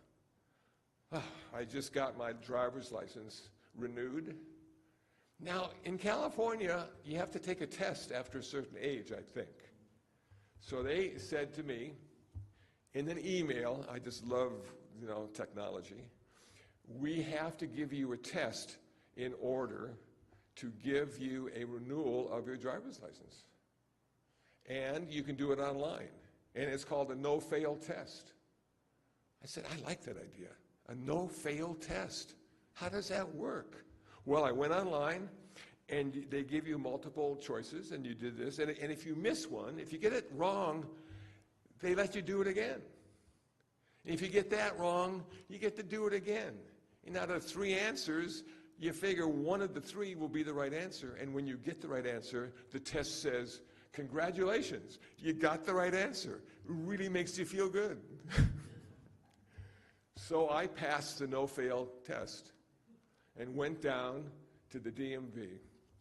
I just got my driver's license renewed. Now, in California, you have to take a test after a certain age, I think. So they said to me in an email, I just love, technology, we have to give you a test in order to give you a renewal of your driver's license. And you can do it online. And it's called a no-fail test. I said, I like that idea. A no-fail test. How does that work? Well, I went online, and they give you multiple choices, and you did this. And if you miss one, if you get it wrong, they let you do it again. And if you get that wrong, you get to do it again. And out of 3 answers, you figure one of the 3 will be the right answer. And when you get the right answer, the test says, congratulations, you got the right answer. It really makes you feel good. So I passed the no-fail test and went down to the DMV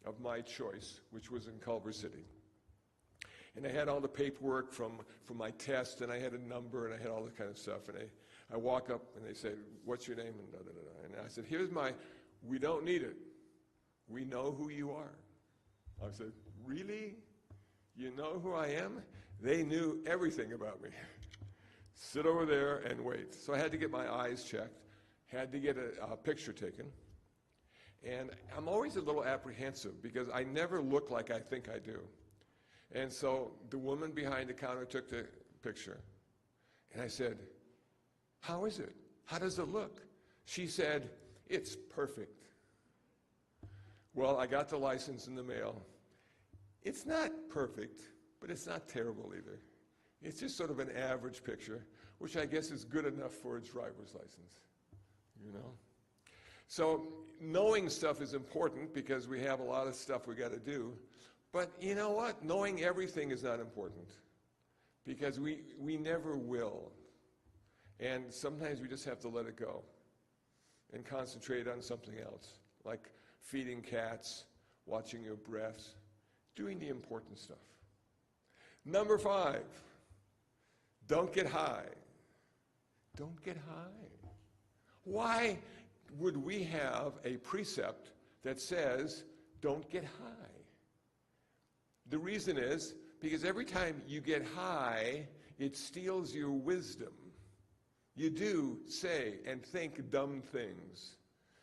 of my choice, which was in Culver City. And I had all the paperwork from my test, and I had a number, and I had all that kind of stuff. And I walk up, and they say, what's your name? And da-da-da-da. And I said, we don't need it. We know who you are. I said, really? You know who I am? They knew everything about me. Sit over there and wait. So I had to get my eyes checked, had to get a picture taken. And I'm always a little apprehensive because I never look like I think I do. And so the woman behind the counter took the picture. And I said, how is it? How does it look? She said, it's perfect. Well, I got the license in the mail. It's not perfect, but it's not terrible either. It's just sort of an average picture, which I guess is good enough for a driver's license, So knowing stuff is important because we have a lot of stuff we got to do. But you know what? Knowing everything is not important because we never will. And sometimes we just have to let it go and concentrate on something else, like feeding cats, watching your breaths, doing the important stuff. Number 5, don't get high. Don't get high. Why would we have a precept that says, don't get high? The reason is because every time you get high, it steals your wisdom. You do say and think dumb things.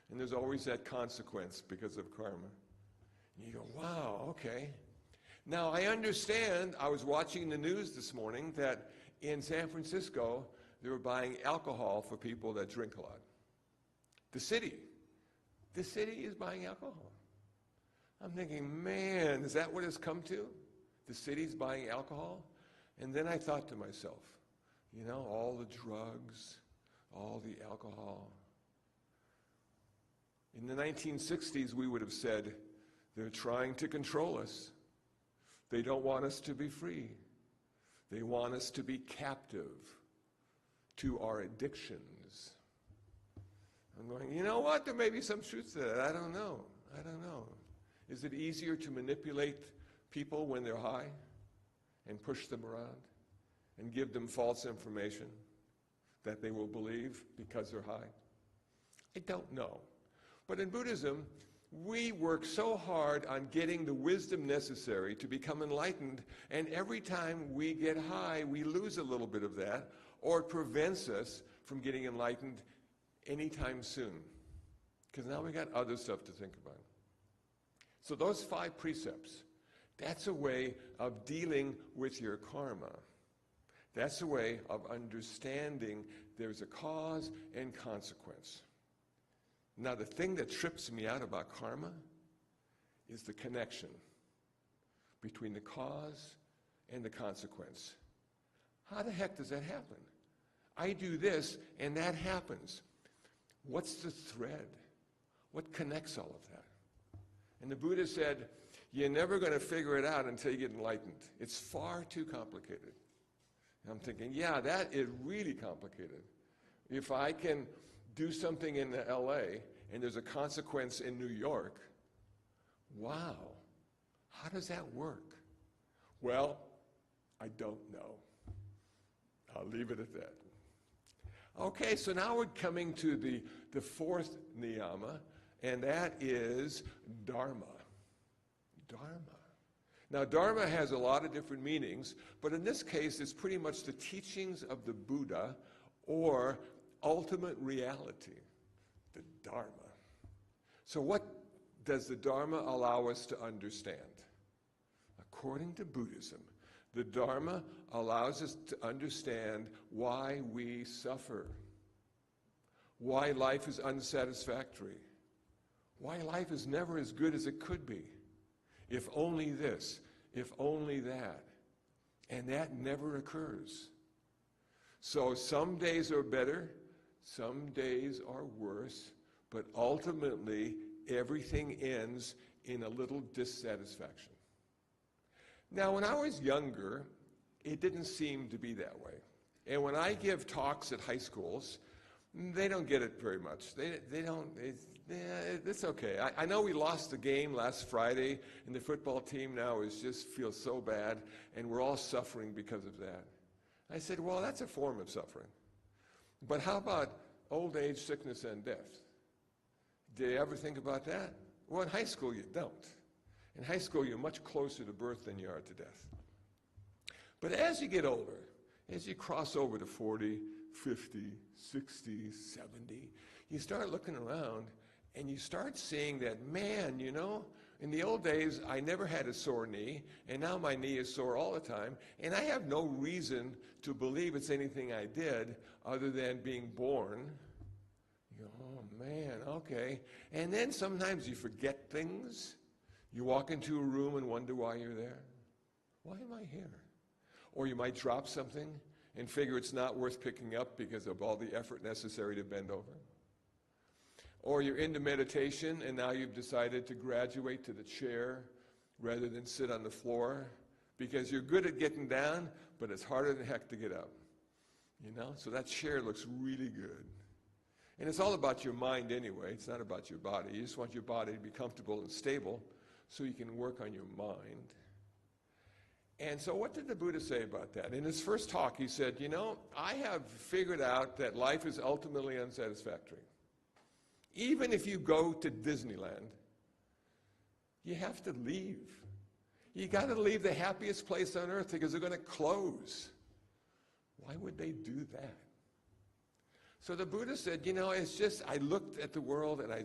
And there's always that consequence because of karma. And you go, wow, okay. Now, I understand, I was watching the news this morning that in San Francisco, they were buying alcohol for people that drink a lot. The city is buying alcohol. I'm thinking, man, is that what it's come to? The city's buying alcohol? And then I thought to myself, all the drugs, all the alcohol. In the 1960s, we would have said, they're trying to control us. They don't want us to be free. They want us to be captive to our addictions. I'm going, you know what? There may be some truth to that. I don't know. I don't know. Is it easier to manipulate people when they're high and push them around and give them false information that they will believe because they're high? I don't know. But in Buddhism, we work so hard on getting the wisdom necessary to become enlightened, and every time we get high, we lose a little bit of that, or it prevents us from getting enlightened anytime soon. Because now we got other stuff to think about. So those 5 precepts, that's a way of dealing with your karma. That's a way of understanding there's a cause and consequence. Now, the thing that trips me out about karma is the connection between the cause and the consequence. How the heck does that happen? I do this, and that happens. What's the thread? What connects all of that? And the Buddha said, you're never going to figure it out until you get enlightened. It's far too complicated. And I'm thinking, yeah, that is really complicated. If I can do something in LA and there's a consequence in New York, wow, how does that work? Well, I don't know. I'll leave it at that. Okay, so now we're coming to the 4th niyama, and that is Dharma. Dharma. Now, Dharma has a lot of different meanings, but in this case, it's pretty much the teachings of the Buddha or ultimate reality, the Dharma. So what does the Dharma allow us to understand? According to Buddhism, the Dharma allows us to understand why we suffer, why life is unsatisfactory, why life is never as good as it could be. If only this, if only that. And that never occurs. So some days are better, some days are worse, but ultimately everything ends in a little dissatisfaction. Now, when I was younger, it didn't seem to be that way. And when I give talks at high schools, they don't get it very much. It's okay. I know we lost the game last Friday, and the football team now just feels so bad, and we're all suffering because of that. I said, well, that's a form of suffering. But how about old age, sickness, and death? Did you ever think about that? Well, in high school, you don't. In high school, you're much closer to birth than you are to death. But as you get older, as you cross over to 40, 50, 60, 70, you start looking around and you start seeing that, man, you know, in the old days, I never had a sore knee, and now my knee is sore all the time, and I have no reason to believe it's anything I did other than being born. You go, oh, man, okay. And then sometimes you forget things. You walk into a room and wonder why you're there. Why am I here? Or you might drop something and figure it's not worth picking up because of all the effort necessary to bend over. Or you're into meditation and now you've decided to graduate to the chair rather than sit on the floor because you're good at getting down, but it's harder than heck to get up. You know, so that chair looks really good. And it's all about your mind anyway. It's not about your body. You just want your body to be comfortable and stable so you can work on your mind. And so what did the Buddha say about that? In his first talk, he said, you know, I have figured out that life is ultimately unsatisfactory. Even if you go to Disneyland, you have to leave. You got to leave the happiest place on earth because they're going to close. Why would they do that? So the Buddha said, you know, it's just, I looked at the world and I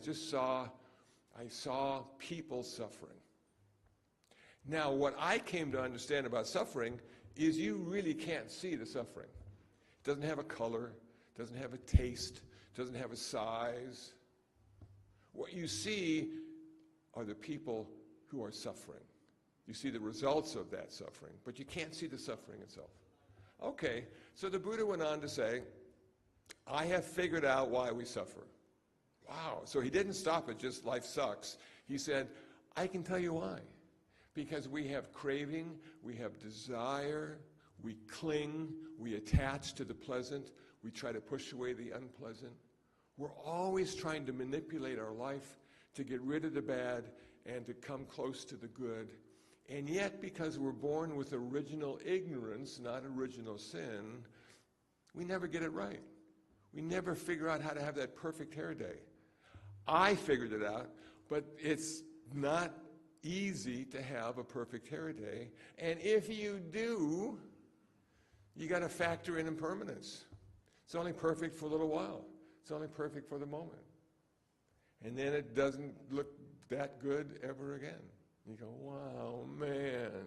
saw people suffering. Now, what I came to understand about suffering is you really can't see the suffering. It doesn't have a color, doesn't have a taste, doesn't have a size. What you see are the people who are suffering. You see the results of that suffering, but you can't see the suffering itself. Okay, so the Buddha went on to say, I have figured out why we suffer. Wow, so he didn't stop at just life sucks. He said, I can tell you why. Because we have craving, we have desire, We cling, we attach to the pleasant, we try to push away the unpleasant. We're always trying to manipulate our life to get rid of the bad and to come close to the good. And yet, because we're born with original ignorance, not original sin, we never get it right. We never figure out how to have that perfect hair day. I figured it out, but it's not easy to have a perfect hair day. And if you do, you got to factor in impermanence. It's only perfect for a little while. It's only perfect for the moment. And then it doesn't look that good ever again. You go, wow, man.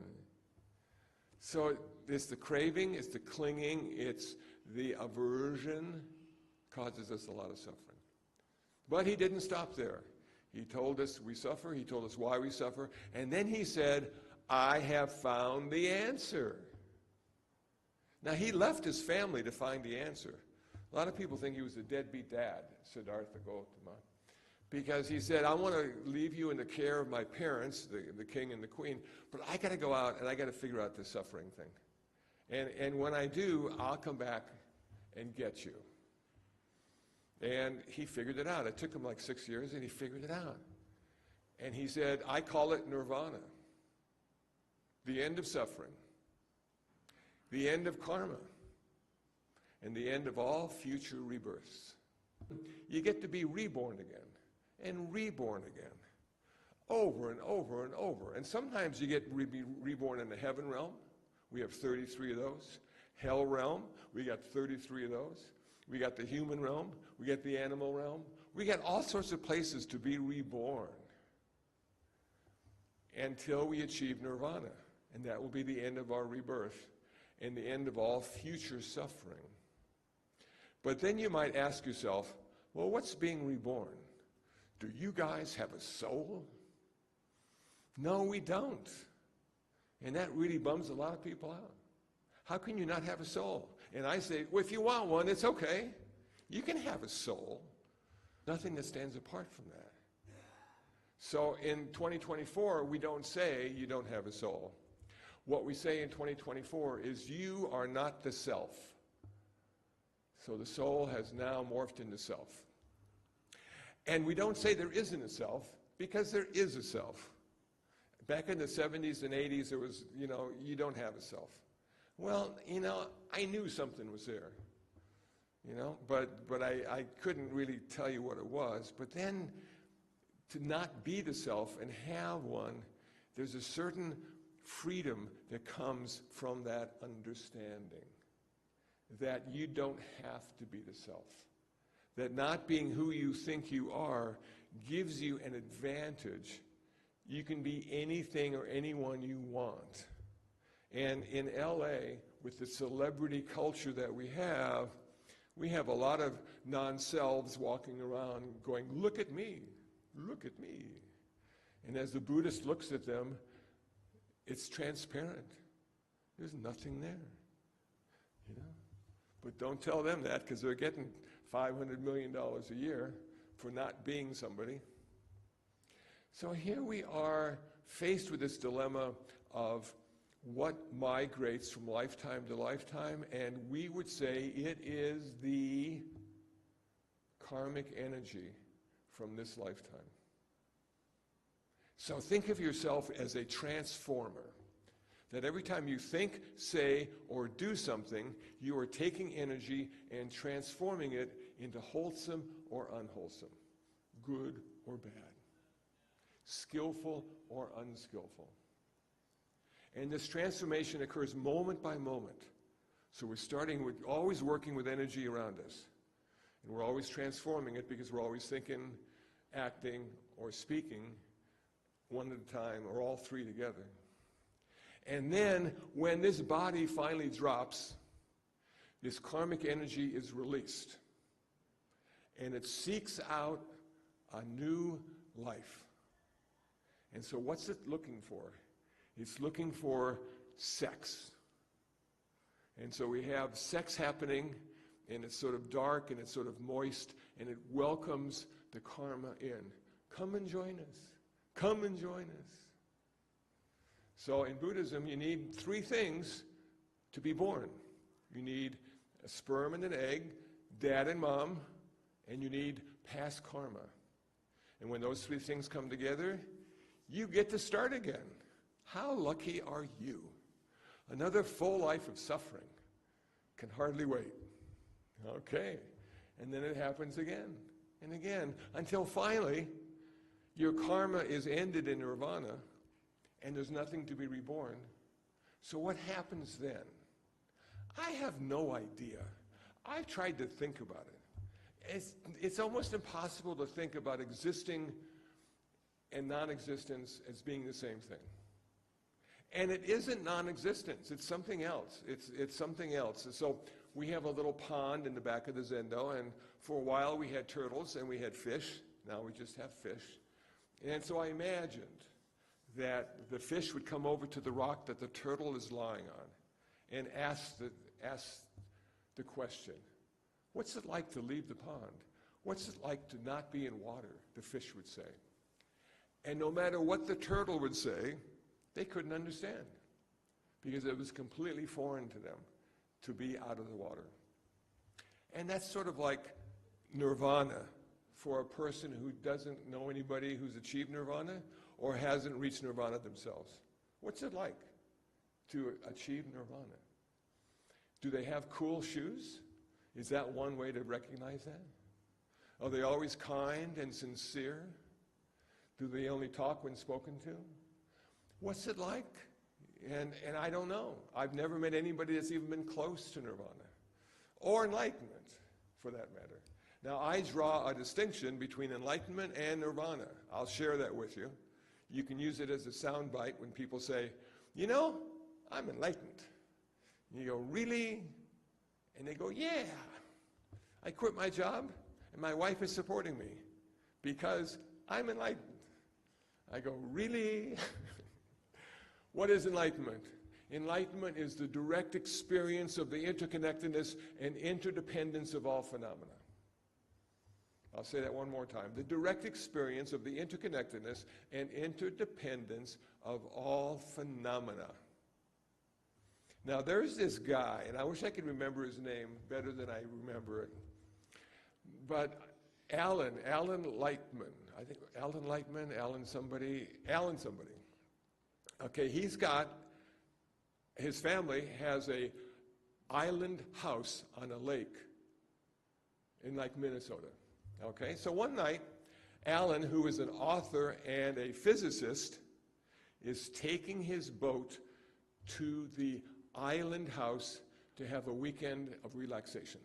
So it's the craving, it's the clinging, it's the aversion causes us a lot of suffering. But he didn't stop there. He told us we suffer, he told us why we suffer, and then he said, I have found the answer. Now, he left his family to find the answer. A lot of people think he was a deadbeat dad, Siddhartha Gautama, because he said, I want to leave you in the care of my parents, the king and the queen, but I got to go out and I got to figure out this suffering thing. And when I do, I'll come back and get you. And he figured it out. It took him like 6 years, and he figured it out. And he said, I call it nirvana, the end of suffering, the end of karma, and the end of all future rebirths. You get to be reborn again, and reborn again, over and over and over. And sometimes you get reborn in the heaven realm. We have 33 of those. Hell realm, we got 33 of those. We got the human realm. We got the animal realm. We got all sorts of places to be reborn until we achieve nirvana. And that will be the end of our rebirth and the end of all future suffering. But then you might ask yourself, well, what's being reborn? Do you guys have a soul? No, we don't. And that really bums a lot of people out. How can you not have a soul? And I say, well, if you want one, it's okay. You can have a soul. Nothing that stands apart from that. So in 2024, we don't say you don't have a soul. What we say in 2024 is you are not the self. So the soul has now morphed into self. And we don't say there isn't a self, because there is a self. Back in the 70s and 80s, there was, you don't have a self. Well, I knew something was there, but I couldn't really tell you what it was. But then to not be the self and have one, there's a certain freedom that comes from that understanding that you don't have to be the self. That not being who you think you are gives you an advantage. You can be anything or anyone you want. And in LA, with the celebrity culture that we have a lot of non-selves walking around going, look at me, look at me. And as the Buddhist looks at them, it's transparent. There's nothing there, But don't tell them that, because they're getting $500 million a year for not being somebody. So here we are faced with this dilemma of what migrates from lifetime to lifetime, and we would say it is the karmic energy from this lifetime. So think of yourself as a transformer, that every time you think, say, or do something, you are taking energy and transforming it into wholesome or unwholesome, good or bad, skillful or unskillful. And this transformation occurs moment by moment. So we're starting with always working with energy around us. And we're always transforming it because we're always thinking, acting, or speaking one at a time, or all three together. And then when this body finally drops, this karmic energy is released. And it seeks out a new life. And so what's it looking for? It's looking for sex. And so we have sex happening, and it's sort of dark, and it's sort of moist, and it welcomes the karma in. Come and join us. Come and join us. So in Buddhism, you need three things to be born. You need a sperm and an egg, dad and mom, and you need past karma. And when those three things come together, you get to start again. How lucky are you? Another full life of suffering. Can hardly wait. Okay. And then it happens again and again until finally your karma is ended in nirvana and there's nothing to be reborn. So what happens then? I have no idea. I've tried to think about it. It's almost impossible to think about existing and non-existence as being the same thing. And it isn't non-existence, it's something else. It's something else. And so we have a little pond in the back of the Zendo, and for a while we had turtles and we had fish. Now we just have fish. And so I imagined that the fish would come over to the rock that the turtle is lying on and ask the question, what's it like to leave the pond? What's it like to not be in water? The fish would say. And no matter what the turtle would say, they couldn't understand because it was completely foreign to them to be out of the water. And that's sort of like nirvana for a person who doesn't know anybody who's achieved nirvana or hasn't reached nirvana themselves. What's it like to achieve nirvana? Do they have cool shoes? Is that one way to recognize that? Are they always kind and sincere? Do they only talk when spoken to? What's it like? And I don't know. I've never met anybody that's even been close to nirvana or enlightenment, for that matter. Now, I draw a distinction between enlightenment and nirvana. I'll share that with you. You can use it as a soundbite when people say, you know, I'm enlightened. And you go, really? And they go, yeah. I quit my job, and my wife is supporting me because I'm enlightened. I go, really? What is enlightenment? Enlightenment is the direct experience of the interconnectedness and interdependence of all phenomena. I'll say that one more time. The direct experience of the interconnectedness and interdependence of all phenomena. Now, there's this guy, and I wish I could remember his name better than I remember it, but Alan Lightman, I think Alan Lightman, Alan somebody. Okay, his family has a island house on a lake in like Minnesota. Okay, so one night, Alan, who is an author and a physicist, is taking his boat to the island house to have a weekend of relaxation.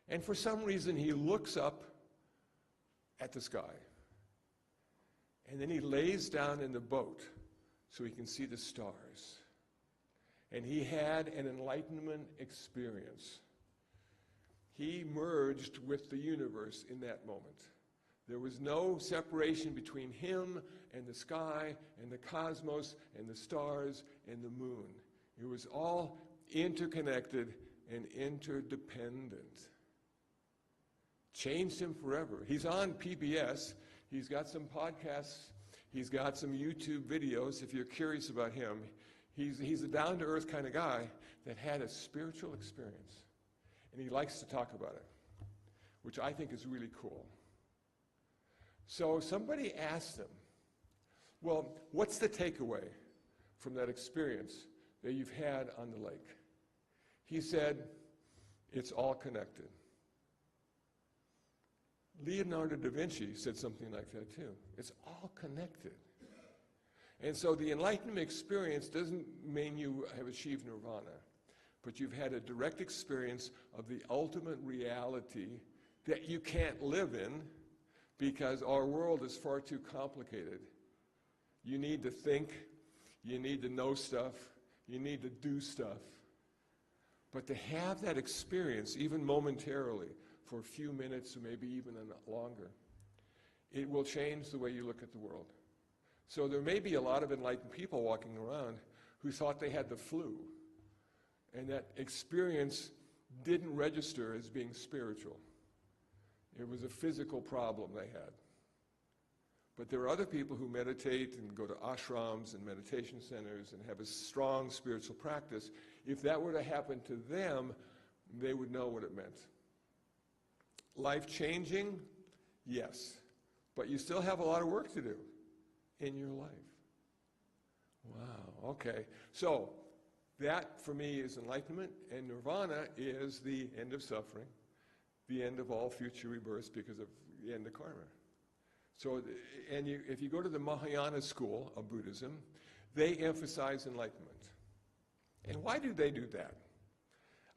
And for some reason, he looks up at the sky. And then he lays down in the boat so he can see the stars. And he had an enlightenment experience. He merged with the universe in that moment. There was no separation between him and the sky and the cosmos and the stars and the moon. It was all interconnected and interdependent. Changed him forever. He's on PBS. He's got some podcasts. He's got some YouTube videos if you're curious about him. He's a down-to-earth kind of guy that had a spiritual experience. And he likes to talk about it, which I think is really cool. So somebody asked him, well, what's the takeaway from that experience that you've had on the lake? He said, it's all connected. Leonardo da Vinci said something like that too. It's all connected. And so the enlightenment experience doesn't mean you have achieved nirvana, but you've had a direct experience of the ultimate reality that you can't live in because our world is far too complicated. You need to think, you need to know stuff, you need to do stuff. But to have that experience, even momentarily, for a few minutes or maybe even longer, it will change the way you look at the world. So there may be a lot of enlightened people walking around who thought they had the flu, and that experience didn't register as being spiritual. It was a physical problem they had. But there are other people who meditate and go to ashrams and meditation centers and have a strong spiritual practice. If that were to happen to them, they would know what it meant. Life-changing? Yes. But you still have a lot of work to do in your life. Wow, okay. So that, for me, is enlightenment, and nirvana is the end of suffering, the end of all future rebirths because of the end of karma. So, and if you go to the Mahayana school of Buddhism, they emphasize enlightenment. And why do they do that?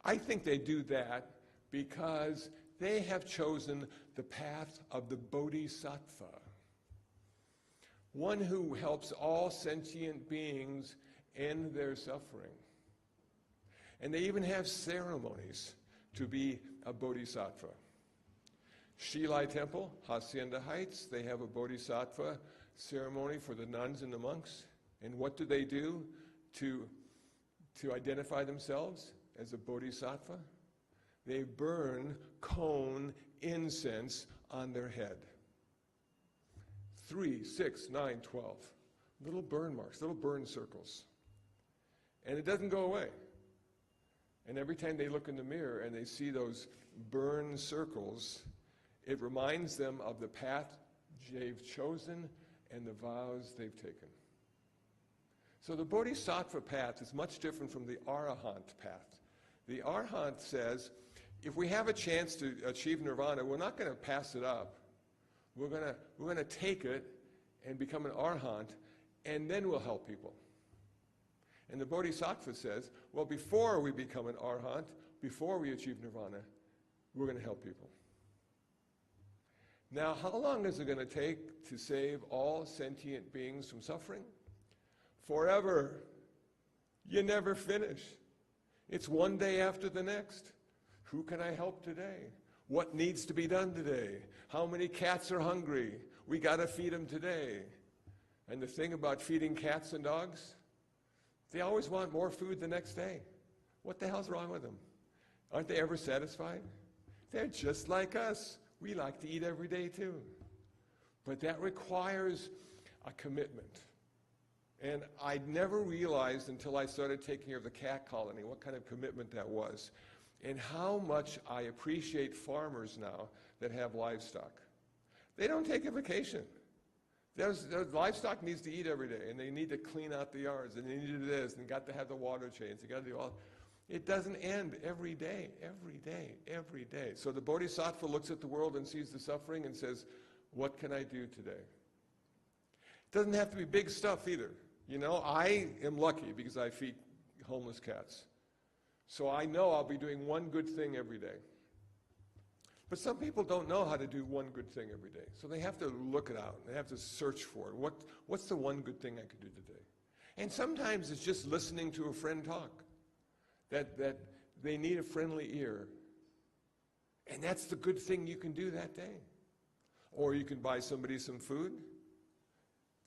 I think they do that because they have chosen the path of the Bodhisattva, one who helps all sentient beings end their suffering. And they even have ceremonies to be a Bodhisattva. Shilai Temple, Hacienda Heights, they have a Bodhisattva ceremony for the nuns and the monks. And what do they do to identify themselves as a Bodhisattva? They burn cone incense on their head. 3, 6, 9, 12. Little burn marks, little burn circles. And it doesn't go away. And every time they look in the mirror and they see those burn circles, it reminds them of the path they've chosen and the vows they've taken. So the Bodhisattva path is much different from the Arahant path. The Arahant says, if we have a chance to achieve nirvana, we're not going to pass it up. We're going to take it and become an Arahant, and then we'll help people. And the Bodhisattva says, well, before we become an Arahant, before we achieve nirvana, we're going to help people. Now, how long is it going to take to save all sentient beings from suffering? Forever. You never finish. It's one day after the next. Who can I help today? What needs to be done today? How many cats are hungry? We got to feed them today. And the thing about feeding cats and dogs, they always want more food the next day. What the hell's wrong with them? Aren't they ever satisfied? They're just like us. We like to eat every day too. But that requires a commitment. And I never realized until I started taking care of the cat colony what kind of commitment that was. And how much I appreciate farmers now that have livestock. They don't take a vacation. Their livestock needs to eat every day, and they need to clean out the yards, and they need to do this, and got to have the water change. They got to do all. It doesn't end every day, every day, every day. So the Bodhisattva looks at the world and sees the suffering and says, what can I do today? It doesn't have to be big stuff either. You know, I am lucky because I feed homeless cats. So I know I'll be doing one good thing every day. But some people don't know how to do one good thing every day. So they have to look it out. They have to search for it. What's the one good thing I could do today? And sometimes it's just listening to a friend talk. That they need a friendly ear. And that's the good thing you can do that day. Or you can buy somebody some food.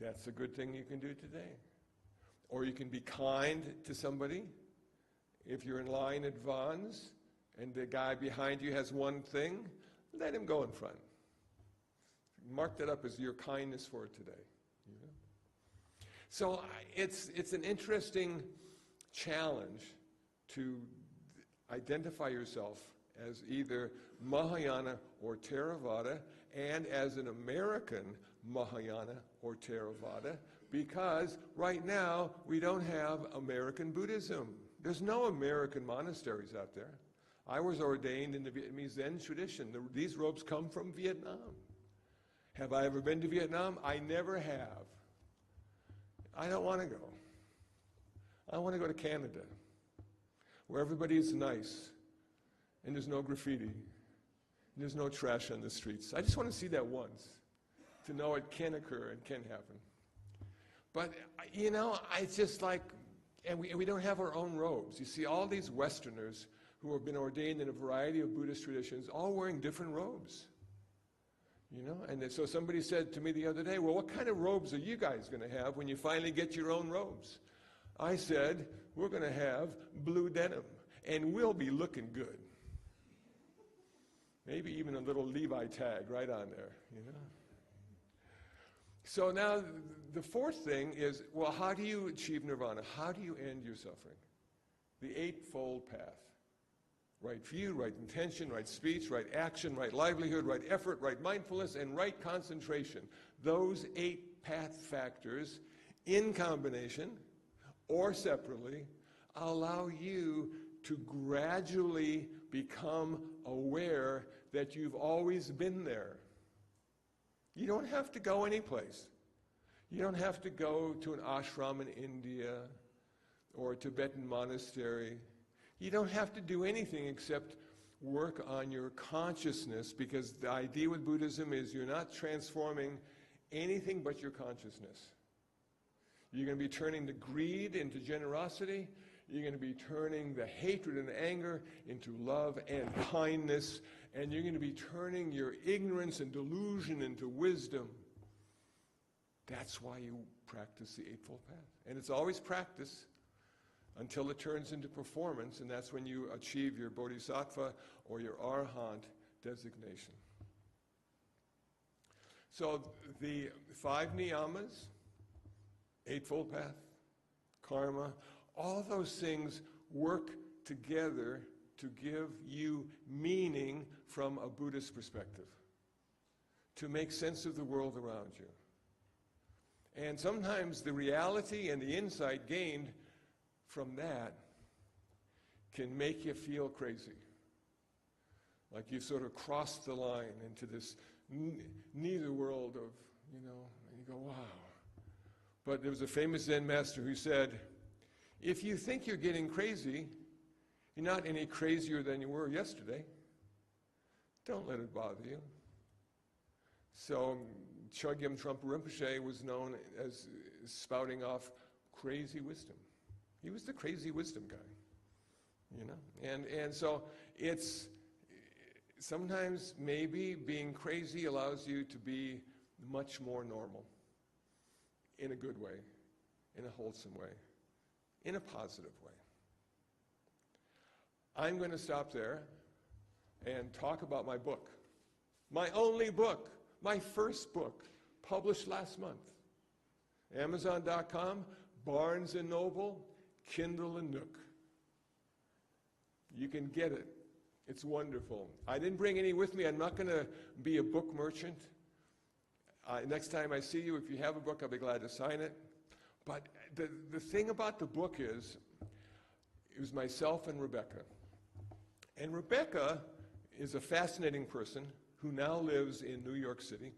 That's a good thing you can do today. Or you can be kind to somebody. If you're in line at Vaughn's and the guy behind you has one thing, let him go in front. Mark that up as your kindness for today. You know? So it's an interesting challenge to identify yourself as either Mahayana or Theravada, and as an American Mahayana or Theravada, because right now we don't have American Buddhism. There's no American monasteries out there. I was ordained in the Vietnamese Zen tradition. These robes come from Vietnam. Have I ever been to Vietnam? I never have. I don't want to go. I want to go to Canada, where everybody is nice, and there's no graffiti, and there's no trash on the streets. I just want to see that once, to know it can occur and can happen. But, you know, it's just like, and we don't have our own robes. You see all these Westerners who have been ordained in a variety of Buddhist traditions, all wearing different robes. You know, and so somebody said to me the other day, well, what kind of robes are you guys going to have when you finally get your own robes? I said, we're going to have blue denim, and we'll be looking good. Maybe even a little Levi tag right on there, you know. So now the fourth thing is, well, how do you achieve nirvana? How do you end your suffering? The eightfold path. Right view, right intention, right speech, right action, right livelihood, right effort, right mindfulness, and right concentration. Those 8 path factors, in combination or separately, allow you to gradually become aware that you've always been there. You don't have to go anyplace. You don't have to go to an ashram in India or a Tibetan monastery. You don't have to do anything except work on your consciousness, because the idea with Buddhism is you're not transforming anything but your consciousness. You're going to be turning the greed into generosity. You're going to be turning the hatred and anger into love and kindness. And you're going to be turning your ignorance and delusion into wisdom. That's why you practice the Eightfold Path. And it's always practice until it turns into performance, and that's when you achieve your bodhisattva or your arahant designation. So the 5 niyamas, Eightfold Path, karma, all those things work together to give you meaning from a Buddhist perspective, to make sense of the world around you. And sometimes the reality and the insight gained from that can make you feel crazy. Like you sort of crossed the line into this neither world of, and you go, wow. But there was a famous Zen master who said, if you think you're getting crazy, you're not any crazier than you were yesterday. Don't let it bother you. So Chogyam Trungpa Rinpoche was known as spouting off crazy wisdom. He was the crazy wisdom guy, And so it's sometimes maybe being crazy allows you to be much more normal in a good way, in a wholesome way, in a positive way. I'm going to stop there and talk about my book. My only book, my first book, published last month. Amazon.com, Barnes & Noble, Kindle and Nook. You can get it. It's wonderful. I didn't bring any with me. I'm not going to be a book merchant. Next time I see you, if you have a book, I'll be glad to sign it. But the thing about the book is, it was myself and Rebecca. And Rebecca is a fascinating person who now lives in New York City.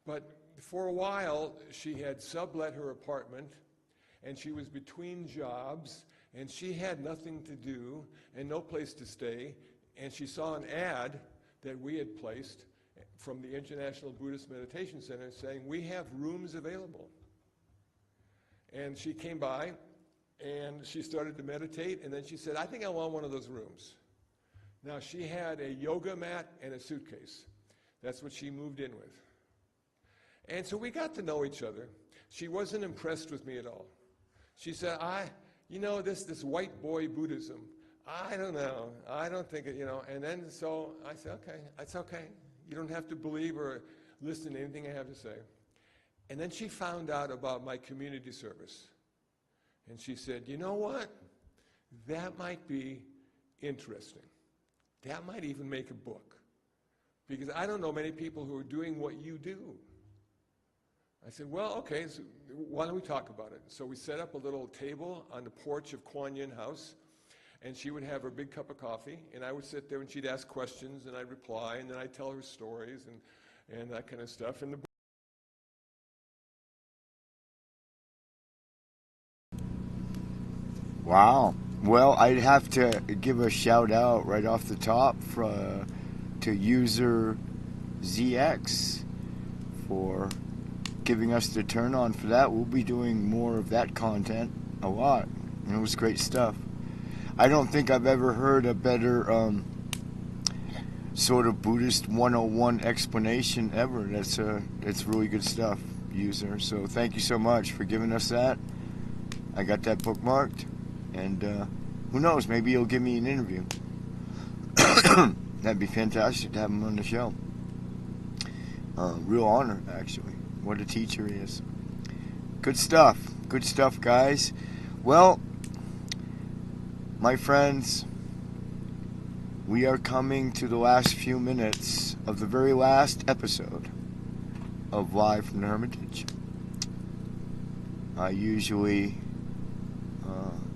But for a while, she had sublet her apartment, and she was between jobs, and she had nothing to do and no place to stay. And she saw an ad that we had placed from the International Buddhist Meditation Center saying, we have rooms available. And she came by, and she started to meditate, and then she said, I think I want one of those rooms. Now, she had a yoga mat and a suitcase. That's what she moved in with. And so we got to know each other. She wasn't impressed with me at all. She said, this white boy Buddhism, I don't know. I don't think it, And then so I said, okay, that's okay. You don't have to believe or listen to anything I have to say. And then she found out about my community service. And she said, you know what? That might be interesting. That might even make a book. Because I don't know many people who are doing what you do. I said, well, okay, so why don't we talk about it? So we set up a little table on the porch of Kuan Yin House, and she would have her big cup of coffee, and I would sit there and she'd ask questions, and I'd reply, and then I'd tell her stories and that kind of stuff. And Wow. Well, I'd have to give a shout out right off the top to user ZX for giving us the turn on for that. We'll be doing more of that content a lot. And it was great stuff. I don't think I've ever heard a better sort of Buddhist 101 explanation ever. It's really good stuff, user. So thank you so much for giving us that. I got that bookmarked. And who knows, maybe you'll give me an interview. That'd be fantastic to have him on the show. Real honor, actually. What a teacher he is. Good stuff. Good stuff, guys. Well, my friends, we are coming to the last few minutes of the very last episode of Live from the Hermitage. I usually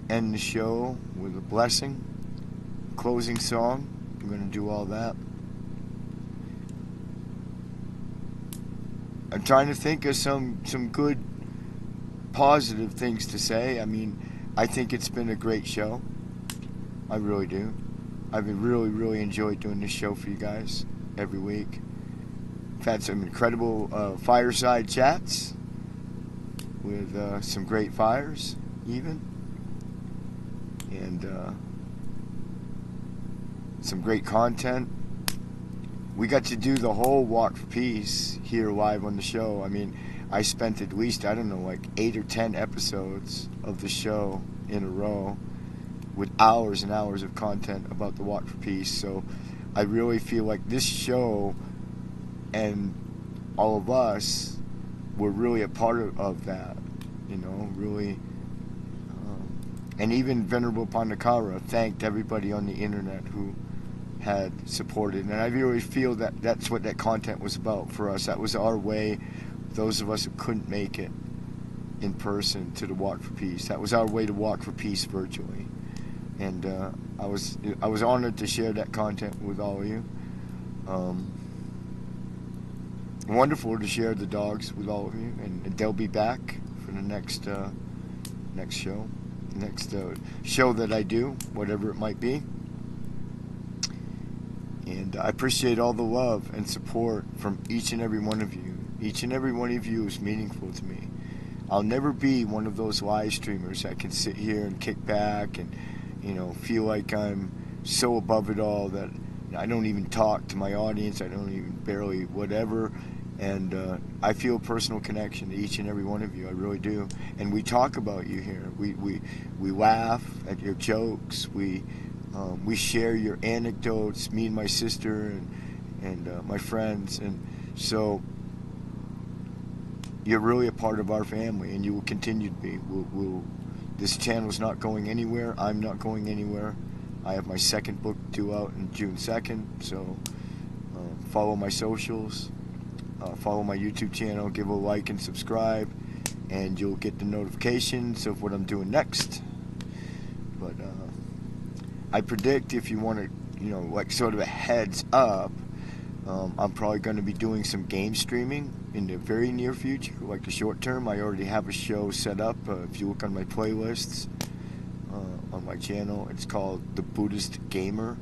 end the show with a blessing, closing song. I'm going to do all that. I'm trying to think of some good positive things to say. I mean, I think it's been a great show. I really do. I've really enjoyed doing this show for you guys every week. I've had some incredible fireside chats with some great fires, even. And some great content. We got to do the whole Walk for Peace here live on the show. I mean, I spent at least, I don't know, like 8 or 10 episodes of the show in a row with hours and hours of content about the Walk for Peace. So I really feel like this show and all of us were really a part of that, you know, really. And even Venerable Pandakara thanked everybody on the internet who had supported, and I really feel that that's what that content was about for us. That was our way, those of us who couldn't make it in person to the Walk for Peace. That was our way to walk for peace virtually, and I was honored to share that content with all of you. Wonderful to share the dogs with all of you, and they'll be back for the next show that I do, whatever it might be. And I appreciate all the love and support from each and every one of you. Each and every one of you is meaningful to me. I'll never be one of those live streamers that can sit here and kick back and, you know, feel like I'm so above it all that I don't even talk to my audience. I don't even barely whatever. And I feel a personal connection to each and every one of you. I really do. And we talk about you here. We laugh at your jokes. We share your anecdotes, me and my sister and my friends, and so you're really a part of our family, and you will continue to be. This channel's not going anywhere. I'm not going anywhere. I have my second book due out on June 2nd, so follow my socials, follow my YouTube channel, give a like and subscribe, and you'll get the notifications of what I'm doing next. But I predict, if you want to, you know, like sort of a heads up, I'm probably going to be doing some game streaming in the very near future, like the short term. I already have a show set up. If you look on my playlists on my channel, it's called The Buddhist Gamer,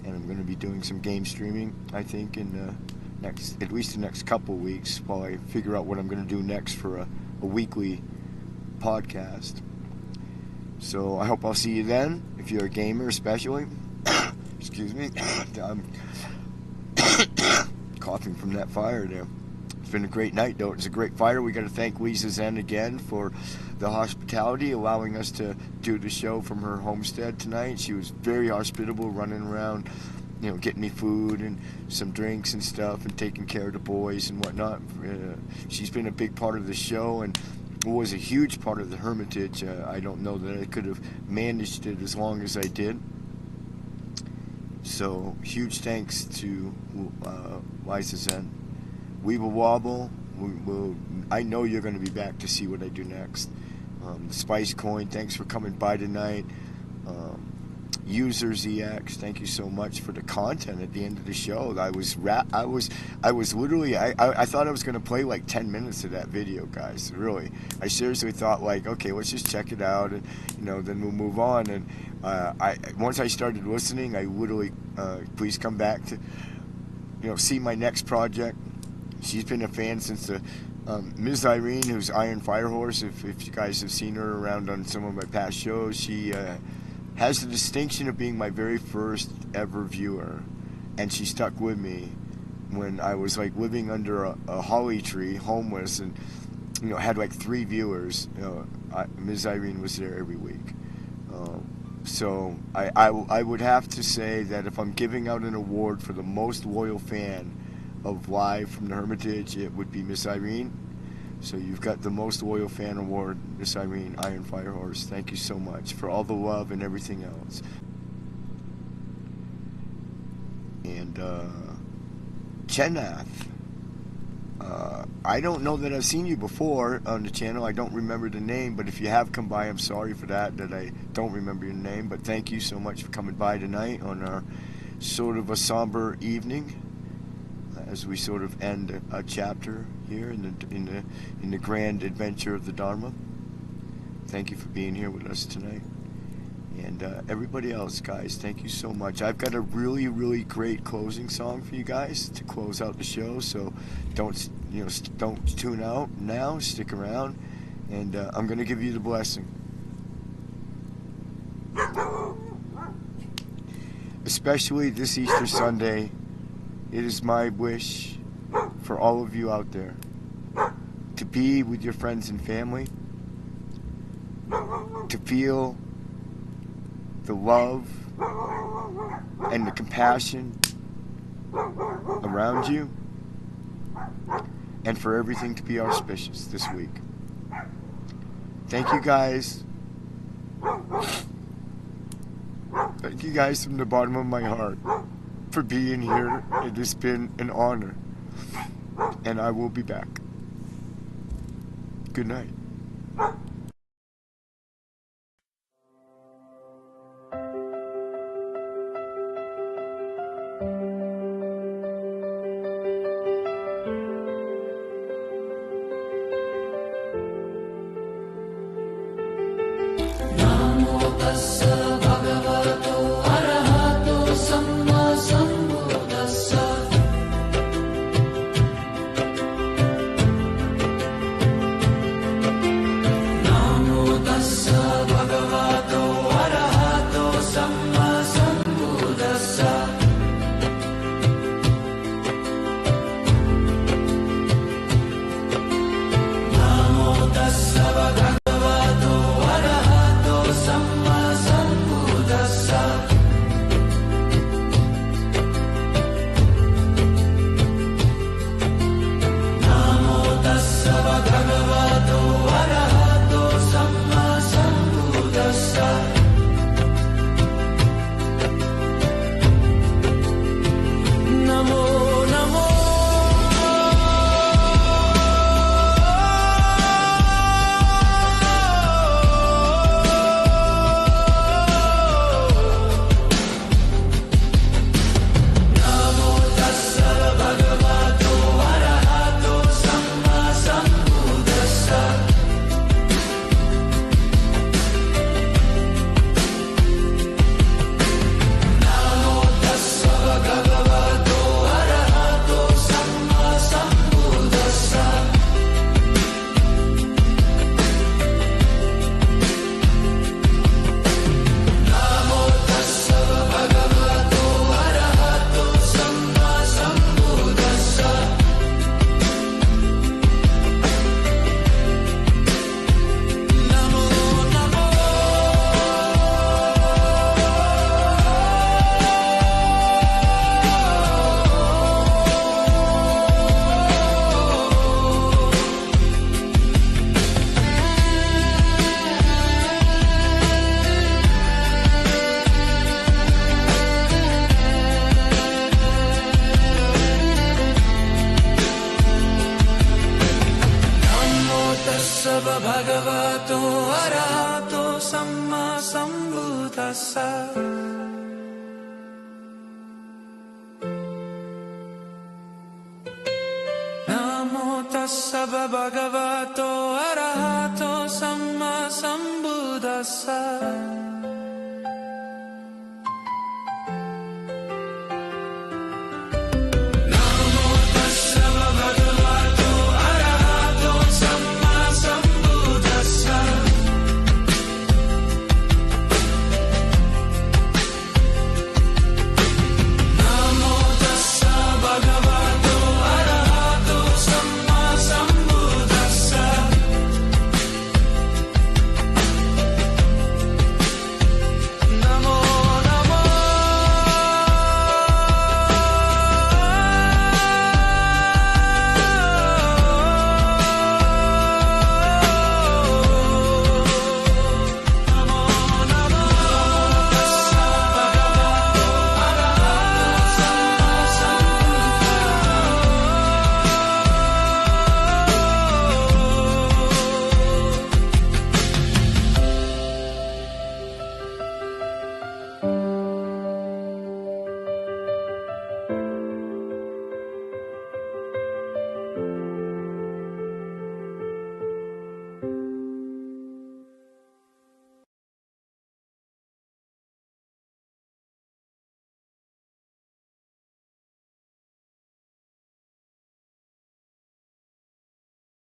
and I'm going to be doing some game streaming, I think, in at least the next couple weeks, while I figure out what I'm going to do next for a weekly podcast. So I hope I'll see you then, if you're a gamer especially. Excuse me. I'm coughing from that fire there. It's been a great night, though. It's a great fire. We got to thank Lisa Zen again for the hospitality, allowing us to do the show from her homestead tonight. She was very hospitable, running around, you know, getting me food and some drinks and stuff, and taking care of the boys and whatnot. She's been a big part of the show, and was a huge part of the Hermitage. I don't know that I could have managed it as long as I did. So huge thanks to Liza Zen. We will wobble. I know you're going to be back to see what I do next. Spice Coin, thanks for coming by tonight. Users EX, thank you so much for the content at the end of the show. I was literally, I thought I was going to play like 10 minutes of that video, guys. Really, I seriously thought, like, okay, let's just check it out, and you know, then we'll move on. And once I started listening, I literally, please come back to, you know, see my next project. She's been a fan since the Ms. Irene, who's Iron Firehorse. If you guys have seen her around on some of my past shows, she has the distinction of being my very first ever viewer, and she stuck with me when I was like living under a holly tree, homeless, and you know, had like 3 viewers. You know, Ms. Irene was there every week. So I would have to say that if I'm giving out an award for the most loyal fan of Live from the Hermitage, it would be Miss Irene. So you've got the most loyal fan award, Miss Irene, Iron Fire Horse. Thank you so much for all the love and everything else. And Chenath, I don't know that I've seen you before on the channel. I don't remember the name, but if you have come by, I'm sorry for that I don't remember your name. But thank you so much for coming by tonight on our sort of a somber evening, as we sort of end a chapter here in the grand adventure of the Dharma. Thank you for being here with us tonight. And everybody else, guys, thank you so much. I've got a really, really great closing song for you guys to close out the show. So don't tune out now. Stick around, and I'm going to give you the blessing. Especially this Easter Sunday, it is my wish for all of you out there to be with your friends and family, to feel the love and the compassion around you, and for everything to be auspicious this week. Thank you guys. Thank you guys from the bottom of my heart for being here. It has been an honor, and I will be back. Good night. Bhagavato arahato samma sambuddhassa. Namo tassa bhagavato arahato samma sambuddhassa.